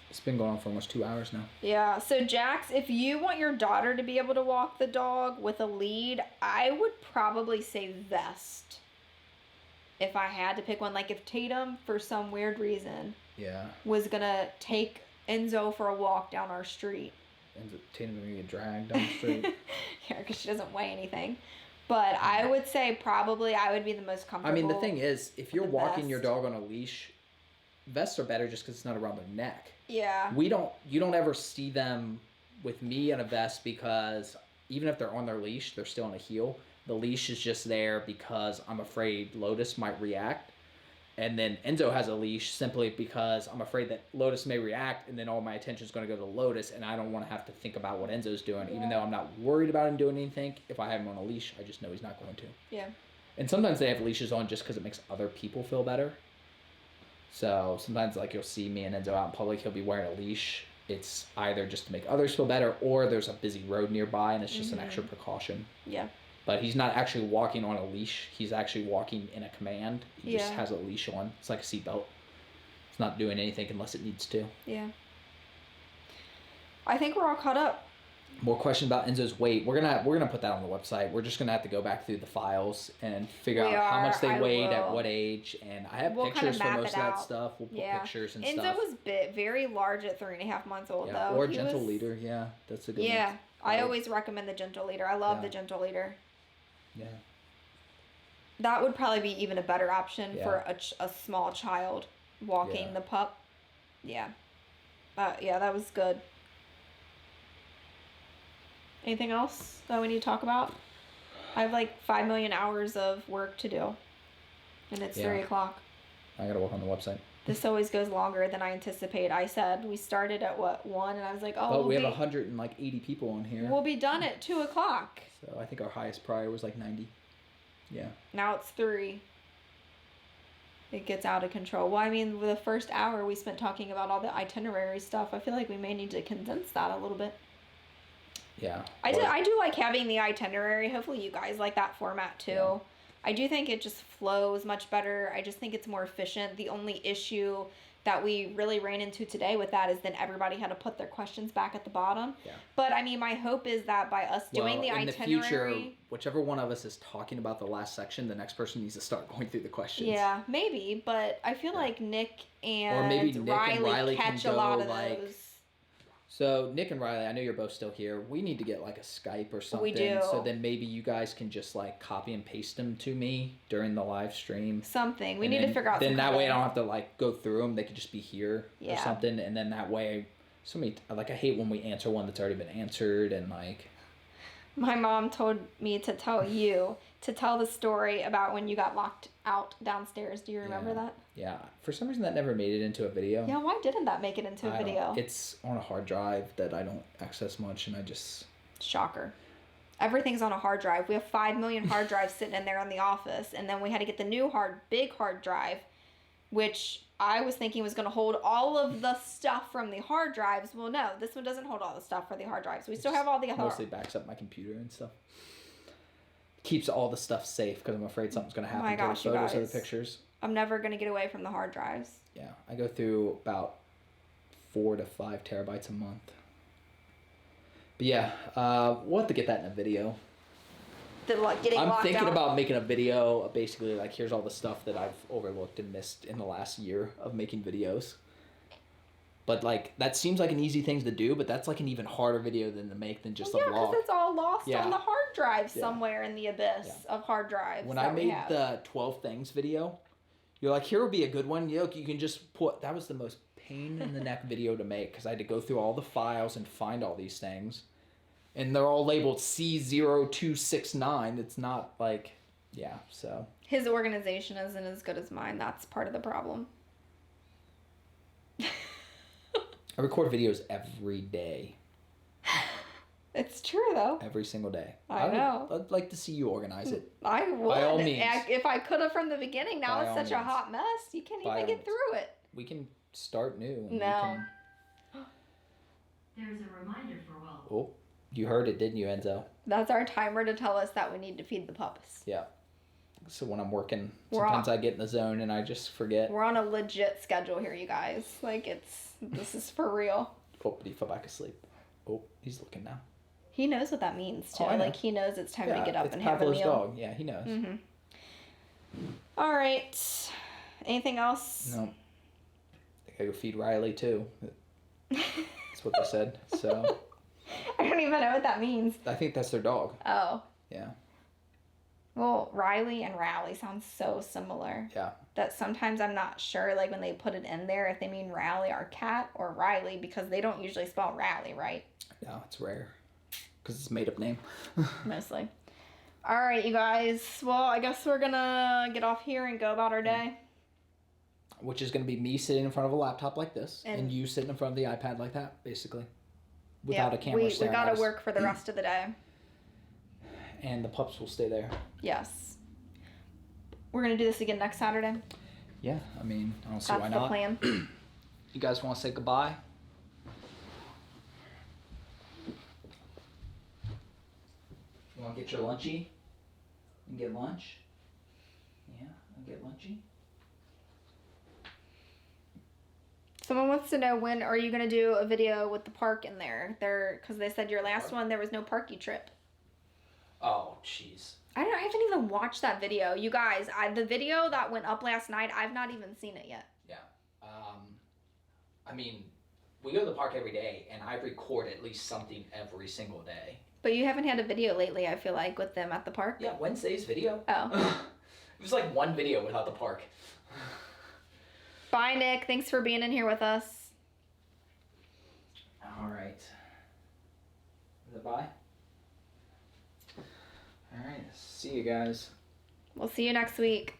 it's been going on for almost 2 hours now. Yeah. So Jax, if you want your daughter to be able to walk the dog with a lead, I would probably say vest. If I had to pick one, like if Tatum, for some weird reason, was gonna take Enzo for a walk down our street. Tatum gonna get dragged down the street. Yeah, because she doesn't weigh anything. But I would say probably I would be the most comfortable. I mean, the thing is, if you're walking your dog on a leash, vests are better just because it's not around their neck. Yeah. You don't ever see them with me in a vest because even if they're on their leash, they're still on a heel. The leash is just there because I'm afraid Lotus might react. And then Enzo has a leash simply because I'm afraid that Lotus may react and then all my attention is going to go to Lotus and I don't want to have to think about what Enzo's doing. Even though I'm not worried about him doing anything, if I have him on a leash, I just know he's not going to. Yeah. And sometimes they have leashes on just because it makes other people feel better. So sometimes like you'll see me and Enzo out in public, he'll be wearing a leash. It's either just to make others feel better or there's a busy road nearby and it's just an extra precaution. Yeah. But he's not actually walking on a leash. He's actually walking in a command. He just has a leash on. It's like a seatbelt. It's not doing anything unless it needs to. Yeah. I think we're all caught up. More question about Enzo's weight. We're gonna put that on the website. We're just gonna have to go back through the files and figure out how much they weighed at what age. And I have pictures for most of that stuff. We'll put pictures and stuff. Enzo was very large at 3.5 months old though. Or gentle leader. Yeah, that's a good one. Yeah, I always recommend the gentle leader. I love the gentle leader. Yeah. That would probably be even a better option for a small child walking the pup. Yeah. That was good. Anything else that we need to talk about? I have like 5 million hours of work to do. And it's 3 o'clock. I gotta work on the website. This always goes longer than I anticipate. I said we started at what, 1, and I was like, oh, But we have 180 people on here. We'll be done at 2 o'clock. So I think our highest prior was like 90. Yeah. Now it's 3. It gets out of control. Well, I mean, the first hour we spent talking about all the itinerary stuff. I feel like we may need to condense that a little bit. Yeah. I do like having the itinerary. Hopefully you guys like that format too. Yeah. I do think it just flows much better. I just think it's more efficient. The only issue that we really ran into today with that is then everybody had to put their questions back at the bottom. Yeah. But I mean, my hope is that by us doing the itinerary, in the future, whichever one of us is talking about the last section, the next person needs to start going through the questions. Yeah, maybe. But I feel like Nick and or maybe Nick Riley, and Riley catch can a lot go, of like, those. So Nick and Riley, I know you're both still here. We need to get like a Skype or something. We do. So then maybe you guys can just like copy and paste them to me during the live stream. Something. We need to figure out. Then that way I don't have to like go through them. They could just be here or something. And then that way, I hate when we answer one that's already been answered and like. My mom told me to tell you to tell the story about when you got locked out downstairs. Do you remember that? Yeah. For some reason that never made it into a video. Yeah, why didn't that make it into a video? It's on a hard drive that I don't access much and I just... Shocker. Everything's on a hard drive. We have 5 million hard drives sitting in there in the office, and then we had to get the new big hard drive, which I was thinking was going to hold all of the stuff from the hard drives. Well, no, this one doesn't hold all the stuff for the hard drives. We still have all the other... Mostly backs up my computer and stuff. Keeps all the stuff safe because I'm afraid something's going to happen to the photos or the pictures. I'm never going to get away from the hard drives. Yeah, I go through about 4 to 5 terabytes a month. But yeah, we'll have to get that in a video. I'm thinking about making a video, basically like here's all the stuff that I've overlooked and missed in the last year of making videos. But like that seems like an easy thing to do, but that's like an even harder video than to make than just a vlog. Yeah, because it's all lost on the hard drive somewhere in the abyss of hard drives. When I made the 12 things video, you're like, here would be a good one. You can just put, that was the most pain in the neck video to make because I had to go through all the files and find all these things. And they're all labeled C0269. It's not like, so. His organization isn't as good as mine. That's part of the problem. I record videos every day. It's true, though. Every single day. I know. I'd like to see you organize it. I would. By all means. If I could have from the beginning. Now it's such a hot mess. You can't even get through it. We can start new. No. There's a reminder for Will. Oh, you heard it, didn't you, Enzo? That's our timer to tell us that we need to feed the pups. Yeah. So when I'm working, sometimes I get in the zone and I just forget. We're on a legit schedule here, you guys. Like, this is for real. Oh, but he fell back asleep. Oh, he's looking now. He knows what that means, too. Oh, like, he knows it's time to get up and have a Pavlov's meal. dog. Yeah, he knows. Mm-hmm. All right. Anything else? No. I gotta go feed Riley, too. That's what they said, so... I don't even know what that means. I think that's their dog. Oh. Yeah. Well, Riley and Rally sound so similar. Yeah. That sometimes I'm not sure, like, when they put it in there, if they mean Rally, our cat, or Riley, because they don't usually spell Rally, right? No, it's rare. Because it's a made-up name. Mostly. All right, you guys. Well, I guess we're going to get off here and go about our day. Which is going to be me sitting in front of a laptop like this, and you sitting in front of the iPad like that, basically. Without a camera we got to work for the rest of the day. And the pups will stay there. Yes. We're going to do this again next Saturday. Yeah, I mean, I don't see why not. That's the plan. You guys want to say goodbye? You want to get your lunchy? And get lunch? Yeah, and get lunchy? Someone wants to know, when are you going to do a video with the park in there? Because they said your last one, there was no parky trip. Oh, jeez. I haven't even watched that video. You guys, the video that went up last night, I've not even seen it yet. Yeah. I mean, we go to the park every day, and I record at least something every single day. But you haven't had a video lately, I feel like, with them at the park. Yeah, Wednesday's video. Oh. It was like one video without the park. Bye, Nick. Thanks for being in here with us. All right. Is it bye? All right. See you guys. We'll see you next week.